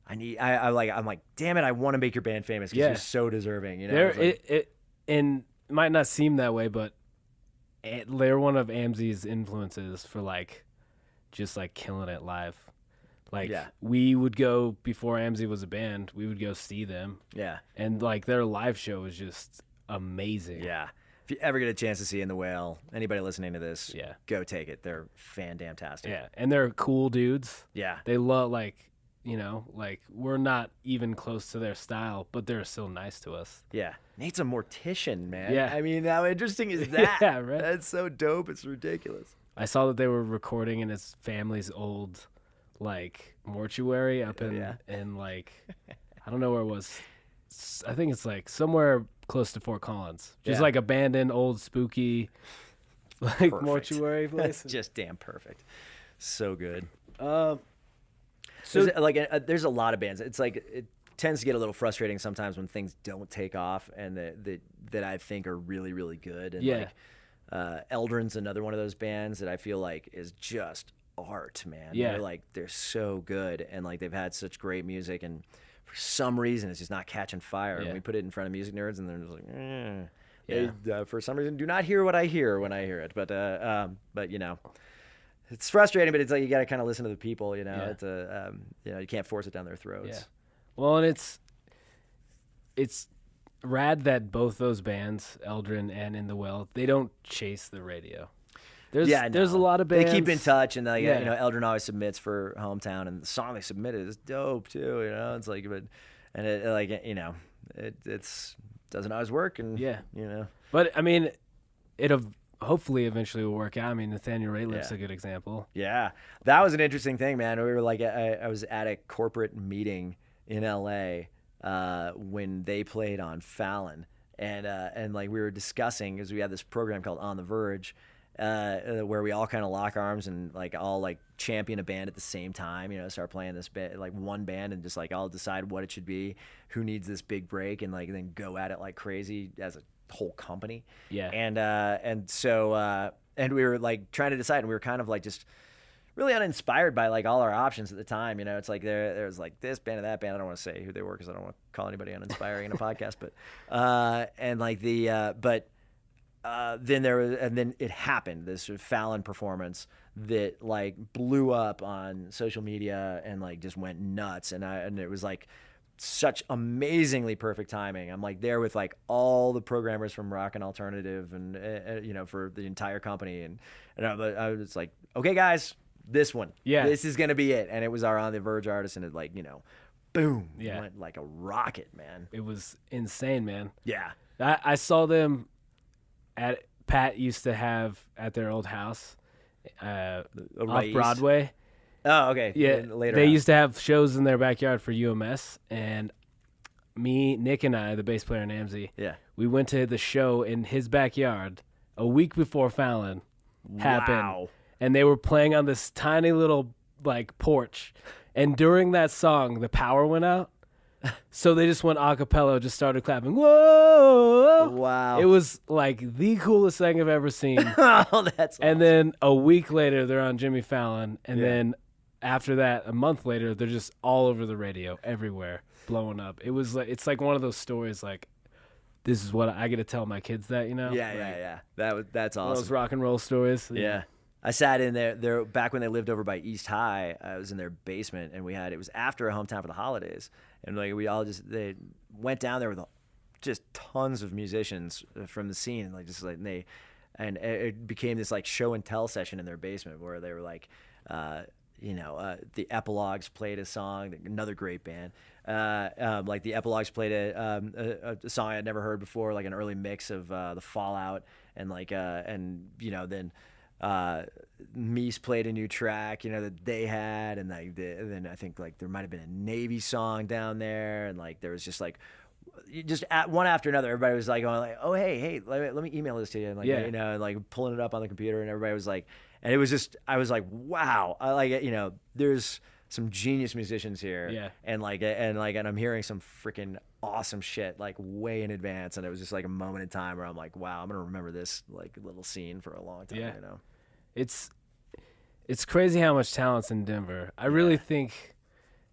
I'm like, damn it, I want to make your band famous because you're so deserving. It might not seem that way, but they're one of AMZY's influences for just killing it live. We would go before AMZY was a band. We would go see them. Yeah, and their live show was just amazing. Yeah, if you ever get a chance to see In the Whale, anybody listening to this, go take it. They're fan-damn-tastic. Yeah, and they're cool dudes. Yeah, they love we're not even close to their style, but they're still nice to us. Yeah. Nate's a mortician, man. Yeah. I mean, how interesting is that? Yeah, right. That's so dope. It's ridiculous. I saw that they were recording in his family's old, mortuary up in I don't know where it was. I think it's somewhere close to Fort Collins. Just abandoned, old, spooky, mortuary place. That's just damn perfect. So good. So there's a lot of bands. It's it tends to get a little frustrating sometimes when things don't take off and that I think are really, really good. And Eldrin's another one of those bands that I feel like is just art, man. Yeah. They're so good, and they've had such great music, and for some reason it's just not catching fire. And we put it in front of music nerds, and they're just like, They, for some reason, do not hear what I hear when I hear it. But it's frustrating, but it's you got to kind of listen to the people, It's you can't force it down their throats. Yeah. Well, and it's rad that both those bands, Eldrin and In the Well, they don't chase the radio. There's a lot of bands. They keep in touch, and Eldrin always submits for Hometown, and the song they submitted is dope too. It's it doesn't always work, and But I mean, hopefully eventually will work out. I mean, Nathaniel Rateliff's a good example. Yeah, that was an interesting thing, man. We were I was at a corporate meeting in LA when they played on Fallon, and we were discussing, because we had this program called On the Verge, where we all kind of lock arms and like all like champion a band at the same time, start playing this bit like one band and just like all decide what it should be, who needs this big break, and like then go at it like crazy as a whole company. Yeah. And so we were like trying to decide, and we were kind of like just really uninspired by like all our options at the time. It's like there's like this band and that band. I don't want to say who they were because I don't want to call anybody uninspiring in a podcast, but and like then it happened, this Fallon performance that like blew up on social media and like just went nuts, and it was like such amazingly perfect timing. I'm like there with like all the programmers from Rock and Alternative and for the entire company, and I was like, okay guys, this one, this is gonna be it. And it was our On the Verge artist, and it like boom, went like a rocket, man. It was insane, man. Yeah. I saw them at Pat used to have at their old house off Broadway. Oh, okay. Yeah, later they on. used to have shows in their backyard for UMS, and me, Nick, and I, the bass player in AMZY, we went to the show in his backyard a week before Fallon happened. Wow. And they were playing on this tiny little like porch, and during that song, the power went out. So they just went a cappella, just started clapping. Whoa! Wow. It was like the coolest thing I've ever seen. Oh, that's awesome. And then a week later, they're on Jimmy Fallon. And then after that, a month later, they're just all over the radio, everywhere, blowing up. It was like, it's like one of those stories like, this is what I get to tell my kids that, Yeah. That's awesome. One of those rock and roll stories. Yeah. I sat in there back when they lived over by East High. I was in their basement, and it was after a hometown for the holidays, and like they went down there with just tons of musicians from the scene, and it became this like show and tell session in their basement where they were like, the Epilogues played a song, another great band. Like the Epilogues played a song I'd never heard before, like an early mix of the Fallout, and like then. Mies played a new track, that they had, and like then I think like there might have been a Navy song down there, and like there was just like one after another. Everybody was like going like, oh hey, let me email this to you, and like and like pulling it up on the computer, and everybody was like, and it was just I was like, wow, I like there's some genius musicians here, and I'm hearing some freaking awesome shit like way in advance, and it was just like a moment in time where I'm like, wow, I'm gonna remember this like little scene for a long time. It's crazy how much talent's in Denver. I really think,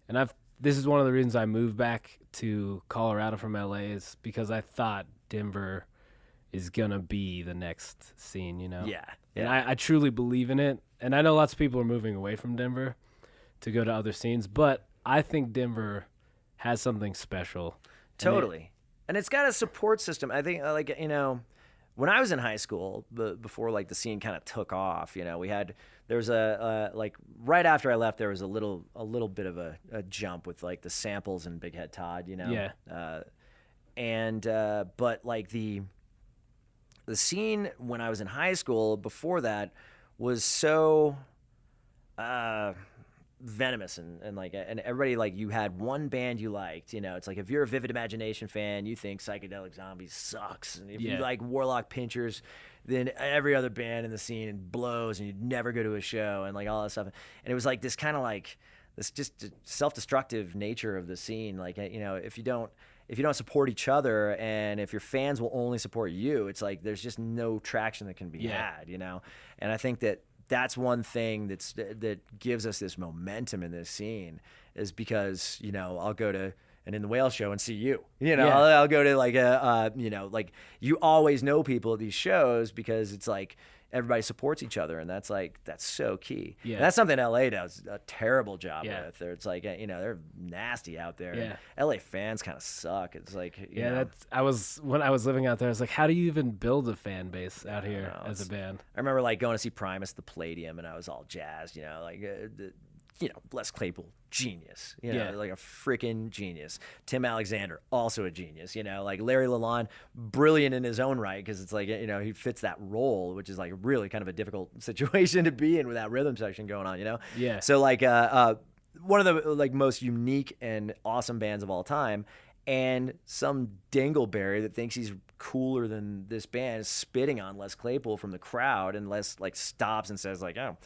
and this is one of the reasons I moved back to Colorado from LA, is because I thought Denver is gonna be the next scene, and I truly believe in it. And I know lots of people are moving away from Denver to go to other scenes, but I think Denver has something special. Totally. And it's got a support system. I think, when I was in high school, before like the scene kind of took off, there was like right after I left, there was a little bit of a jump with like the samples and Big Head Todd, but like the scene when I was in high school before that was so venomous and everybody, like, you had one band you liked, it's like if you're a Vivid Imagination fan, you think Psychedelic Zombies sucks, and if you like Warlock Pinchers, then every other band in the scene blows, and you'd never go to a show, and like all that stuff. And it was like this kind of like this just self-destructive nature of the scene, like, if you don't support each other, and if your fans will only support you, it's like there's just no traction that can be had, And I think that's one thing that gives us this momentum in this scene, is because, I'll go to an In the Whale show and see you, I'll go to like like you always know people at these shows because it's like everybody supports each other, and that's so key. Yeah. And that's something LA does a terrible job with. It's like, they're nasty out there. Yeah. LA fans kind of suck. It's like, when I was living out there, I was like, how do you even build a fan base out here as a band? I remember like going to see Primus at the Palladium, and I was all jazzed, Les Claypool, genius, like a freaking genius. Tim Alexander, also a genius, like Larry Lalonde, brilliant in his own right, because it's like, he fits that role, which is like really kind of a difficult situation to be in with that rhythm section going on, Yeah. So like one of the like most unique and awesome bands of all time, and some dingleberry that thinks he's cooler than this band is spitting on Les Claypool from the crowd, and Les like stops and says like, "Oh,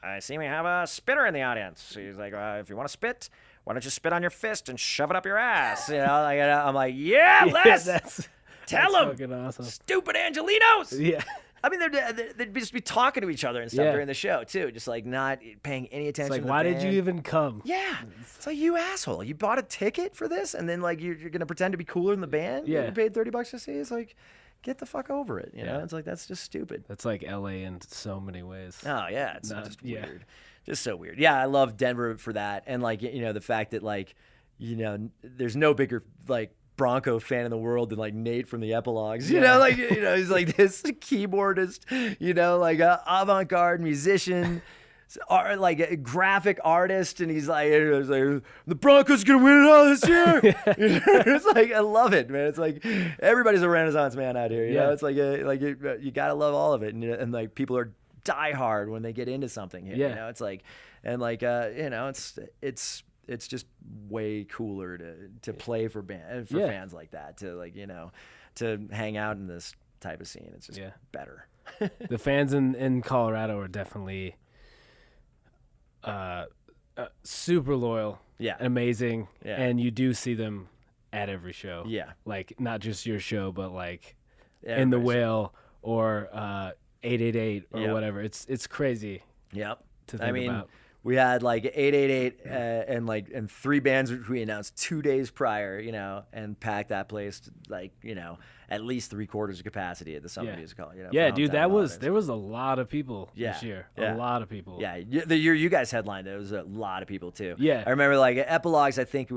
I see we have a spitter in the audience." He's like, "If you want to spit, why don't you spit on your fist and shove it up your ass?" You know, like, I'm like, "Yeah, Les, tell him, fucking awesome. stupid Angelinos." Yeah. I mean, they'd just be talking to each other and stuff during the show too, just like not paying any attention. It's like, to the why band. did you even come? Yeah, it's like, you asshole. You bought a ticket for this, and then like you're gonna pretend to be cooler than the band. Yeah. You paid $30 to see. It's like, get the fuck over it. You know, it's like, that's just stupid. That's like LA in so many ways. Oh yeah, it's just weird, just so weird. Yeah, I love Denver for that, and like, you know, the fact that like, you know, there's no bigger like Bronco fan in the world than like Nate from the Epilogues. You know, like, you know, he's like this keyboardist, you know, like a avant-garde musician, like a graphic artist, and he's like, the Broncos gonna win it all this year. It's like, I love it, man. It's like everybody's a Renaissance man out here. You know, it's like you gotta love all of it, and like people are diehard when they get into something here. You know, it's like, and like you know, it's just way cooler to play for fans like that, to like, you know, to hang out in this type of scene. It's just better. The fans in Colorado are definitely super loyal, amazing, and you do see them at every show. Yeah, like not just your show, but like in the Whale or 888 or whatever. It's crazy. Yep. To think about. We had like 888 and 3 bands which we announced 2 days prior, you know, and packed that place to, like, you know, at least 3/4 of capacity at the Summer Music Hall. You know, yeah, dude, there was a lot of people this year. A lot of people. Yeah, the year you guys headlined, there was a lot of people too. Yeah, I remember like Epilogues. I think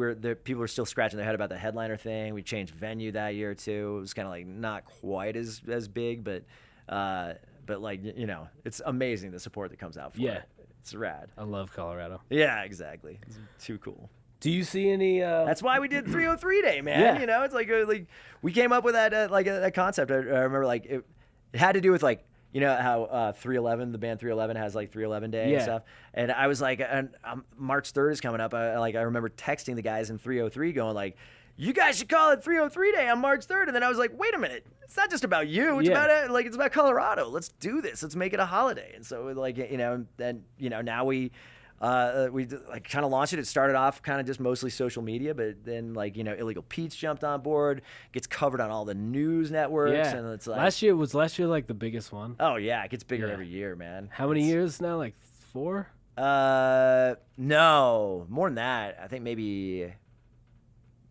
people were still scratching their head about the headliner thing. We changed venue that year too. It was kind of like not quite as big, but like, you know, it's amazing the support that comes out for it. It's rad. I love Colorado. Yeah, exactly. It's too cool. Do you see any? That's why we did 303 Day, man. Yeah. You know, it's like we came up with that that concept. I remember like it had to do with like, you know how 311, the band 311 has like 311 Day and stuff. And I was like, March 3rd is coming up. I remember texting the guys in 303 going like, you guys should call it 303 Day on March 3rd. And then I was like, wait a minute. It's not just about you. It's it's about Colorado. Let's do this. Let's make it a holiday. And so like, you know, then, you know, now we like kind of launched it. It started off kind of just mostly social media, but then like, you know, Illegal Pete's jumped on board, gets covered on all the news networks. And it's like, last year like the biggest one. Oh yeah. It gets bigger every year, man. How many years now? Like 4? No, more than that. I think maybe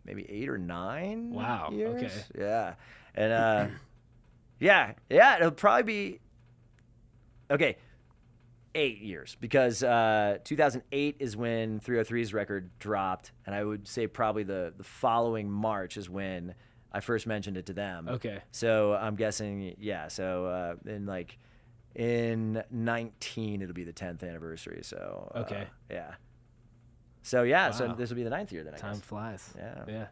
8 or 9. Wow. Years. Okay. Yeah. And yeah, it'll probably be 8 years, because 2008 is when 303's record dropped, and I would say probably the following March is when I first mentioned it to them. Okay. So I'm guessing, so in 19 it'll be the 10th anniversary. So yeah. So so this will be the 9th year then, I guess. Time flies. Yeah.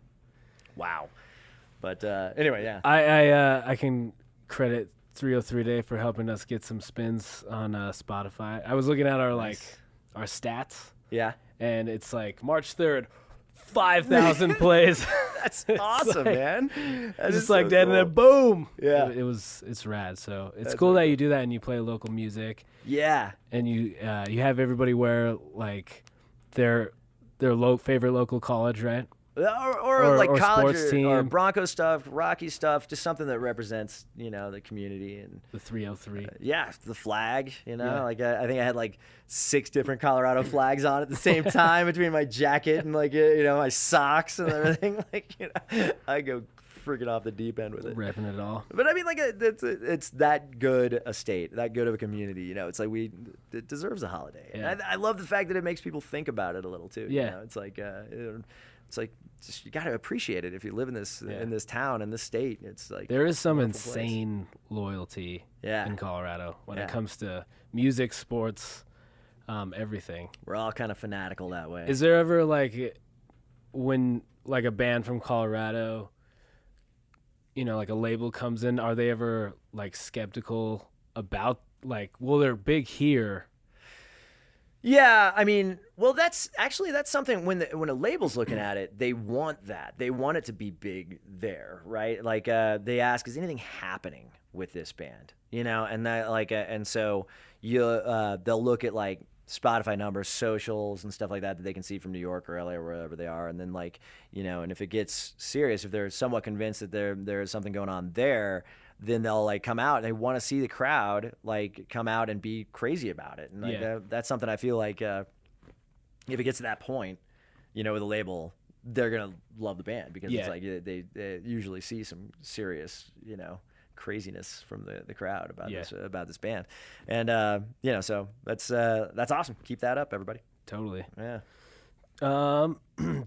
Wow. But anyway, I can credit 303 Day for helping us get some spins on Spotify. I was looking at our our stats. Yeah. And it's like March 3rd, 5,000 plays. That's awesome, man. It's just like that, cool. And then boom. Yeah. It's rad. So it's cool that you do that and you play local music. Yeah. And you have everybody wear like their favorite local college, right? Or like college sports team, or Bronco stuff, Rocky stuff, just something that represents, you know, the community and the 303. The flag, you know, like I think I had like 6 different Colorado flags on at the same time between my jacket and like, you know, my socks and everything. Like, you know, I go freaking off the deep end with it, repping it all. But I mean, like it's that good a state, that good of a community. You know, it's like it deserves a holiday. Yeah. And I love the fact that it makes people think about it a little too. Yeah, you know? It's like just, you got to appreciate it if you live in this town, in this state. It's like there is some insane loyalty in Colorado when it comes to music, sports, everything. We're all kind of fanatical that way. Is there ever like when like a band from Colorado, you know, like a label comes in, are they ever like skeptical about like, well, they're big here? Yeah, I mean, Well, that's something when a label's looking at it, they want that. They want it to be big there, right? Like they ask, is anything happening with this band? You know, and that and so they'll look at like Spotify numbers, socials, and stuff like that they can see from New York or LA or wherever they are, and then and if it gets serious, if they're somewhat convinced that there is something going on there, then they'll like come out and they want to see the crowd like come out and be crazy about it, and that's something I feel like if it gets to that point, with a label, they're gonna love the band because it's like they usually see some serious craziness from the crowd about this band, and so that's awesome. Keep that up, everybody. Totally. Yeah. Do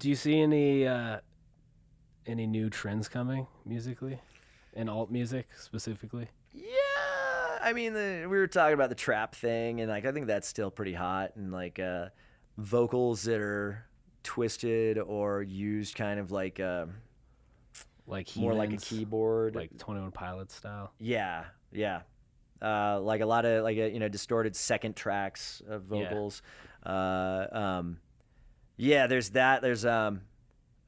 you see any new trends coming musically, in alt music specifically? Yeah, I mean we were talking about the trap thing, and like I think that's still pretty hot, and like vocals that are twisted or used kind of like more like a keyboard, like 21 Pilots style. Yeah. Like a lot of distorted second tracks of vocals. There's that. There's a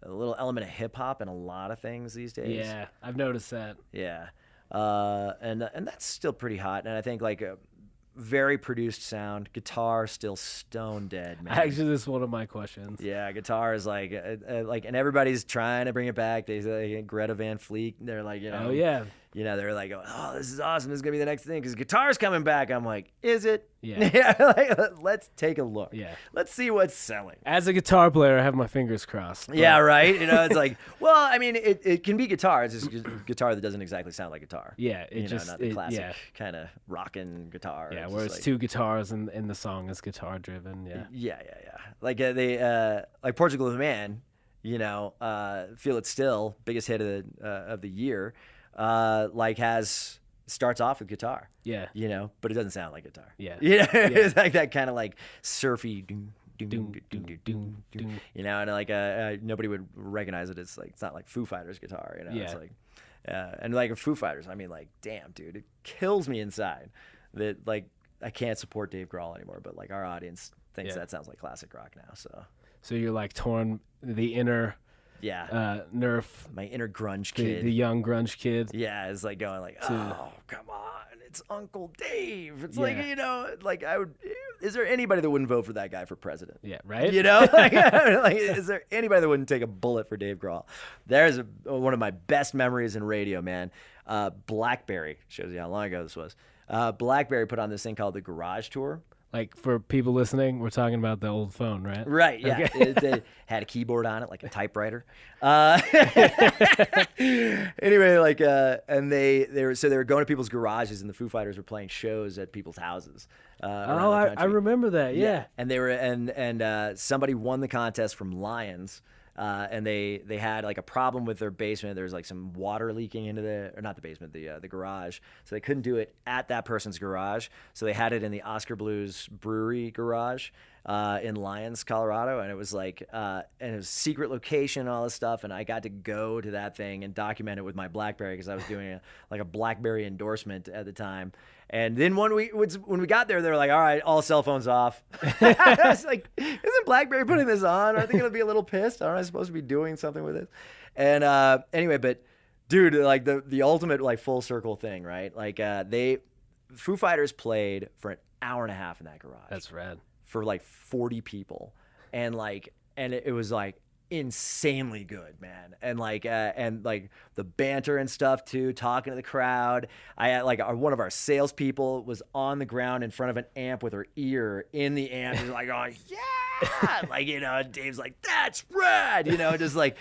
little element of hip hop in a lot of things these days. Yeah, I've noticed that. Yeah, and that's still pretty hot. And I think like a very produced sound. Guitar still stone dead, man. Actually, this is one of my questions. Yeah, guitar is like, and everybody's trying to bring it back. They Greta Van Fleet. They're like, oh yeah, they're like, oh, this is awesome. This is gonna be the next thing because guitar's coming back. I'm like, is it? Yeah. Let's take a look. Yeah. Let's see what's selling. As a guitar player, I have my fingers crossed. But... Yeah, right. It's like, well, I mean, it can be guitar. It's just guitar that doesn't exactly sound like guitar. Yeah, not the classic kind of rockin' guitar. Yeah, where it's two guitars and the song is guitar driven. Yeah. Yeah. Like like Portugal the Man, Feel It Still, biggest hit of the year, starts off with guitar. Yeah. But it doesn't sound like guitar. Yeah. It's like that kind of like surfy doom, and like nobody would recognize it. It's like it's not like Foo Fighters guitar, Yeah. It's like and like Foo Fighters, I mean, like, damn, dude, it kills me inside that like I can't support Dave Grohl anymore, but like our audience thinks that sounds like classic rock now. So you're like torn, the inner Nerf, my inner grunge kid, the young grunge kid. Yeah, is like going like, oh come on, it's Uncle Dave. It's like like I would. Is there anybody that wouldn't vote for that guy for president? Yeah, right. Like, is there anybody that wouldn't take a bullet for Dave Grohl? There's one of my best memories in radio, man. BlackBerry shows you how long ago this was. BlackBerry put on this thing called the Garage Tour. Like, for people listening, we're talking about the old phone, right? Right, yeah. Okay. It had a keyboard on it, like a typewriter. Anyway, like, and they were going to people's garages, and the Foo Fighters were playing shows at people's houses. I remember that. Yeah. And they were, and somebody won the contest from Lions. And they had like a problem with their basement. There was like some water leaking into not the basement, the garage. So they couldn't do it at that person's garage. So they had it in the Oscar Blues Brewery garage in Lyons, Colorado. And it was like, and it was a secret location and all this stuff. And I got to go to that thing and document it with my BlackBerry because I was doing a BlackBerry endorsement at the time. And then when we got there, they were like, all right, all cell phones off. I was like, isn't BlackBerry putting this on? I think it'll be a little pissed. Aren't I supposed to be doing something with it? And anyway, but dude, like the ultimate like full circle thing, right? Like Foo Fighters played for an hour and a half in that garage. That's rad. For like 40 people. And it was like insanely good, man. And like the banter and stuff too, talking to the crowd. I had one of our salespeople was on the ground in front of an amp with her ear in the amp. She's like, oh yeah, like Dave's like, that's rad, just like,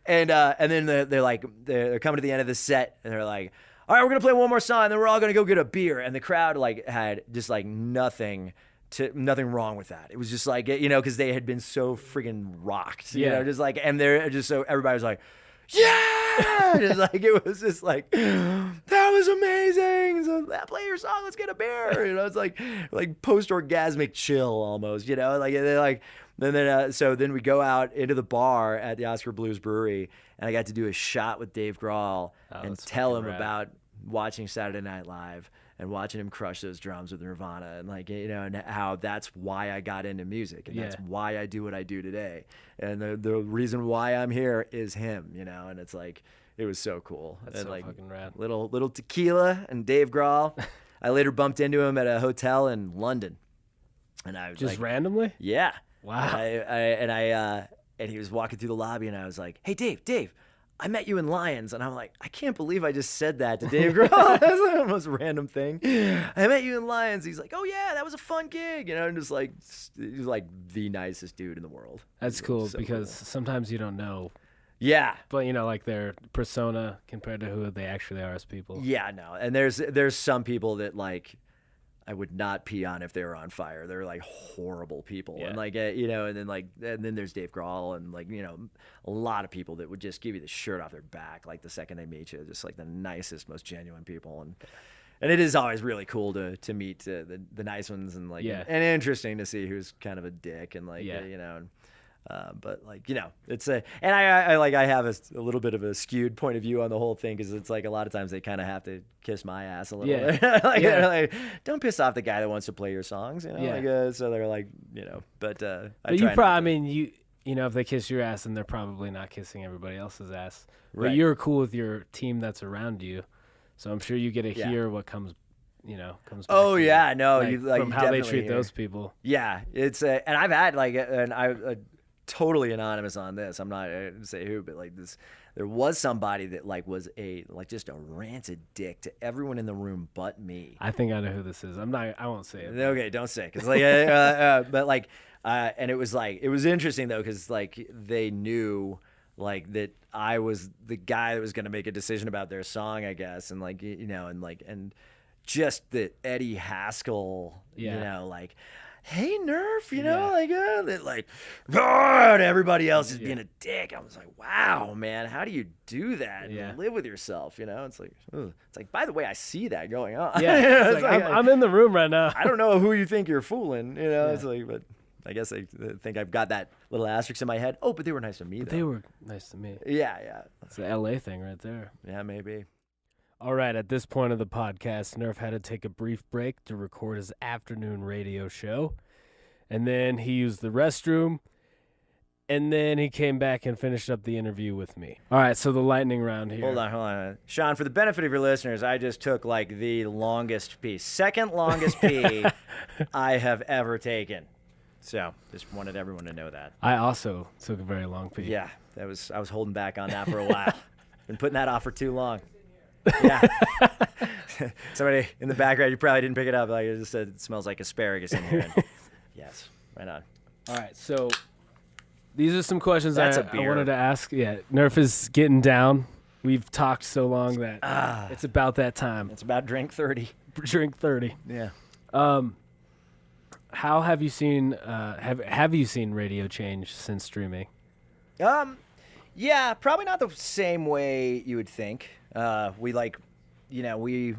and then they're coming to the end of the set, and they're like, all right, we're gonna play one more song, and then we're all gonna go get a beer, and the crowd had just like nothing wrong with that. It was just like, because they had been so friggin' rocked, just like, and they're just so everybody was like, yeah, just like it was just like, that was amazing. So play your song, let's get a beer. It's like post-orgasmic chill almost. Like they're like, then we go out into the bar at the Oscar Blues Brewery, and I got to do a shot with Dave Grohl and tell him about watching Saturday Night Live and watching him crush those drums with Nirvana, and like, you know, and how that's why I got into music, and that's why I do what I do today, and the reason why I'm here is him, you know, and it's like, it was so cool. That's and so like fucking rad. Little Tequila and Dave Grohl. I later bumped into him at a hotel in London, and I was Just like, randomly? yeah, Wow. And he was walking through the lobby, and I was like, hey, Dave, I met you in Lions. And I'm like, I can't believe I just said that to Dave Grohl. That's the most random thing. I met you in Lions. He's like, oh, yeah, that was a fun gig. You know, and just like, he's like the nicest dude in the world. That's cool because sometimes you don't know. Yeah. But, you know, like their persona compared to who they actually are as people. Yeah, no. And there's some people that, like, I would not pee on if they were on fire. They're like horrible people. Yeah. And like, you know, and then there's Dave Grohl and like, you know, a lot of people that would just give you the shirt off their back. Like the second they meet you, just like the nicest, most genuine people. And it is always really cool to meet the nice ones and like, and interesting to see who's kind of a dick and like, you know, but like, you know, it's and I have a little bit of a skewed point of view on the whole thing, because it's like a lot of times they kind of have to kiss my ass a little bit. They're like, don't piss off the guy that wants to play your songs, you know. Like, so they're like, you know, but you probably, I mean, you know, if they kiss your ass, then they're probably not kissing everybody else's ass. But you're cool with your team that's around you, so I'm sure you get to hear what comes. You know, comes back no, like, you like from how they treat those people. Yeah, it's and I've had like, and I totally anonymous on this. I'm not going to say who, but like this, there was somebody that like was just a rancid dick to everyone in the room but me. I think I know who this is. I won't say it. Okay, don't say it, because like, but like, and it was interesting though, because like they knew like that I was the guy that was going to make a decision about their song, I guess, and like, you know, and just that Eddie Haskell, you know, like, hey, Nerf, you know, like, that, like, and everybody else is being a dick. I was like, wow, man, how do you do that and live with yourself? You know, it's like, by the way, I see that going on. Yeah, it's like, I'm in the room right now. I don't know who you think you're fooling, you know. It's like, but I guess I think I've got that little asterisk in my head. Oh, but they were nice to me, though. They were nice to me. Yeah. It's the LA thing right there. Yeah, maybe. All right, at this point of the podcast, Nerf had to take a brief break to record his afternoon radio show. And then he used the restroom. And then he came back and finished up the interview with me. All right, so the lightning round here. Hold on. Sean, for the benefit of your listeners, I just took like the longest pee. Second longest pee I have ever taken. So just wanted everyone to know that. I also took a very long pee. Yeah, I was holding back on that for a while. Been putting that off for too long. Yeah. Somebody in the background, you probably didn't pick it up. Like, it just said it smells like asparagus in here. And yes, right on. All right, so these are some questions I beer. wanted to ask. Yeah, Nerf is getting down. We've talked so long that it's about that time. It's about drink 30. Drink 30. Yeah. How have you seen have you seen radio change since streaming? Yeah, probably not the same way you would think. We like, you know, we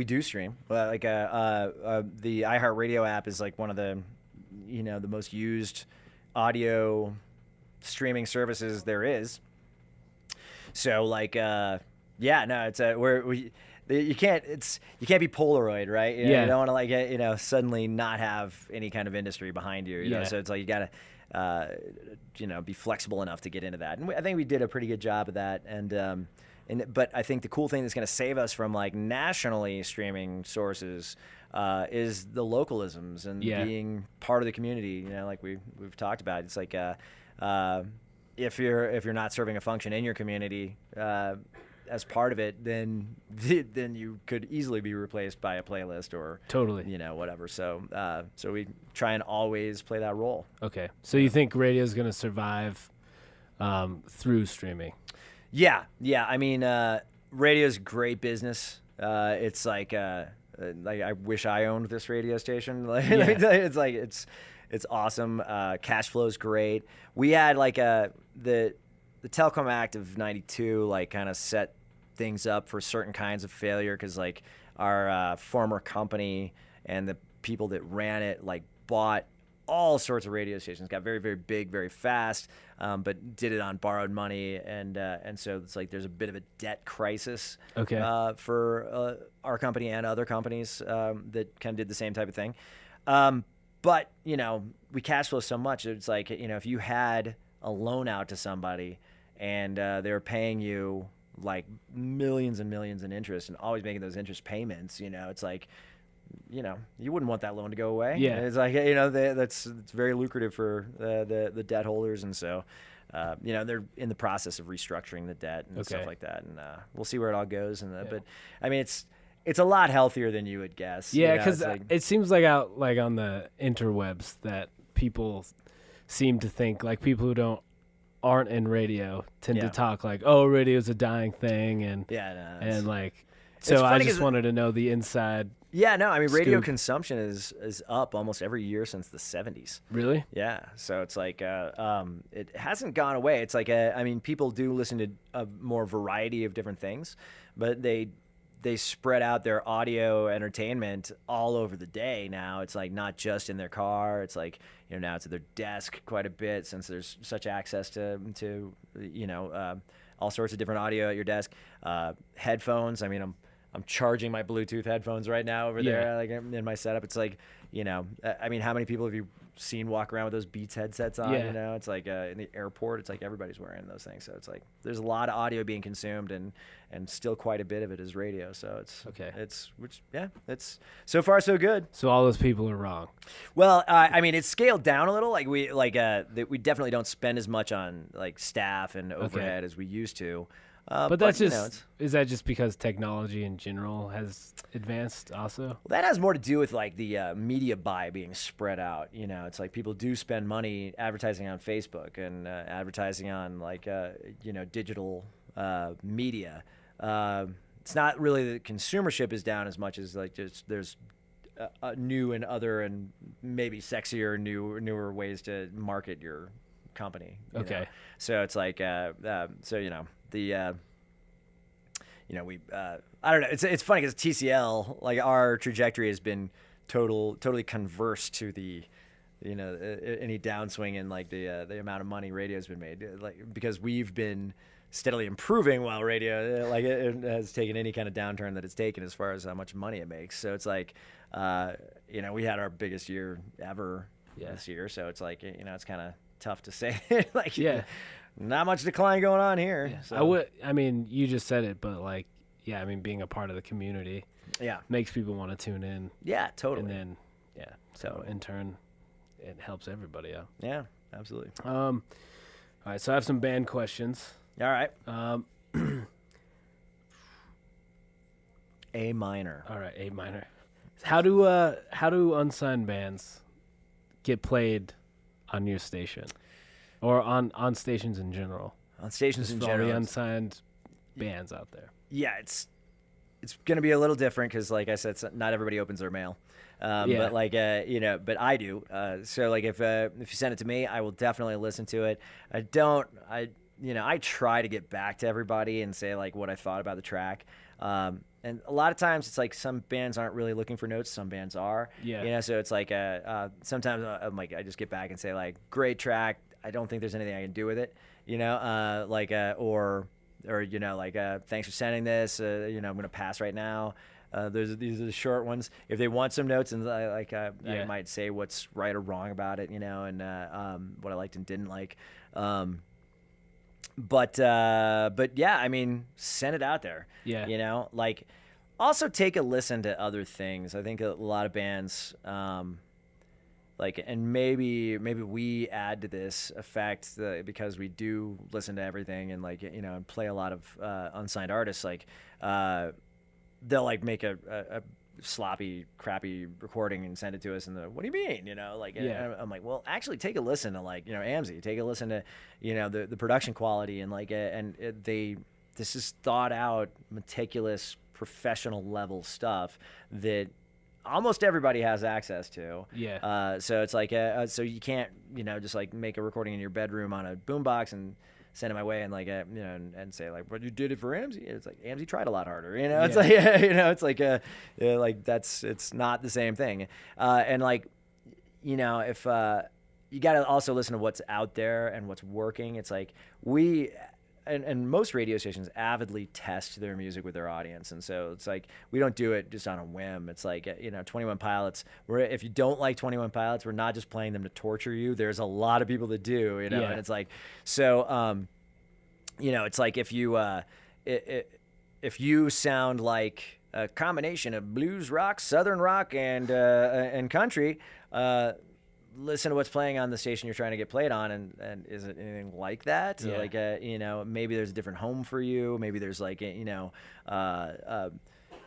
do stream. Like the iHeartRadio app is like one of the, you know, the most used audio streaming services there is. So like, it's you can't be Polaroid, right? You don't want to like, you know, suddenly not have any kind of industry behind you. You know? So it's like you gotta, you know, be flexible enough to get into that. And I think we did a pretty good job of that. But I think the cool thing that's going to save us from like nationally streaming sources is the localisms and being part of the community. You know, like we've talked about. It's like if you're not serving a function in your community as part of it, then you could easily be replaced by a playlist or you know, whatever. So we try and always play that role. Okay, so you think radio is going to survive through streaming? Yeah. I mean, radio's great business. It's like I wish I owned this radio station. It's like it's awesome. Cash flow's great. We had like the Telecom Act of '92 like kind of set things up for certain kinds of failure, because like our former company and the people that ran it like bought all sorts of radio stations. Got very, very big, very fast, but did it on borrowed money, and so it's like there's a bit of a debt crisis for our company and other companies that kind of did the same type of thing. But we cash flow so much. It's like if you had a loan out to somebody and they're paying you like millions and millions in interest and always making those interest payments, it's like, you wouldn't want that loan to go away. Yeah. It's like, it's very lucrative for the debt holders. And so, they're in the process of restructuring the debt and stuff like that. And we'll see where it all goes. But I mean, it's a lot healthier than you would guess. Yeah. Cause it seems like out like on the interwebs that people seem to think like people who aren't in radio tend to talk like, oh, radio's a dying thing. And so I just wanted to know the inside. Yeah, no, I mean, radio scoop. consumption is up almost every year since the 70s. Really? Yeah, so it's like it hasn't gone away. It's like, people do listen to a more variety of different things, but they spread out their audio entertainment all over the day now. It's like not just in their car. It's like, now it's at their desk quite a bit since there's such access to all sorts of different audio at your desk. Headphones, I mean, I'm charging my Bluetooth headphones right now over there, like in my setup. It's like, I mean, how many people have you seen walk around with those Beats headsets on? Yeah. It's like in the airport, it's like everybody's wearing those things. So it's like there's a lot of audio being consumed, and still quite a bit of it is radio. So it's so far so good. So all those people are wrong. Well, I mean, it's scaled down a little. Like we definitely don't spend as much on like staff and overhead as we used to. But that's just is that just because technology in general has advanced also? Well, that has more to do with like the media buy being spread out. It's like people do spend money advertising on Facebook and advertising on like digital media. It's not really that consumership is down as much as like just there's new and other and maybe sexier newer ways to market your company. So it's like I don't know. It's funny because TCL, like our trajectory has been totally converse to the, any downswing in like the amount of money radio has been made, like because we've been steadily improving while radio like it has taken any kind of downturn that it's taken as far as how much money it makes. So it's like, we had our biggest year ever this year. So it's like, it's kind of tough to say like, not much decline going on here. Yeah. So. I mean, you just said it, but like, being a part of the community, makes people want to tune in. Yeah, totally. And then, so in turn, it helps everybody out. Yeah, absolutely. All right, so I have some band questions. All right. A minor. All right, A minor. How do unsigned bands get played on your station? Or on stations in general. On stations in for general. all the unsigned bands out there. Yeah, it's going to be a little different because, like I said, not everybody opens their mail. But like but I do. So like if you send it to me, I will definitely listen to it. I try to get back to everybody and say like what I thought about the track. And a lot of times it's like some bands aren't really looking for notes. Some bands are. Yeah. So it's like sometimes I'm like I just get back and say like great track. I don't think there's anything I can do with it, or thanks for sending this, I'm going to pass right now. These are the short ones. If they want some notes, and I might say what's right or wrong about it, and what I liked and didn't like. But yeah, I mean, send it out there. Yeah. Also take a listen to other things. I think a lot of bands, and maybe we add to this effect because we do listen to everything and and play a lot of unsigned artists. They'll make a sloppy, crappy recording and send it to us, and what do you mean? I'm like, well, actually, take a listen to AMZY. Take a listen to the production quality and this is thought out, meticulous, professional level stuff that almost everybody has access to. Yeah. So it's so you can't, just make a recording in your bedroom on a boombox and send it my way and and say but you did it for AMZY. It's like AMZY tried a lot harder. It's it's not the same thing. if you got to also listen to what's out there and what's working. It's like and most radio stations avidly test their music with their audience. And so it's like, we don't do it just on a whim. It's like, 21 Pilots, if you don't like 21 Pilots, we're not just playing them to torture you. There's a lot of people that do, and it's like, so, it's like if you sound like a combination of blues rock, southern rock, and country, listen to what's playing on the station you're trying to get played on, and is it anything like that? Yeah. Like, maybe there's a different home for you. Maybe there's like, maybe you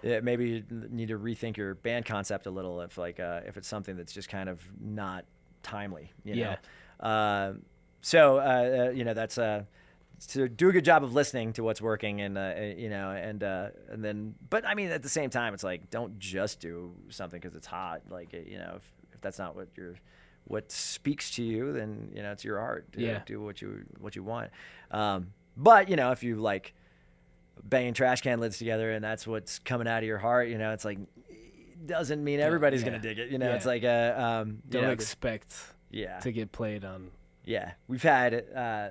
need to rethink your band concept a little if it's something that's just kind of not timely, know? That's to do a good job of listening to what's working, and then, but I mean, at the same time, it's like, don't just do something because it's hot. Like, if that's not what speaks to you, then it's your art. Do what you want. But if you like banging trash can lids together and that's what's coming out of your heart, it's like, doesn't mean everybody's gonna dig it. It's like don't expect to get played on. Yeah, we've had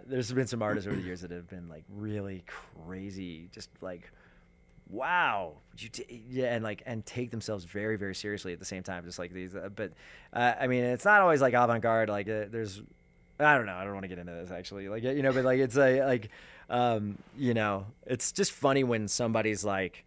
there's been some artists over the years that have been like really crazy, just like, wow, and take themselves very, very seriously at the same time, just like these. But I mean, it's not always like avant-garde. Like there's, I don't know, I don't want to get into this actually. Like but like it's it's just funny when somebody's like,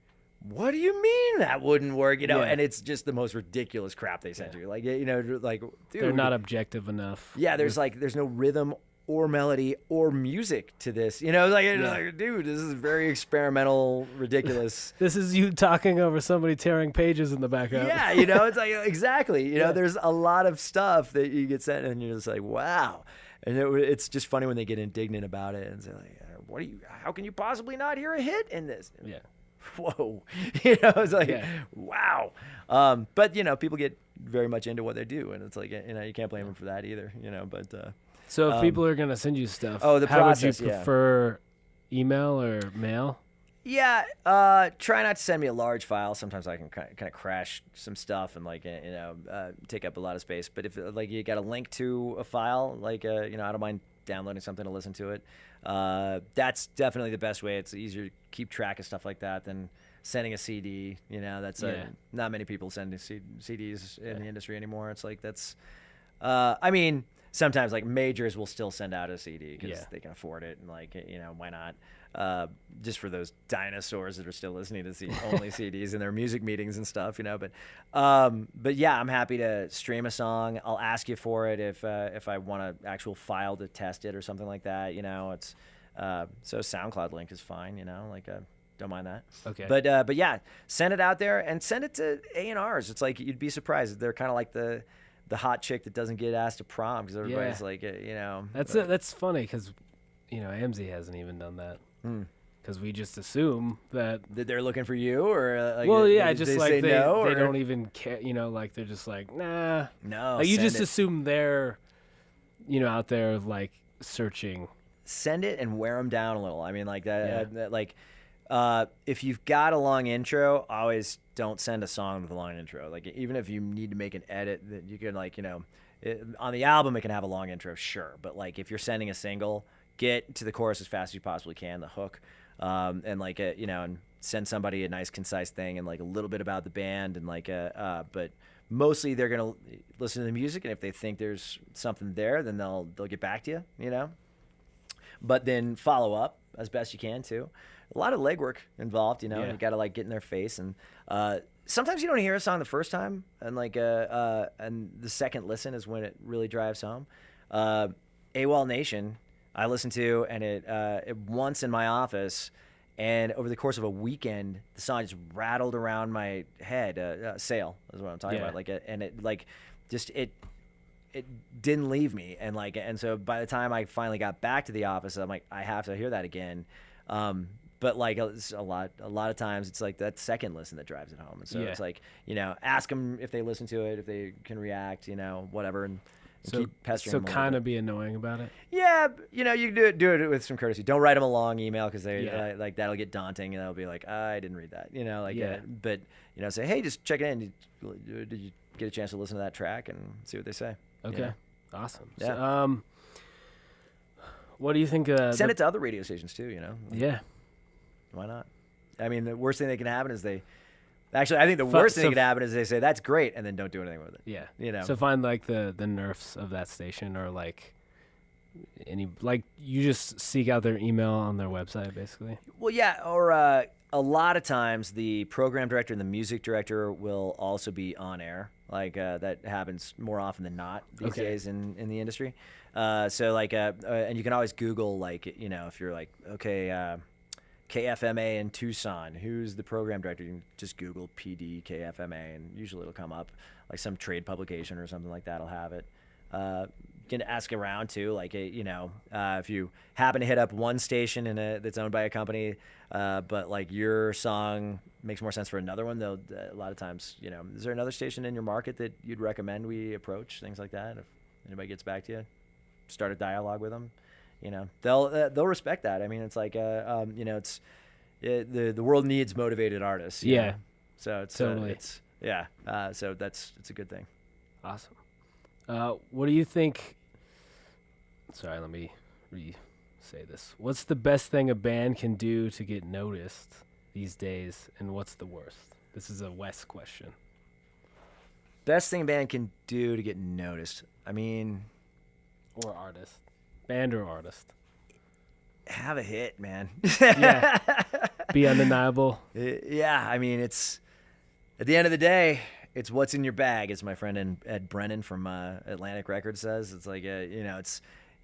what do you mean that wouldn't work? And it's just the most ridiculous crap they send you. Like like, dude, they're not objective enough. Yeah, there's no rhythm or melody or music to this, like, dude, this is very experimental, ridiculous. This is you talking over somebody tearing pages in the background. Yeah, it's like, exactly, there's a lot of stuff that you get sent and you're just like, wow. And it's just funny when they get indignant about it and say like, how can you possibly not hear a hit in this? Yeah. Whoa. It's like, wow. But people get very much into what they do, and it's like, you can't blame them for that either, but so if people are going to send you stuff, the how process, would you prefer email or mail? Yeah, try not to send me a large file. Sometimes I can kind of crash some stuff and take up a lot of space. But if like you got a link to a file, like I don't mind downloading something to listen to it. That's definitely the best way. It's easier to keep track of stuff like that than sending a CD. That's not many people send CDs in the industry anymore. It's like that's, I mean. Sometimes like majors will still send out a CD because they can afford it, and like, why not? Just for those dinosaurs that are still listening to only CDs in their music meetings and stuff, But yeah, I'm happy to stream a song. I'll ask you for it if I want an actual file to test it or something like that. It's so SoundCloud link is fine. Don't mind that. Okay. But yeah, send it out there and send it to A&Rs. It's like, you'd be surprised. They're kind of like the hot chick that doesn't get asked to prom because everybody's like, That's funny because, AMZY hasn't even done that. Because we just assume that they're looking for you, or just like they don't even care. Like they're just like, nah, no. Like you just assume they're, out there like searching. Send it and wear them down a little. I mean, like that. If you've got a long intro, always don't send a song with a long intro. Like, even if you need to make an edit, that you can on the album it can have a long intro, sure. But like if you're sending a single, get to the chorus as fast as you possibly can, the hook, and and send somebody a nice concise thing and like a little bit about the band and but mostly they're gonna listen to the music, and if they think there's something there, then they'll get back to you, But then follow up as best you can too. A lot of legwork involved, You got to like get in their face, and sometimes you don't hear a song the first time, and and the second listen is when it really drives home. AWOL Nation, I listened to, and it once in my office, and over the course of a weekend, the song just rattled around my head. Sail is what I'm talking about. And it didn't leave me, and so by the time I finally got back to the office, I'm like, I have to hear that again. But it's a lot of times it's like that second listen that drives it home. And so it's like, ask them if they listen to it, if they can react, whatever, and keep pestering them. So kind of be annoying about it. Yeah, you can do it with some courtesy. Don't write them a long email because they that'll get daunting, and they'll be like, I didn't read that, But say, hey, just check it in. Did you get a chance to listen to that track and see what they say. Okay. Awesome. Yeah. So, what do you think? Send it to other radio stations too. Yeah. Why not? I mean, the worst thing that can happen is I think the worst thing that can happen is they say that's great and then don't do anything with it. Yeah. So find like the nerfs of that station, or like you just seek out their email on their website, basically. Well, yeah. Or a lot of times the program director and the music director will also be on air. Like that happens more often than not these days in the industry. So like, and you can always Google, like, if you're like, okay, KFMA in Tucson, who's the program director? You can just Google PD KFMA, and usually it'll come up, like some trade publication or something like that will have it. You can ask around too, like, if you happen to hit up one station that's owned by a company, but like your song makes more sense for another one, they'll a lot of times, is there another station in your market that you'd recommend we approach? Things like that. If anybody gets back to you, start a dialogue with them. They'll respect that. I mean, it's like it's the world needs motivated artists. Yeah. So it's totally. So it's a good thing. Awesome. What do you think? Sorry, let me re-say this. What's the best thing a band can do to get noticed these days, and what's the worst? This is a Wes question. Best thing a band can do to get noticed. I mean, or artist, band or artist. Have a hit, man. Yeah. Be undeniable. Yeah, I mean, it's at the end of the day, it's what's in your bag, as my friend Ed Brennan from Atlantic Records says. It's like,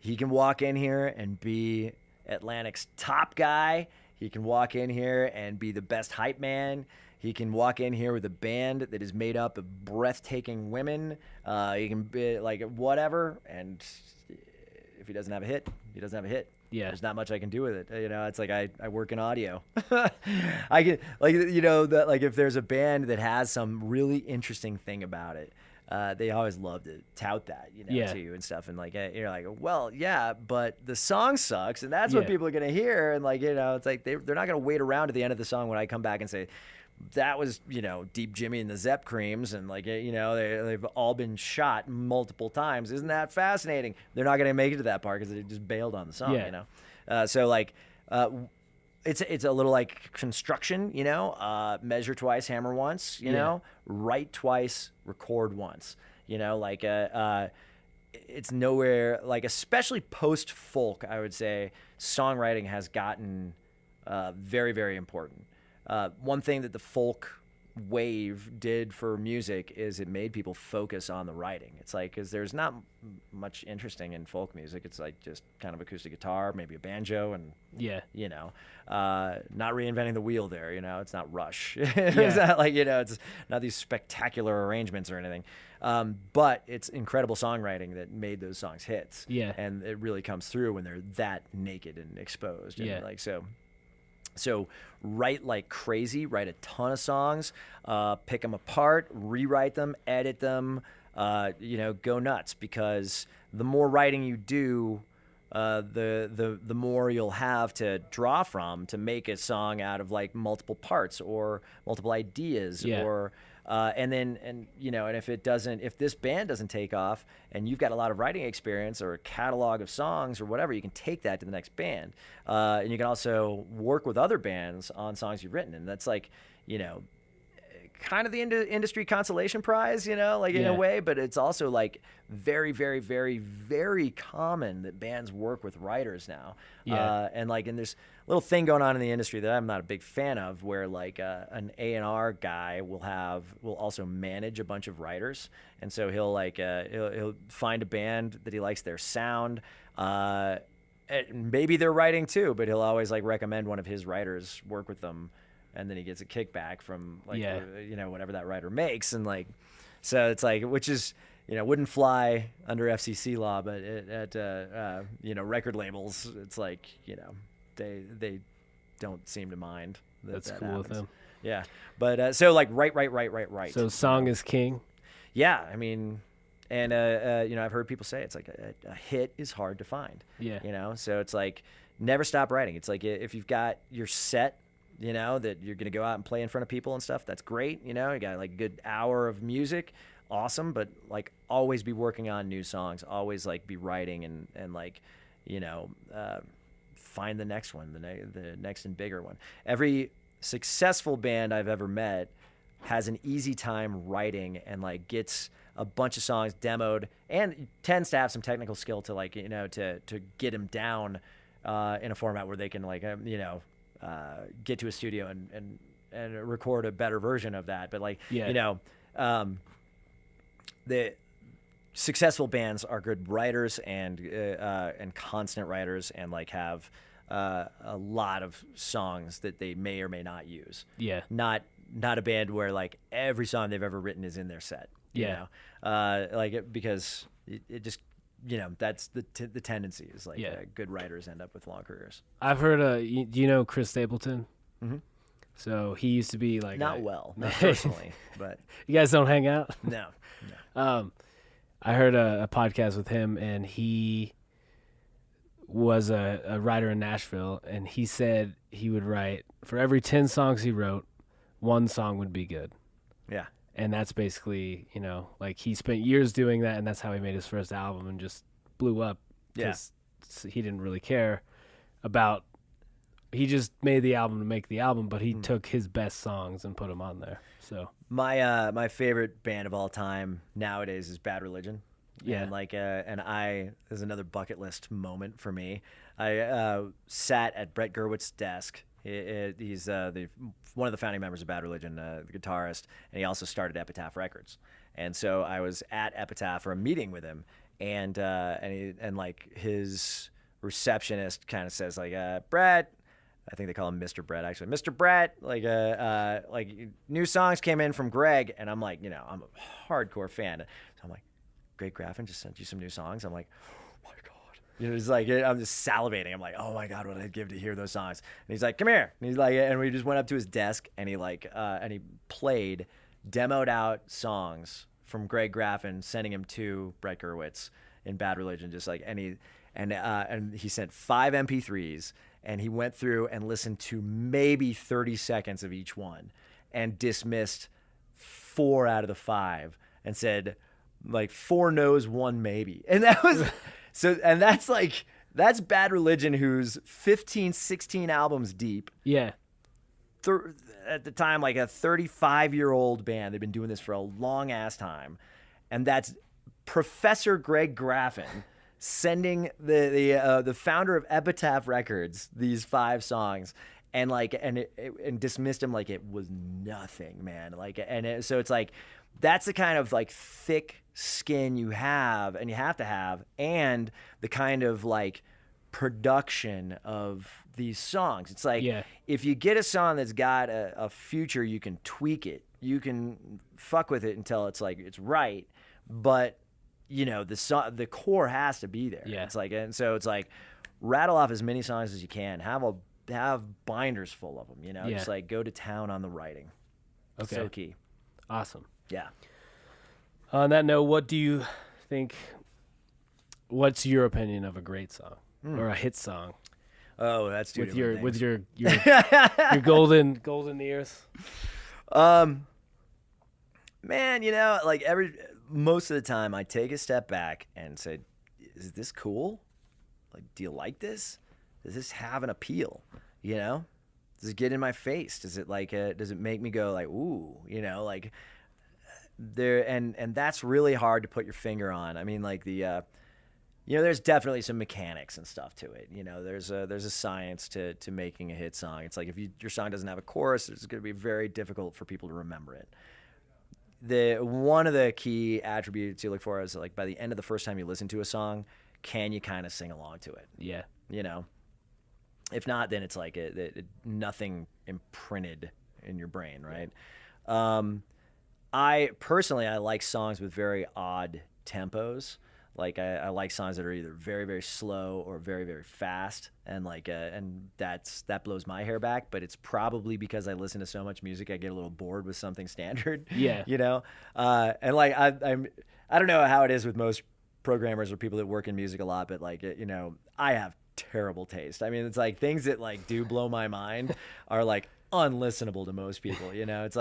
he can walk in here and be Atlantic's top guy. He can walk in here and be the best hype man. He can walk in here with a band that is made up of breathtaking women. He can be like whatever, and if he doesn't have a hit, he doesn't have a hit. Yeah. There's not much I can do with it. It's like I work in audio. I can if there's a band that has some really interesting thing about it, they always love to tout that, to you and stuff. And like you're like, well, yeah, but the song sucks, and that's what people are gonna hear. And like it's like they're not gonna wait around at the end of the song when I come back and say, that was, Deep Jimmy and the Zepp Creams, and like, they've all been shot multiple times. Isn't that fascinating? They're not going to make it to that part because they just bailed on the song, So like, it's a little like construction, measure twice, hammer once, write twice, record once, it's nowhere, like, especially post folk, I would say songwriting has gotten very, very important. One thing that the folk wave did for music is it made people focus on the writing. It's like, because there's not much interesting in folk music. It's like just kind of acoustic guitar, maybe a banjo, and not reinventing the wheel there. It's not Rush. It's not like it's not these spectacular arrangements or anything. But it's incredible songwriting that made those songs hits. Yeah, and it really comes through when they're that naked and exposed. And like so. So write like crazy, write a ton of songs, pick them apart, rewrite them, edit them, go nuts, because the more writing you do, the more you'll have to draw from to make a song out of like multiple parts or multiple ideas or and if this band doesn't take off and you've got a lot of writing experience or a catalog of songs or whatever, you can take that to the next band. And you can also work with other bands on songs you've written. And that's like, kind of the industry consolation prize, in a way, but it's also like very, very, very, very common that bands work with writers now. And there's a little thing going on in the industry that I'm not a big fan of, where like an A&R guy will also manage a bunch of writers. And so he'll find a band that he likes their sound. And maybe they're writing too, but he'll always like recommend one of his writers work with them. And then he gets a kickback from whatever that writer makes, and like, so it's like, which is wouldn't fly under FCC law, but at record labels, it's like they don't seem to mind. That's that cool happens. with them. Yeah, but so like write. So song is king. Yeah, I mean, and I've heard people say it's like a hit is hard to find. Yeah, so it's like never stop writing. It's like if you've got your set. That you're going to go out and play in front of people and stuff. That's great. You got like a good hour of music. awesome, but like always be working on new songs, always like be writing and like, you know, find the next one, the next and bigger one. Every successful band I've ever met has an easy time writing and like gets a bunch of songs demoed and tends to have some technical skill to like, you know, to get them down in a format where they can like, you know, get to a studio and record a better version of that. But like, you know, the successful bands are good writers and constant writers and like have a lot of songs that they may or may not use. Yeah. Not a band where like every song they've ever written is in their set. You know? Because it just, you know, that's the tendency is like good writers end up with long careers. I've heard do you know Chris Stapleton? Mm-hmm. So he used to be like not personally, but you guys don't hang out? No. I heard a podcast with him, and he was a writer in Nashville, and he said he would write for every 10 songs he wrote, one song would be good. Yeah. And that's basically, you know, like he spent years doing that, and that's how he made his first album and just blew up. Because he didn't really care about. He just made the album to make the album, but he took his best songs and put them on there. So my favorite band of all time nowadays is Bad Religion. Yeah, and like there's another bucket list moment for me. I sat at Brett Gerwitz's desk. He's one of the founding members of Bad Religion, the guitarist, and he also started Epitaph Records. And so I was at Epitaph for a meeting with him, and like his receptionist kind of says like, Brett. I think they call him Mr. Brett, actually. Mr. Brett, like new songs came in from Greg, and I'm like, you know, I'm a hardcore fan. So I'm like, Greg Graffin just sent you some new songs. I'm like, oh my God. You know, it's like, I'm just salivating. I'm like, oh my God, what I'd give to hear those songs. And he's like, come here. And he's like, and we just went up to his desk, and he played demoed out songs from Greg Graffin, sending him to Brett Gerwitz in Bad Religion, just like, and he sent 5 MP3s. And he went through and listened to maybe 30 seconds of each one and dismissed 4 out of the 5 and said like 4 no's, 1 maybe. And that was and that's Bad Religion, who's 15, 16 albums deep. Yeah. At the time, like a 35-year-old band. They've been doing this for a long ass time. And that's Professor Greg Graffin sending the founder of Epitaph Records these 5 songs and dismissed him like it was nothing, man. So it's like that's the kind of like thick skin you have and you have to have, and the kind of like production of these songs. It's like if you get a song that's got a future, you can tweak it, you can fuck with it until it's like it's right, but you know, the core has to be there. Yeah. It's like, and so it's like, rattle off as many songs as you can. Have binders full of them. You know, just like go to town on the writing. Okay. So key. Awesome. Yeah. On that note, what do you think? What's your opinion of a great song or a hit song? Oh, that's two different with things. your golden ears. Man, you know, like most of the time I take a step back and say, is this cool? Like, do you like this? Does this have an appeal? You know, does it get in my face? Does it does it make me go like, ooh, you know, like there, and that's really hard to put your finger on. I mean, like you know, there's definitely some mechanics and stuff to it. You know, there's a science to making a hit song. It's like if your song doesn't have a chorus, it's going to be very difficult for people to remember it. One of the key attributes you look for is like by the end of the first time you listen to a song, can you kind of sing along to it? Yeah. You know, if not, then it's like nothing imprinted in your brain, right? I like songs with very odd tempos. Like I like songs that are either very, very slow or very, very fast, and that blows my hair back. But it's probably because I listen to so much music, I get a little bored with something standard. Yeah, you know. And like I don't know how it is with most programmers or people that work in music a lot, but like you know, I have terrible taste. I mean, it's like things that like do blow my mind are like unlistenable to most people. It's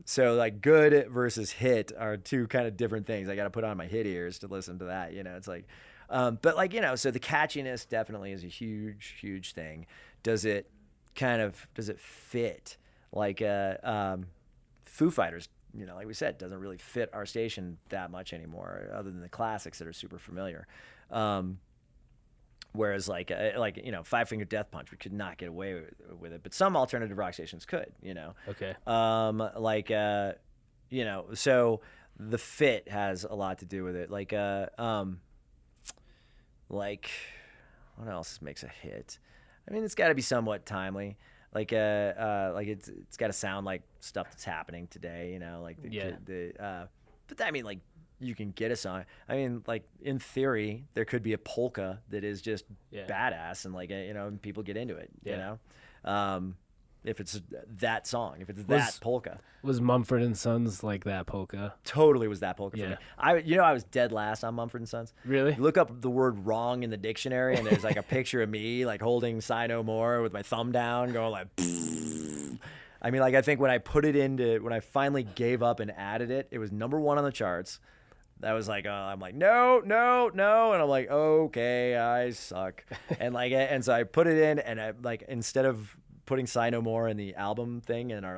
so like good versus hit are two kind of different things. I got to put on my hit ears to listen to that. It's like, but like, so the catchiness definitely is a huge, huge thing. Does it fit? Like, Foo Fighters, like we said, doesn't really fit our station that much anymore, other than the classics that are super familiar. Whereas like Five Finger Death Punch, we could not get away with it, but some alternative rock stations could. Okay. So the fit has a lot to do with it. Like what else makes a hit? I mean, it's got to be somewhat timely. Like it's got to sound like stuff that's happening today. But I mean, like, you can get a song. I mean, like, in theory, there could be a polka that is just badass, and like, and people get into it. If it's that song, if it's that polka. Was Mumford & Sons like that polka? Totally was that polka for me. I was dead last on Mumford & Sons. Really? You look up the word wrong in the dictionary, and there's like a picture of me like holding Sigh No More with my thumb down, going like. I mean, like, I think when I finally gave up and added it, it was number 1 on the charts. That was like, I'm like, no, and I'm like, okay, I suck, and so I put it in, and I like, instead of putting Sigh No More in the album thing in our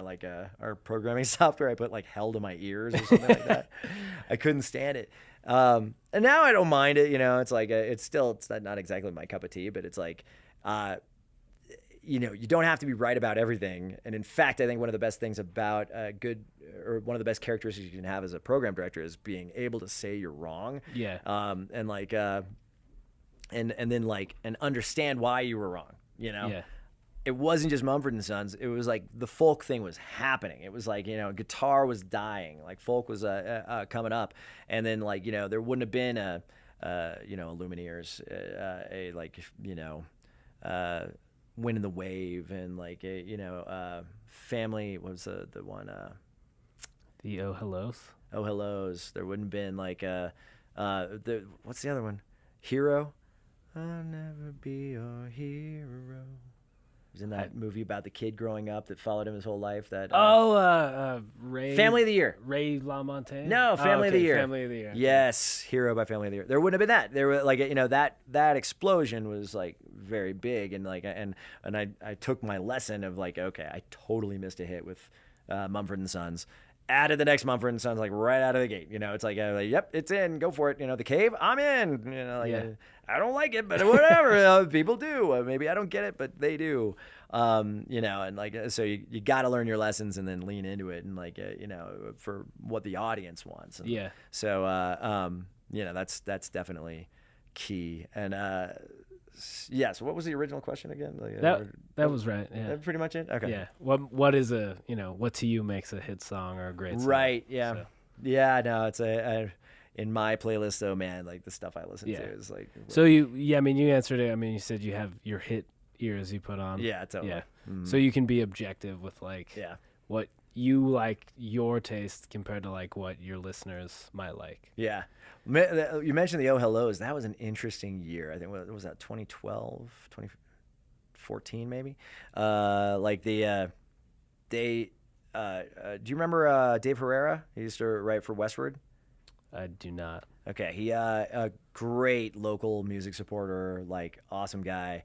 our programming software, I put like Hell to My Ears or something like that. I couldn't stand it, and now I don't mind it. It's like it's not exactly my cup of tea, but it's like. You don't have to be right about everything. And in fact, I think one of the best things about one of the best characteristics you can have as a program director is being able to say you're wrong. Yeah. And understand why you were wrong. Yeah. It wasn't just Mumford & Sons. It was like the folk thing was happening. It was like, guitar was dying. Like folk was coming up. And then like, there wouldn't have been a Lumineers, Wind in the Wave, and like Family. What was the one? The Oh Hellos. Oh Hellos. There wouldn't have been like what's the other one? Hero. I'll never be your hero. He was in that movie about the kid growing up that followed him his whole life. That Ray. Family of the Year. Ray LaMontagne. No, Family of the Year. Family of the Year. Yes, Hero by Family of the Year. There wouldn't have been that. There were like that explosion was like very big, and like and I took my lesson of like, okay, I totally missed a hit with Mumford & Sons. Added the next Mumford & Sons like right out of the gate. It's like, yep, it's in, go for it. The Cave, I'm in. I don't like it, but whatever. People do. Maybe I don't get it, but they do. And like, so you got to learn your lessons and then lean into it, and like, for what the audience wants. And so, that's definitely key. And so what was the original question again? Like, that was right. Yeah. Pretty much it. Okay. Yeah. What is what to you makes a hit song or a great song? Right. Yeah. So. Yeah. No, it's in my playlist though, man. Like the stuff I listen to is like. So you answered it. I mean, you said you have your hit ears you put on. Yeah. Totally. Yeah. Mm-hmm. So you can be objective with like. Yeah. What you like, your taste compared to like what your listeners might like. Yeah. You mentioned the Oh Hellos. That was an interesting year. I think, what was that, 2012, 2014 maybe? Do you remember Dave Herrera? He used to write for Westward. I do not. Okay. He, a great local music supporter, like awesome guy,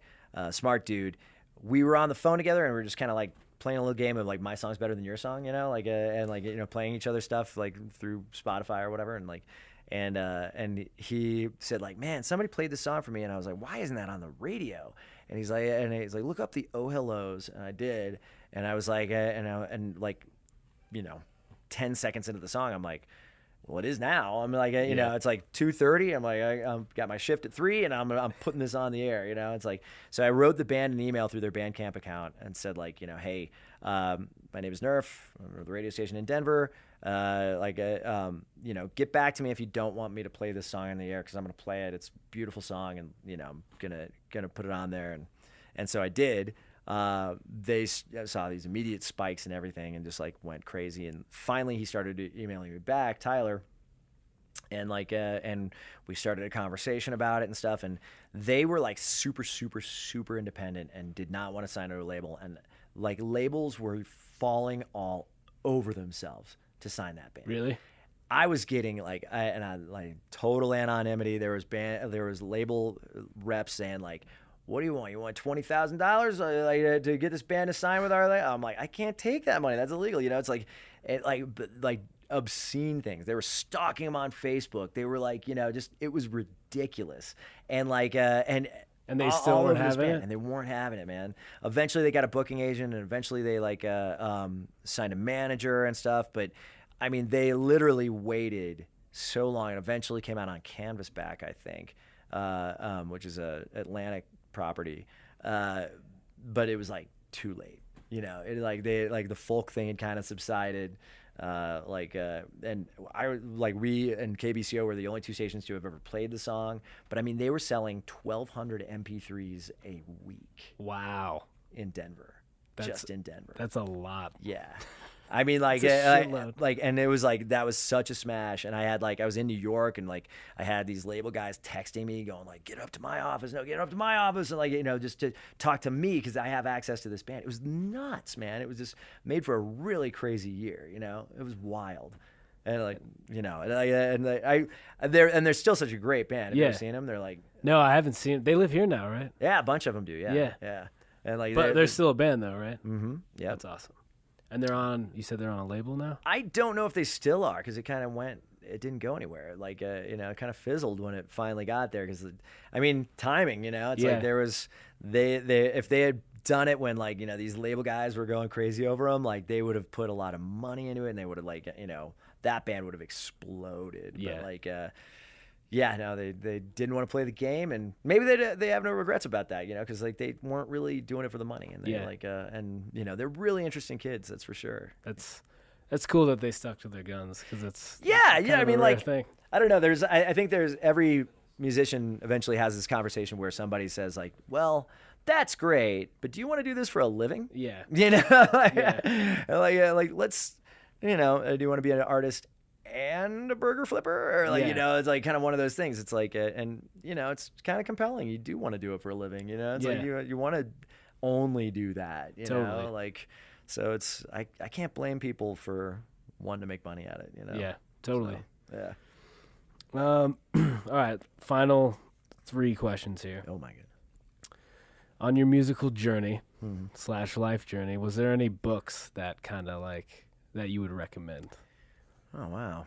smart dude. We were on the phone together and we were just kind of like playing a little game of like my song's better than your song, playing each other's stuff like through Spotify or whatever, and he said like, man, somebody played this song for me, and I was like, why isn't that on the radio? And he's like, look up the Oh Hellos, and I did, and I was like, 10 seconds into the song, I'm like, well, it is now. I'm like, it's like 2:30. I'm like, I'm got my shift at 3, and I'm putting this on the air. It's like, so I wrote the band an email through their Bandcamp account and said like, hey, my name is Nerf. I'm the radio station in Denver. Get back to me if you don't want me to play this song on the air, because I'm gonna play it. It's a beautiful song, and I'm gonna put it on there, and so I did. They saw these immediate spikes and everything, and just like went crazy. And finally, he started emailing me back, Tyler, And and we started a conversation about it and stuff, and they were like super, super, super independent and did not want to sign to a label, and like labels were falling all over themselves to sign that band. Really? I was getting like total anonymity. There was label reps saying like, "What do you want? You want $20,000 to get this band to sign with our?" I'm like, I can't take that money. That's illegal. It's like obscene things. They were stalking him on Facebook. They were like, just it was ridiculous. And and they still weren't having it. And they weren't having it, man. Eventually, they got a booking agent, and eventually they signed a manager and stuff. But I mean, they literally waited so long, and eventually came out on Canvasback, I think, which is a Atlantic property. But it was like too late. The folk thing had kind of subsided. And we and KBCO were the only two stations to have ever played the song. But I mean, they were selling 1,200 MP3s a week. Wow. In Denver. Just in Denver. That's a lot. Yeah. I mean, and it was like, that was such a smash. And I was in New York, and like, I had these label guys texting me going like, get up to my office. No, get up to my office. And just to talk to me, because I have access to this band. It was nuts, man. It was just made for a really crazy year. It was wild. And they're still such a great band. Have you ever seen them? They're like, no, I haven't seen them. They live here now, right? Yeah, a bunch of them do. Yeah. And but they're still a band though, right? Mm-hmm. Yeah. That's awesome. And you said they're on a label now? I don't know if they still are, because it didn't go anywhere. It kind of fizzled when it finally got there. Because, timing, it's like if they had done it when these label guys were going crazy over them, they would have put a lot of money into it, and they would have that band would have exploded. Yeah. But they didn't want to play the game, and maybe they have no regrets about that, because they weren't really doing it for the money, and they're really interesting kids, that's for sure. That's cool that they stuck to their guns, because it's thing. I don't know. I think every musician eventually has this conversation where somebody says like, well, that's great, but do you want to do this for a living? Yeah. Let's, do you want to be an artist and a burger flipper, or it's like kind of one of those things. It's like, it's kind of compelling. You do want to do it for a living, it's like you want to only do that, totally. So it's, I can't blame people for wanting to make money at it, Yeah, totally. So, yeah. All right, final 3 questions here. Oh my God. On your musical journey / life journey, was there any books that kind of that you would recommend? Oh, wow.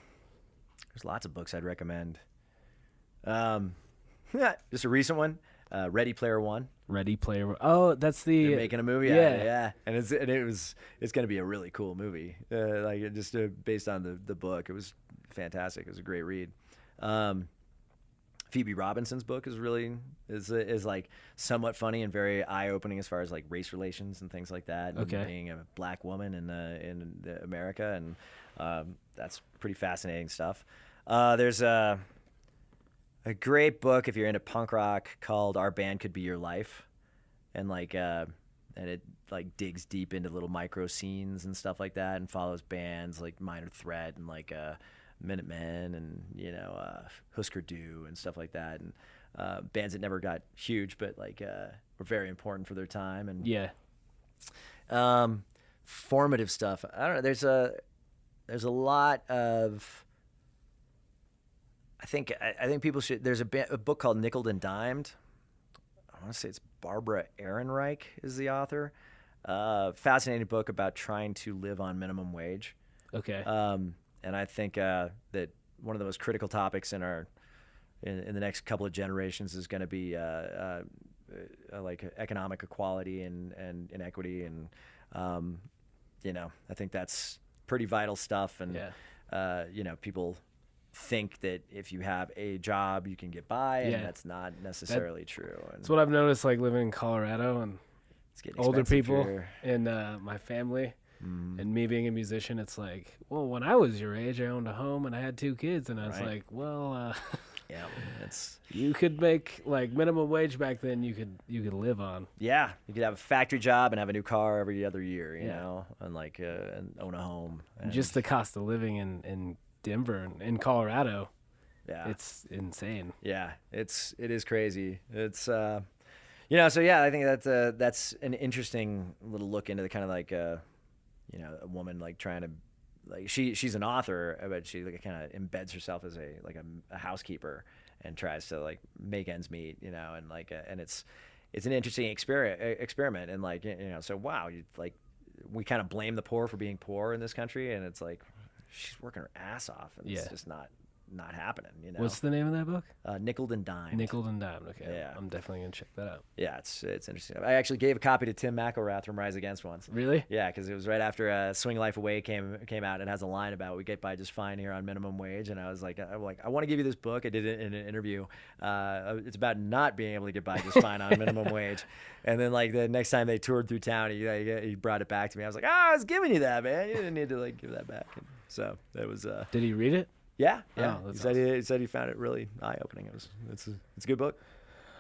There's lots of books I'd recommend. Just a recent one, Ready Player One. Ready Player One. Oh, that's the... They're making a movie out of it, yeah. And it's going to be a really cool movie. Based on the book. It was fantastic. It was a great read. Phoebe Robinson's book is like somewhat funny and very eye-opening as far as like race relations and things like that. Okay. And being a black woman in America, and that's pretty fascinating stuff. There's a great book if you're into punk rock called Our Band Could Be Your Life, and it digs deep into little micro scenes and stuff like that, and follows bands like Minor Threat and Minutemen and Husker Du and stuff like that, and bands that never got huge but were very important for their time. And formative stuff, I don't know, there's a lot of, I think people should, there's a book called Nickeled and Dimed. I want to say it's Barbara Ehrenreich is the author. Fascinating book about trying to live on minimum wage. Okay. And I think that one of the most critical topics in the next couple of generations is going to be economic equality and inequity, and I think that's pretty vital stuff. And people think that if you have a job you can get by, and that's not necessarily true. And that's what I've noticed, living in Colorado, and it's getting older people here. in my family. And me being a musician, it's like, well, when I was your age, I owned a home and I had 2 kids, and I was like, well, you could make minimum wage back then. You could live on. Yeah, you could have a factory job and have a new car every other year, you know, and and own a home. And just the cost of living in Denver and in Colorado. Yeah. It's insane. Yeah, it is crazy. It's you know, so yeah, I think that's an interesting little look into the kind of like you know, a woman like trying to like she's an author, but she like kind of embeds herself as a housekeeper and tries to like make ends meet, you know, and like and it's an interesting experiment and like you know, so wow, you like we kind of blame the poor for being poor in this country, and it's like she's working her ass off, and it's just not happening, you know. What's the name of that book? Nickeled and Dimed. Nickeled and Dimed. Okay. Yeah. I'm definitely going to check that out. Yeah, it's interesting. I actually gave a copy to Tim McElrath from Rise Against once. Really? Yeah, because it was right after Swing Life Away came out. It has a line about we get by just fine here on minimum wage, and I was like, I want to give you this book. I did it in an interview. It's about not being able to get by just fine on minimum wage. And then like the next time they toured through town, he brought it back to me. I was like, I was giving you that, man. You didn't need to like give that back. And so it was. Did he read it? Yeah. Oh, He said he found it really eye opening. It's a good book.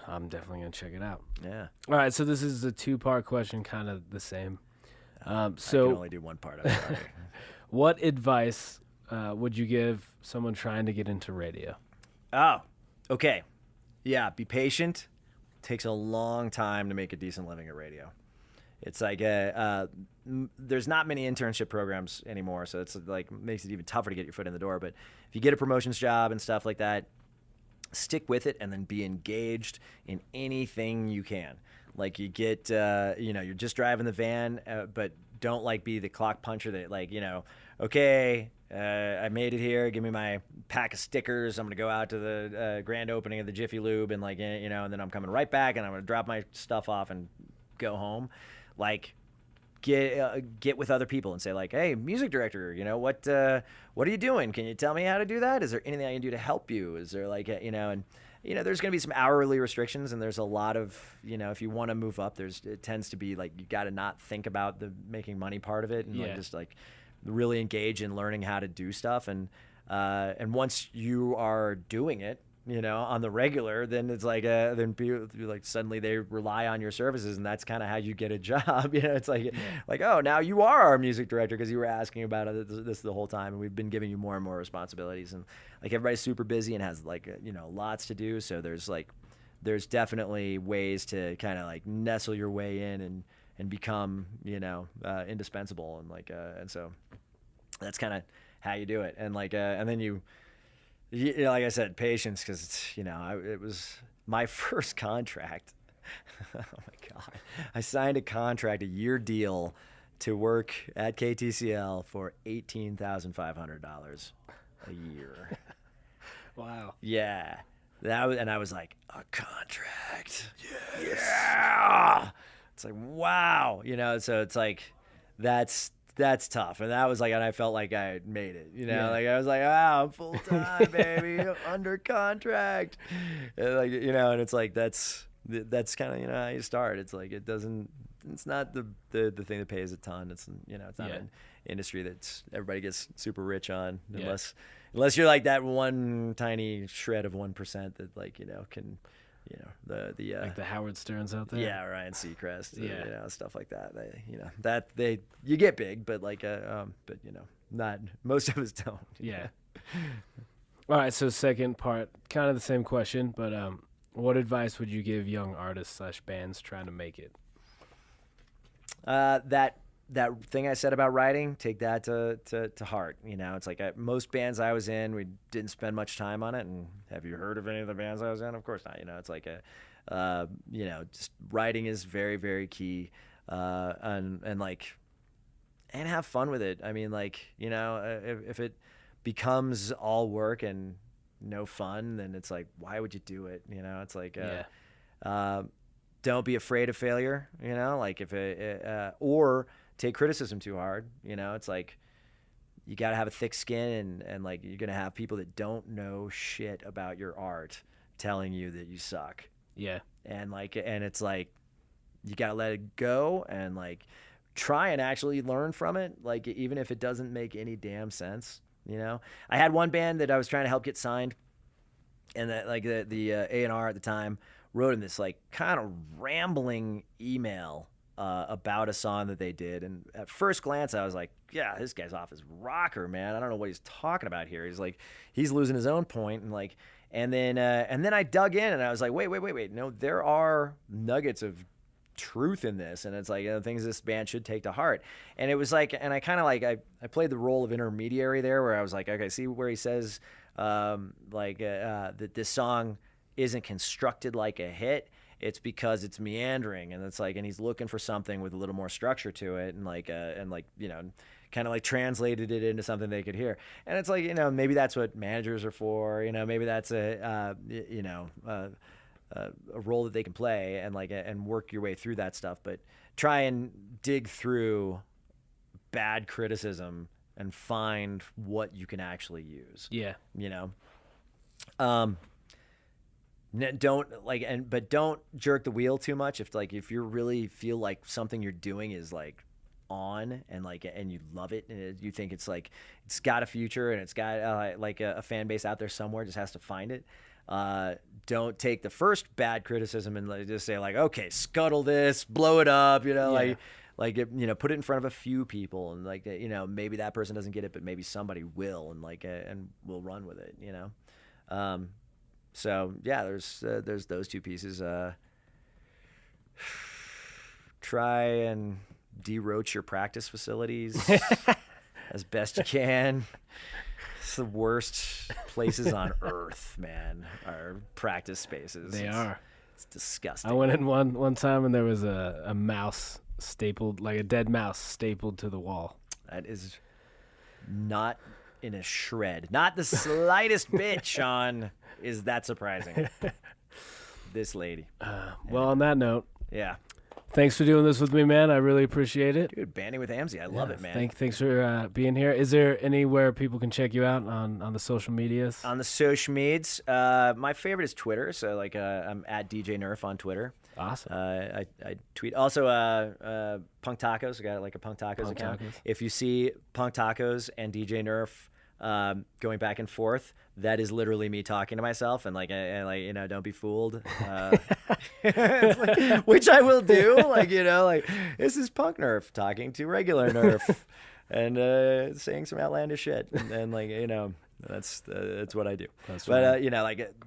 I'm definitely going to check it out. Yeah. All right, so this is a 2-part question, kind of the same. I can only do one part of it. What advice would you give someone trying to get into radio? Oh, okay. Yeah, be patient. Takes a long time to make a decent living at radio. It's like there's not many internship programs anymore, so it's like makes it even tougher to get your foot in the door. But if you get a promotions job and stuff like that, stick with it and then be engaged in anything you can. Like you get, you know, you're just driving the van, but don't like be the clock puncher that like, you know, okay, I made it here. Give me my pack of stickers. I'm going to go out to the grand opening of the Jiffy Lube and like, you know, and then I'm coming right back and I'm going to drop my stuff off and go home. Like get with other people and say like, hey, music director, you know, what are you doing? Can you tell me how to do that? Is there anything I can do to help you? Is there like, you know, and you know, there's going to be some hourly restrictions, and there's a lot of, you know, if you want to move up, it tends to be like you got to not think about the making money part of it, and like just like really engage in learning how to do stuff, and once you are doing it, you know, on the regular, then it's like then people like suddenly they rely on your services, and that's kind of how you get a job. You know, it's like like, oh, now you are our music director because you were asking about this the whole time, and we've been giving you more and more responsibilities, and like everybody's super busy and has like you know lots to do, so there's definitely ways to kind of like nestle your way in and become, you know, indispensable, and like and so that's kind of how you do it, and like and then you know, like I said, patience, because it's, you know, it was my first contract. Oh my God. I signed a contract, a year deal to work at KTCL for $18,500 a year. Wow. Yeah. And I was like, a contract. Yes. Yeah. It's like, wow. You know, so it's like, that's tough. And that was like, and I felt like I made it, you know, like I was like, wow, I'm full time, baby, under contract. And like, you know, and it's like, that's kind of, you know, how you start. It's like, it's not the thing that pays a ton. It's, you know, it's not an industry that everybody gets super rich on unless you're like that one tiny shred of 1% that like, you know, can, you know, the like the Howard Sterns out there. Yeah, Ryan Seacrest. You know, stuff like that. You know, you get big, but like but you know, not most of us don't. Yeah. All right, so second part, kind of the same question, but what advice would you give young artists / bands trying to make it? That thing I said about writing, take that to heart. You know, it's like most bands I was in, we didn't spend much time on it. And have you heard of any of the bands I was in? Of course not. You know, it's like you know, just writing is very, very key, and like, and have fun with it. I mean, like, you know, if it becomes all work and no fun, then it's like, why would you do it? You know, it's like, don't be afraid of failure. You know, like if or take criticism too hard. You know, it's like you got to have a thick skin, and like you're going to have people that don't know shit about your art telling you that you suck. Yeah. And like, and it's like you got to let it go and like try and actually learn from it. Like, even if it doesn't make any damn sense, you know. I had one band that I was trying to help get signed, and that like the A&R at the time wrote in this like kind of rambling email about a song that they did, and at first glance I was like, yeah, this guy's off his rocker, man. I don't know what he's talking about here. He's losing his own point, and then I dug in and I was like, wait, no, there are nuggets of truth in this, and it's like things this band should take to heart. And it was like, and I kind of like I played the role of intermediary there, where I was like, okay, see where he says that this song isn't constructed like a hit. It's because it's meandering, and it's like, and he's looking for something with a little more structure to it, and kind of like translated it into something they could hear. And it's like, maybe that's what managers are for. Maybe that's a role that they can play, and work your way through that stuff. But try and dig through bad criticism and find what you can actually use. Yeah. Don't jerk the wheel too much. If you really feel like something you're doing is like on and you love it, and you think it's like it's got a future and it's got a fan base out there somewhere, just has to find it. Don't take the first bad criticism and just say like, okay, scuttle this, blow it up, put it in front of a few people, and maybe that person doesn't get it, but maybe somebody will, and we'll run with it, So yeah, there's those two pieces. Try and deroach your practice facilities as best you can. It's the worst places on earth, man. Our practice spaces. They are. It's disgusting. I went in one time and there was a mouse stapled, like a dead mouse stapled to the wall. That is not in a shred. Not the slightest bit, Sean, is that surprising. This lady. Well, on that note. Yeah. Thanks for doing this with me, man. I really appreciate it. Dude, banding with AMZY. I love it, man. Thanks for being here. Is there anywhere people can check you out on the social medias? On the social medias, my favorite is Twitter. So I'm at DJ Nerf on Twitter. Awesome. I tweet also Punk Tacos. I got a Punk Tacos account. Tacos. If you see Punk Tacos and DJ Nerf going back and forth, that is literally me talking to myself, and don't be fooled, which I will do. This is Punk Nerf talking to regular Nerf, and saying some outlandish shit, and that's what I do. That's but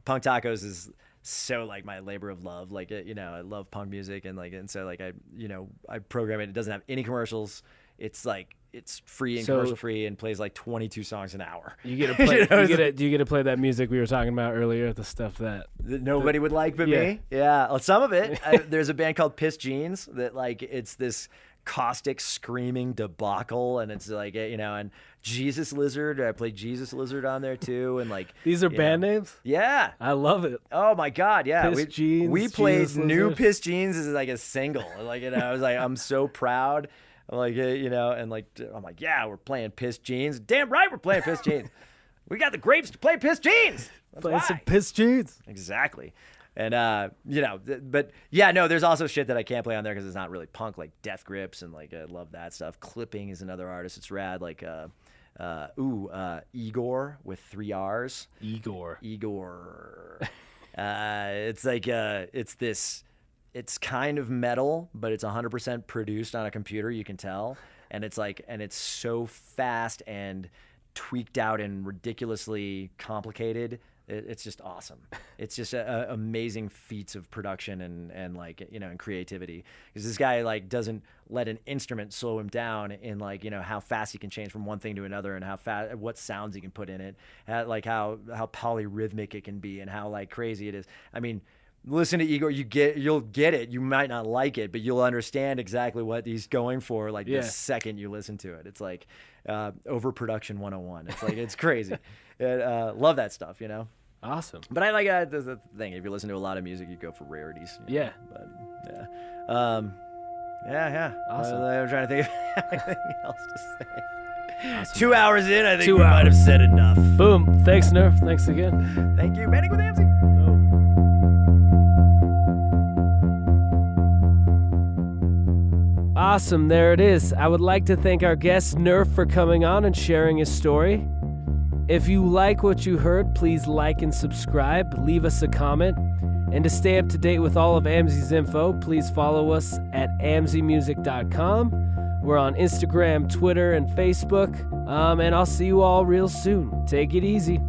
Punk Tacos is so my labor of love. I love punk music, and so I program it. It doesn't have any commercials. It's free and commercial free, and plays 22 songs an hour. You get to play. Do you get to play that music we were talking about earlier? The stuff that nobody would like but me. Yeah, well, some of it. There's a band called Piss Jeans that it's this caustic screaming debacle, and it's and Jesus Lizard. I played Jesus Lizard on there too, and these are band names. Yeah, I love it. Oh my god, yeah. Piss Jeans. We played Jesus New Lizard. Piss Jeans as a single. I was I'm so proud. I'm I'm yeah, we're playing Piss Jeans. Damn right, we're playing Piss Jeans. We got the grapes to play Piss Jeans. Playing some Piss Jeans. Exactly. And but yeah, no, there's also shit that I can't play on there because it's not really punk, like Death Grips, and I love that stuff. Clipping is another artist. It's rad. Igor with 3 R's. Igor. It's kind of metal, but it's 100% produced on a computer. You can tell, and it's so fast and tweaked out and ridiculously complicated. It's just awesome. It's just amazing feats of production and creativity. Because this guy doesn't let an instrument slow him down in how fast he can change from one thing to another, and what sounds he can put in it, how polyrhythmic it can be, and how crazy it is. I mean, listen to Igor, you'll get it. You might not like it, but you'll understand exactly what he's going for the second you listen to it. It's overproduction 101. It's crazy. Love that stuff, Awesome. But I the thing. If you listen to a lot of music, you go for rarities. Yeah. But yeah. Awesome. I'm trying to think of anything else to say. Awesome. 2 hours in, I think we might have said enough. Boom. Thanks, Nerf. Thanks again. Thank you. Banding with AMZY. Awesome, there it is. I would like to thank our guest Nerf for coming on and sharing his story. If you like what you heard, please like and subscribe, leave us a comment, And to stay up to date with all of AMZY's info, please follow us at amzymusic.com. We're on Instagram, Twitter, and Facebook. And I'll see you all real soon. Take it easy.